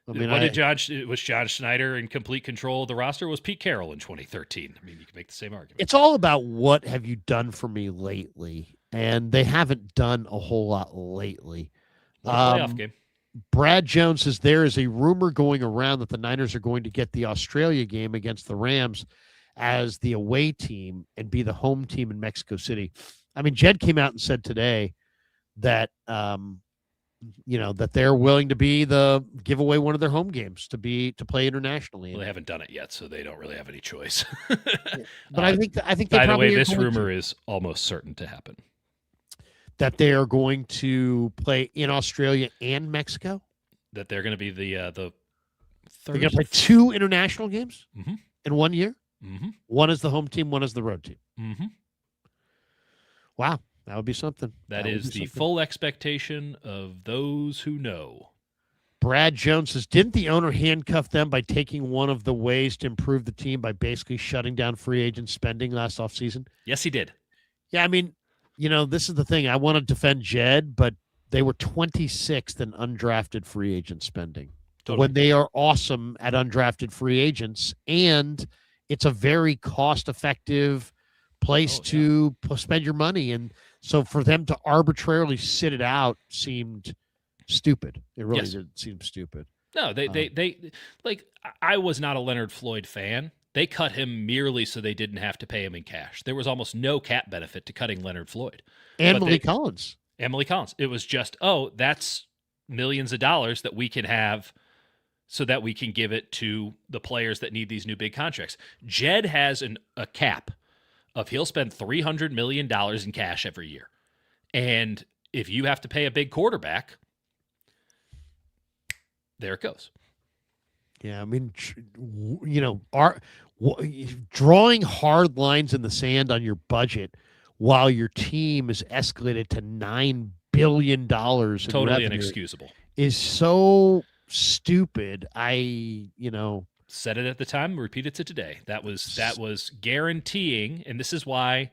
was John Schneider in complete control of the roster? Was Pete Carroll in 2013? I mean, you can make the same argument. It's all about what have you done for me lately, and they haven't done a whole lot lately. Playoff game. Brad Jones says there is a rumor going around that the Niners are going to get the Australia game against the Rams as the away team and be the home team in Mexico City. I mean, Jed came out and said today that that they're willing to give away one of their home games to play internationally. Well, they haven't done it yet, so they don't really have any choice. But I think they by the probably way, this rumor is almost certain to happen. That they are going to play in Australia and Mexico. That they're going to be the they're going to play 2 international games in 1 year. Mm-hmm. One is the home team, one is the road team. Mm-hmm. Wow, that would be something. That is the full expectation of those who know. Brad Jones says, didn't the owner handcuff them by taking one of the ways to improve the team by basically shutting down free agent spending last offseason? Yes, he did. Yeah, I mean, this is the thing. I want to defend Jed, but they were 26th in undrafted free agent spending. Totally. When they are awesome at undrafted free agents, and it's a very cost-effective place to spend your money. And so for them to arbitrarily sit it out seemed stupid. It really did seem stupid. No, they I was not a Leonard Floyd fan. They cut him merely so they didn't have to pay him in cash. There was almost no cap benefit to cutting Leonard Floyd. And Malik Collins. It was just, that's millions of dollars that we can have so that we can give it to the players that need these new big contracts. Jed has a cap of he'll spend $300 million in cash every year. And if you have to pay a big quarterback, there it goes. Yeah, I mean, drawing hard lines in the sand on your budget while your team is escalated to $9 billion totally inexcusable is so stupid. Said it at the time, repeated it today. That was guaranteeing, and this is why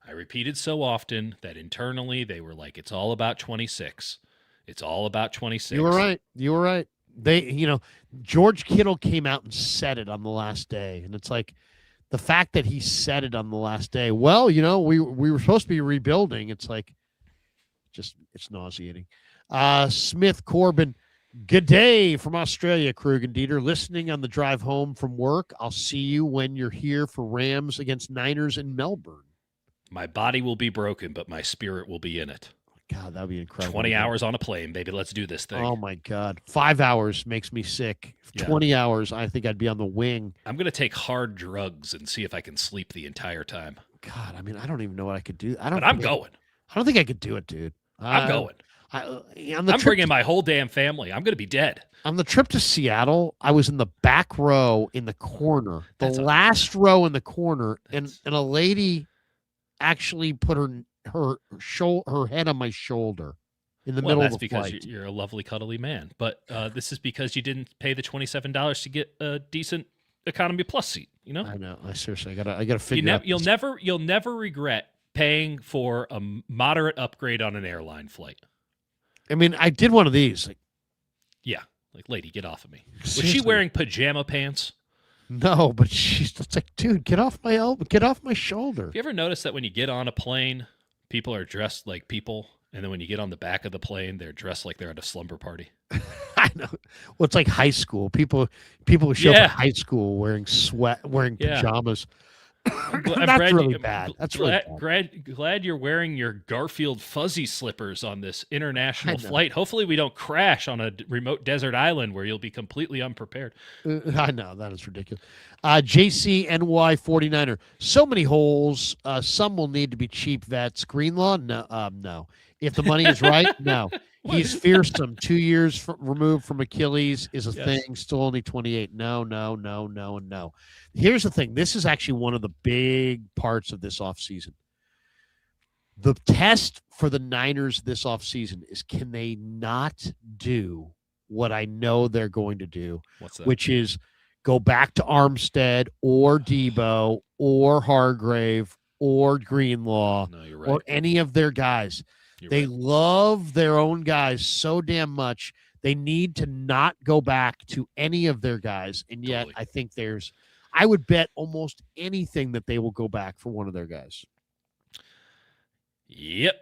I repeated so often that internally they were like, it's all about 26. It's all about 26. You were right. They, George Kittle came out and said it on the last day, and it's like the fact that he said it on the last day. Well, we were supposed to be rebuilding. It's like, it's nauseating. Smith Corbin, good day from Australia, Krueger and Dieter. Listening on the drive home from work. I'll see you when you're here for Rams against Niners in Melbourne. My body will be broken, but my spirit will be in it. God, that'd be incredible. 20 hours on a plane, baby. Let's do this thing. Oh, my God. 5 hours makes me sick. Yeah. 20 hours, I think I'd be on the wing. I'm going to take hard drugs and see if I can sleep the entire time. God, I mean, I don't even know what I could do. I'm going. I don't think I could do it, dude. I'm going. I'm bringing my whole damn family. I'm going to be dead. On the trip to Seattle, I was in the back row in the corner, last row in the corner, and a lady actually put her head on my shoulder in the middle of the flight. That's because you're a lovely, cuddly man. But this is because you didn't pay the $27 to get a decent economy plus seat. I know. I seriously, I gotta figure out. You'll never regret paying for a moderate upgrade on an airline flight. I mean, I did one of these. Lady, get off of me. Seriously. Was she wearing pajama pants? No, but it's like, dude, get off my elbow, get off my shoulder. Have you ever noticed that when you get on a plane, people are dressed like people, and then when you get on the back of the plane, they're dressed like they're at a slumber party? I know. Well, it's like high school. People who show up at high school wearing pajamas. That's really bad. That's really bad. Glad you're wearing your Garfield fuzzy slippers on this international flight. Hopefully we don't crash on a remote desert island where you'll be completely unprepared. I know. That is ridiculous. JCNY 49er. So many holes. Some will need to be cheap vets. Greenlaw? No. If the money is right, no. He's fearsome. 2 years removed from Achilles is a thing. Still only 28. No. Here's the thing. This is actually one of the big parts of this offseason. The test for the Niners this offseason is, can they not do what I know they're going to do? What's that? Which is go back to Armstead or Debo or Hargrave or Greenlaw or any of their guys. They love their own guys so damn much. They need to not go back to any of their guys. And yet I think I would bet almost anything that they will go back for one of their guys. Yep.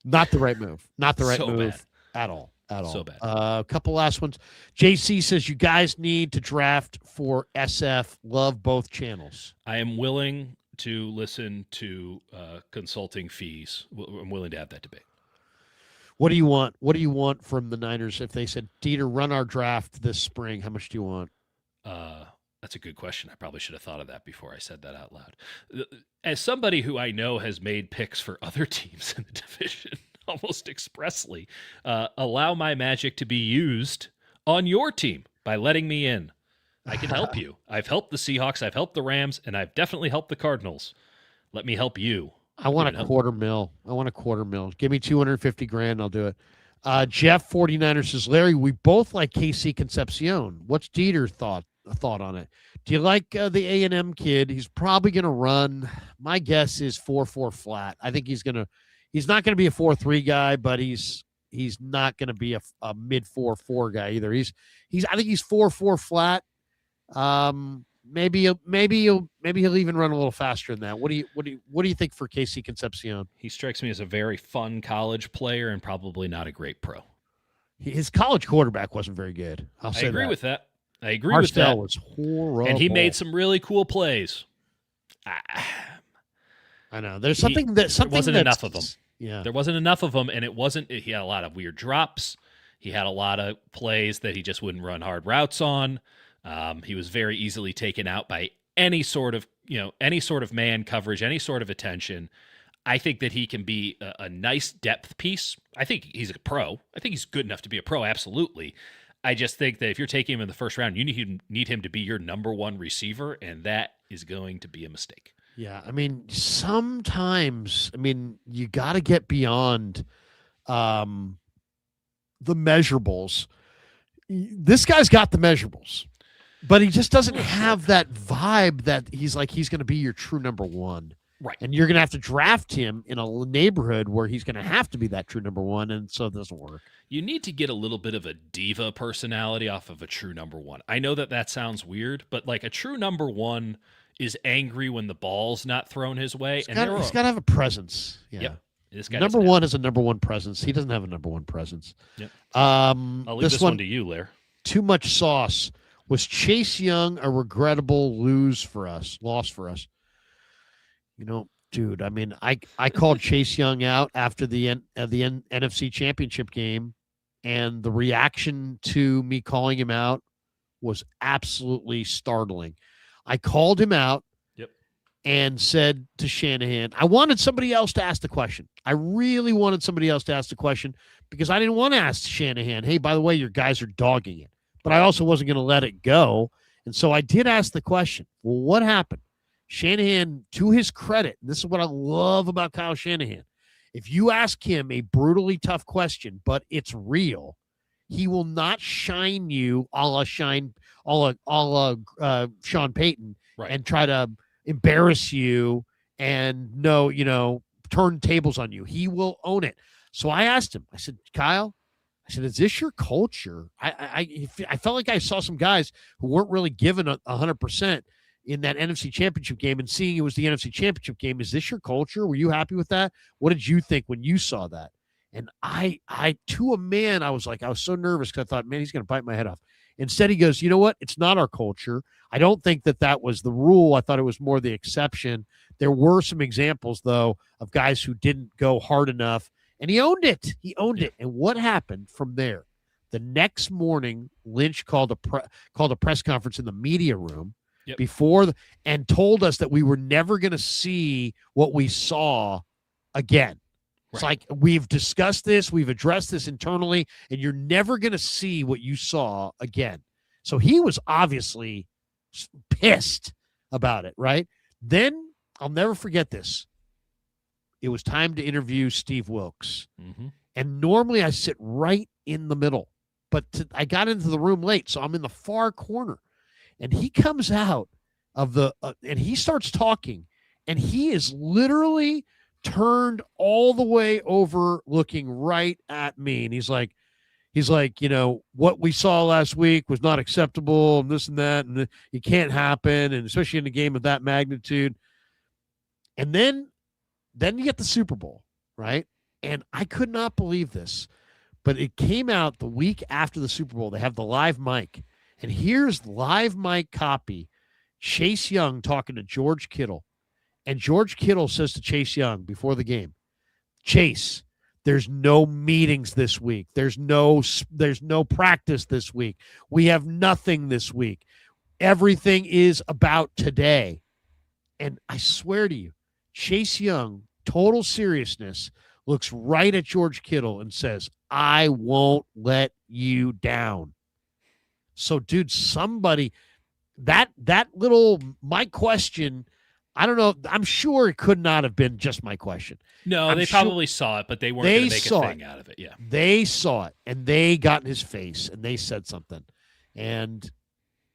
Not the right move. Not the right move at all. at all. So bad. A couple last ones. JC says you guys need to draft for SF. Love both channels. I am willing to listen to consulting fees. I'm willing to have that debate. What do you want? What do you want from the Niners if they said, Dieter, run our draft this spring? How much do you want? That's a good question. I probably should have thought of that before I said that out loud. As somebody who I know has made picks for other teams in the division, almost expressly, allow my magic to be used on your team by letting me in. I can help you. I've helped the Seahawks, I've helped the Rams, and I've definitely helped the Cardinals. Let me help you. I want a quarter mil. Give me 250 grand. I'll do it. Jeff 49ers says, Larry, we both like KC Concepcion. What's Dieter thought on it? Do you like the A&M kid? He's probably going to run. My guess is 4-4 flat. I think he's not going to be a 4-3 guy, but he's not going to be a mid 4-4 guy either. I think he's 4-4 flat. Maybe he'll even run a little faster than that. What do you think for KC Concepcion? He strikes me as a very fun college player and probably not a great pro. His college quarterback wasn't very good. I agree with that. Marcel was horrible. And he made some really cool plays. I know. There wasn't enough of them. Yeah. There wasn't enough of them, and he had a lot of weird drops. He had a lot of plays that he just wouldn't run hard routes on. He was very easily taken out by any sort of man coverage, any sort of attention. I think that he can be a nice depth piece. I think he's a pro. I think he's good enough to be a pro, absolutely. I just think that if you're taking him in the first round, you need him to be your number one receiver, and that is going to be a mistake. Yeah, I mean, sometimes, you got to get beyond the measurables. This guy's got the measurables, but he just doesn't have that vibe that he's going to be your true number one. Right. And you're going to have to draft him in a neighborhood where he's going to have to be that true number one, and so it doesn't work. You need to get a little bit of a diva personality off of a true number one. I know that sounds weird, but like a true number one is angry when the ball's not thrown his way. He's got to have a presence. Yeah. Yep. This guy number one is a number one presence. He doesn't have a number one presence. Yep. I'll leave this one to you, Lair. Too much sauce. Was Chase Young a regrettable loss for us? Dude, I called Chase Young out after the NFC Championship game, and the reaction to me calling him out was absolutely startling. I called him out and said to Shanahan, I wanted somebody else to ask the question. I really wanted somebody else to ask the question because I didn't want to ask Shanahan, hey, by the way, your guys are dogging it. But I also wasn't going to let it go. And so I did ask the question, well, what happened? Shanahan, to his credit, and this is what I love about Kyle Shanahan, if you ask him a brutally tough question, but it's real, he will not shine you a la Sean Payton, right, and try to embarrass you and turn tables on you. He will own it. So I asked him, I said, Kyle, is this your culture? I felt like I saw some guys who weren't really given 100% in that NFC Championship game, and seeing it was the NFC Championship game. Is this your culture? Were you happy with that? What did you think when you saw that? And I to a man, I was so nervous because I thought, man, he's going to bite my head off. Instead, he goes, you know what? It's not our culture. I don't think that was the rule. I thought it was more the exception. There were some examples, though, of guys who didn't go hard enough, and he owned it. It. And what happened from there? The next morning, Lynch called a press conference in the media room and told us that we were never going to see what we saw again. Right. It's like, we've discussed this, we've addressed this internally, and you're never going to see what you saw again. So he was obviously pissed about it, right? Then I'll never forget this. It was time to interview Steve Wilkes. Mm-hmm. And normally I sit right in the middle, but I got into the room late, so I'm in the far corner. And he comes out of and he starts talking, and he is literally turned all the way over looking right at me. And he's like, what we saw last week was not acceptable, and this and that, and it can't happen. And especially in a game of that magnitude. And then you get the Super Bowl, right? And I could not believe this, but it came out the week after the Super Bowl. They have the live mic, and here's live mic copy. Chase Young talking to George Kittle, and George Kittle says to Chase Young before the game, Chase, there's no meetings this week. There's no practice this week. We have nothing this week. Everything is about today. And I swear to you, Chase Young, total seriousness, looks right at George Kittle and says, I won't let you down. So, dude, somebody, that little, my question, I don't know. I'm sure it could not have been just my question. No, they probably saw it, but they weren't going to make a thing out of it. Yeah. They saw it, and they got in his face, and they said something. And,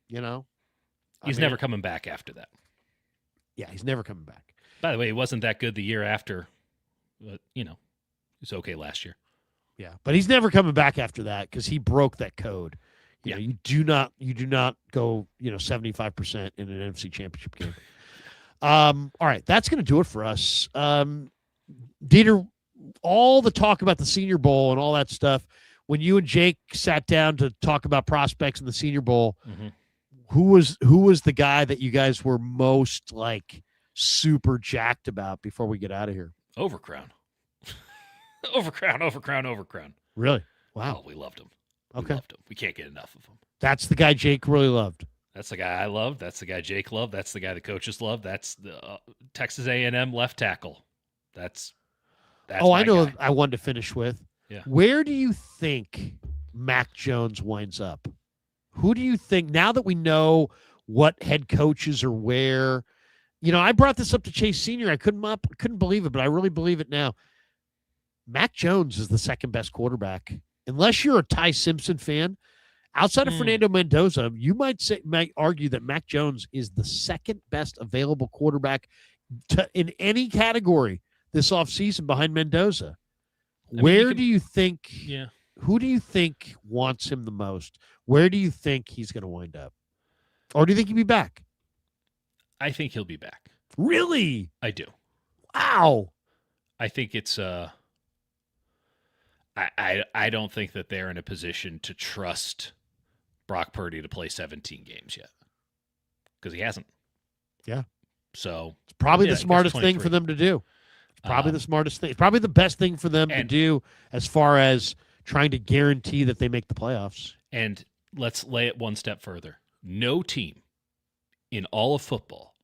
he's never coming back after that. Yeah, he's never coming back. By the way, he wasn't that good the year after. But, he was okay last year. Yeah, but he's never coming back after that because he broke that code. You know, you do not go 75% in an NFC Championship game. All right, that's going to do it for us. Dieter, all the talk about the Senior Bowl and all that stuff. When you and Jake sat down to talk about prospects in the Senior Bowl, who was the guy that you guys were most super jacked about before we get out of here? Overcrown. Overcrown. Really? Wow. Oh, we loved him. Okay. We loved him. We can't get enough of him. That's the guy Jake really loved. That's the guy I loved. That's the guy Jake loved. That's the guy the coaches loved. That's the Texas A&M left tackle. That's I know. guy. I wanted to finish with. Yeah. Where do you think Mac Jones winds up? Who do you think, now that we know what head coaches are where? I brought this up to Chase Sr. I couldn't believe it, but I really believe it now. Mac Jones is the second best quarterback. Unless you're a Ty Simpson fan, outside of Fernando Mendoza, you might argue that Mac Jones is the second best available quarterback in any category this offseason behind Mendoza. Where do you think? Yeah. Who do you think wants him the most? Where do you think he's going to wind up? Or do you think he'll be back? I think he'll be back. Really? I do. Wow. I think it's I don't think that they're in a position to trust Brock Purdy to play 17 games yet, because he hasn't. Yeah. So it's probably the smartest thing for them to do. It's probably the smartest thing. It's probably the best thing for them to do as far as trying to guarantee that they make the playoffs. And let's lay it one step further. No team in all of football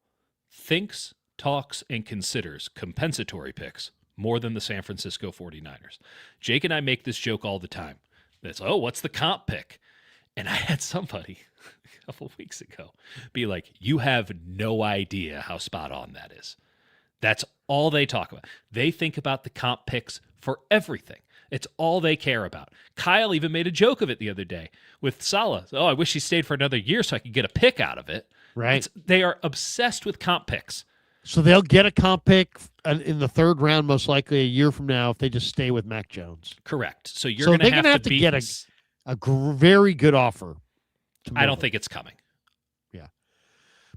thinks, talks, and considers compensatory picks more than the San Francisco 49ers. Jake and I make this joke all the time. That's, what's the comp pick? And I had somebody a couple of weeks ago be like, you have no idea how spot on that is. That's all they talk about. They think about the comp picks for everything. It's all they care about. Kyle even made a joke of it the other day with Salah. I wish he stayed for another year so I could get a pick out of it. Right. They are obsessed with comp picks. So they'll get a comp pick in the third round, most likely a year from now, if they just stay with Mac Jones. Correct. So you're going to have to get a very good offer. I don't think it's coming. Yeah.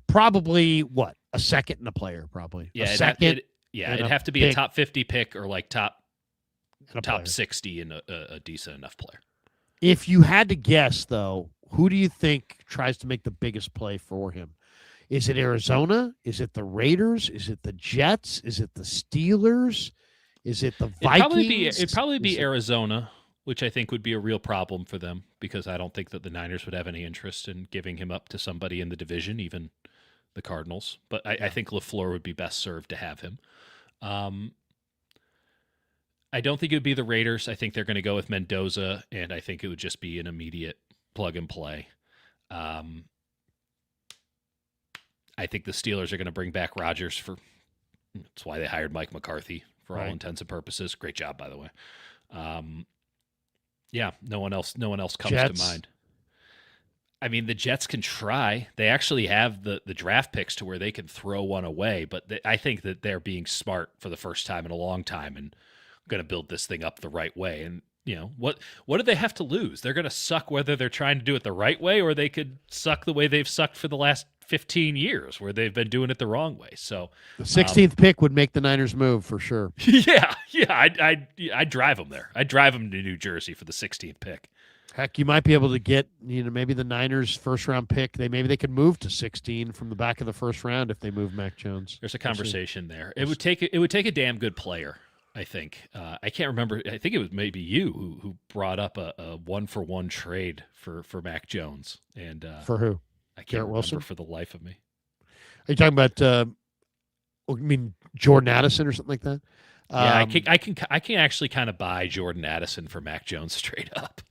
Probably what? A second and a player, probably. Yeah. A second. It'd have to be a top 50 pick or top 60 and a decent enough player. If you had to guess, though, who do you think tries to make the biggest play for him? Is it Arizona? Is it the Raiders? Is it the Jets? Is it the Steelers? Is it the Vikings? It'd probably be Arizona, which I think would be a real problem for them, because I don't think that the Niners would have any interest in giving him up to somebody in the division, even the Cardinals. But I think LaFleur would be best served to have him. I don't think it would be the Raiders. I think they're going to go with Mendoza, and I think it would just be an immediate plug and play. I think the Steelers are going to bring back Rodgers that's why they hired Mike McCarthy for all intents and purposes. Great job, by the way. No one else comes Jets. to mind. I mean, the Jets can try. They actually have the draft picks to where they can throw one away, but I think that they're being smart for the first time in a long time and going to build this thing up the right way. And what do they have to lose? They're going to suck whether they're trying to do it the right way, or they could suck the way they've sucked for the last 15 years where they've been doing it the wrong way. So the 16th pick would make the Niners move for sure. Yeah, I'd drive them there. I'd drive them to New Jersey for the 16th pick. Heck, you might be able to get, maybe the Niners first round pick. Maybe they could move to 16 from the back of the first round if they move Mac Jones. There's a conversation there. It would take a damn good player, I think. I can't remember. I think it was maybe you who brought up a 1-for-1 trade for Mac Jones. And for who? I can't Garrett remember Wilson? for the life of me. Are you talking about? Jordan Addison or something like that? Yeah, I can actually kind of buy Jordan Addison for Mac Jones straight up.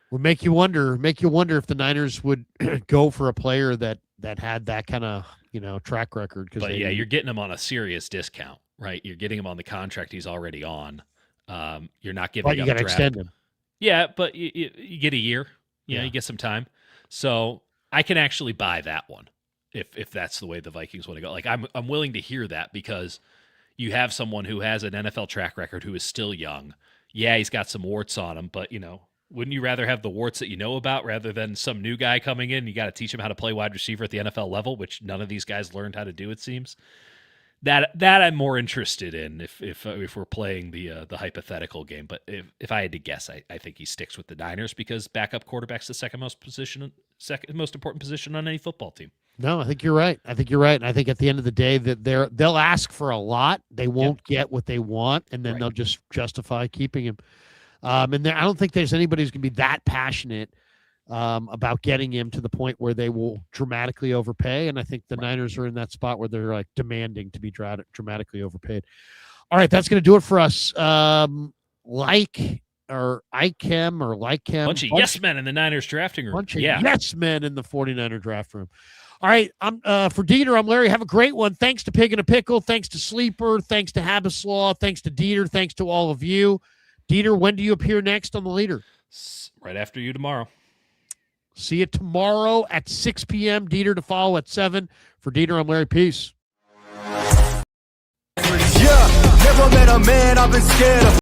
Would make you wonder if the Niners would go for a player that had that kind of track record. But you're getting him on a serious discount, right? You're getting him on the contract he's already on. You're not giving. But you got to extend him. Yeah, but you get a year. You get some time. So I can actually buy that one if that's the way the Vikings want to go. Like I'm willing to hear that because you have someone who has an NFL track record who is still young. Yeah, he's got some warts on him, but wouldn't you rather have the warts that you know about rather than some new guy coming in? You got to teach him how to play wide receiver at the NFL level, which none of these guys learned how to do, it seems. That I'm more interested in if we're playing the hypothetical game. But if I had to guess, I think he sticks with the Niners because backup quarterback's the second most important position on any football team. No, I think you're right. And I think at the end of the day that they'll ask for a lot. They won't get what they want, and then they'll just justify keeping him. And I don't think there's anybody who's going to be that passionate about getting him to the point where they will dramatically overpay. And I think the Niners are in that spot where they're like demanding to be dramatically overpaid. All right, that's going to do it for us. Bunch of yes men in the Niners drafting room. Bunch of yes men in the 49er draft room. All right, for Dieter, I'm Larry. Have a great one. Thanks to Pig and a Pickle. Thanks to Sleeper. Thanks to Habbas Law. Thanks to Dieter. Thanks to all of you. Dieter, when do you appear next on the leader? Right after you tomorrow. See you tomorrow at 6 p.m. Dieter to follow at 7. For Dieter, I'm Larry. Peace. Yeah, never met a man I've been scared of.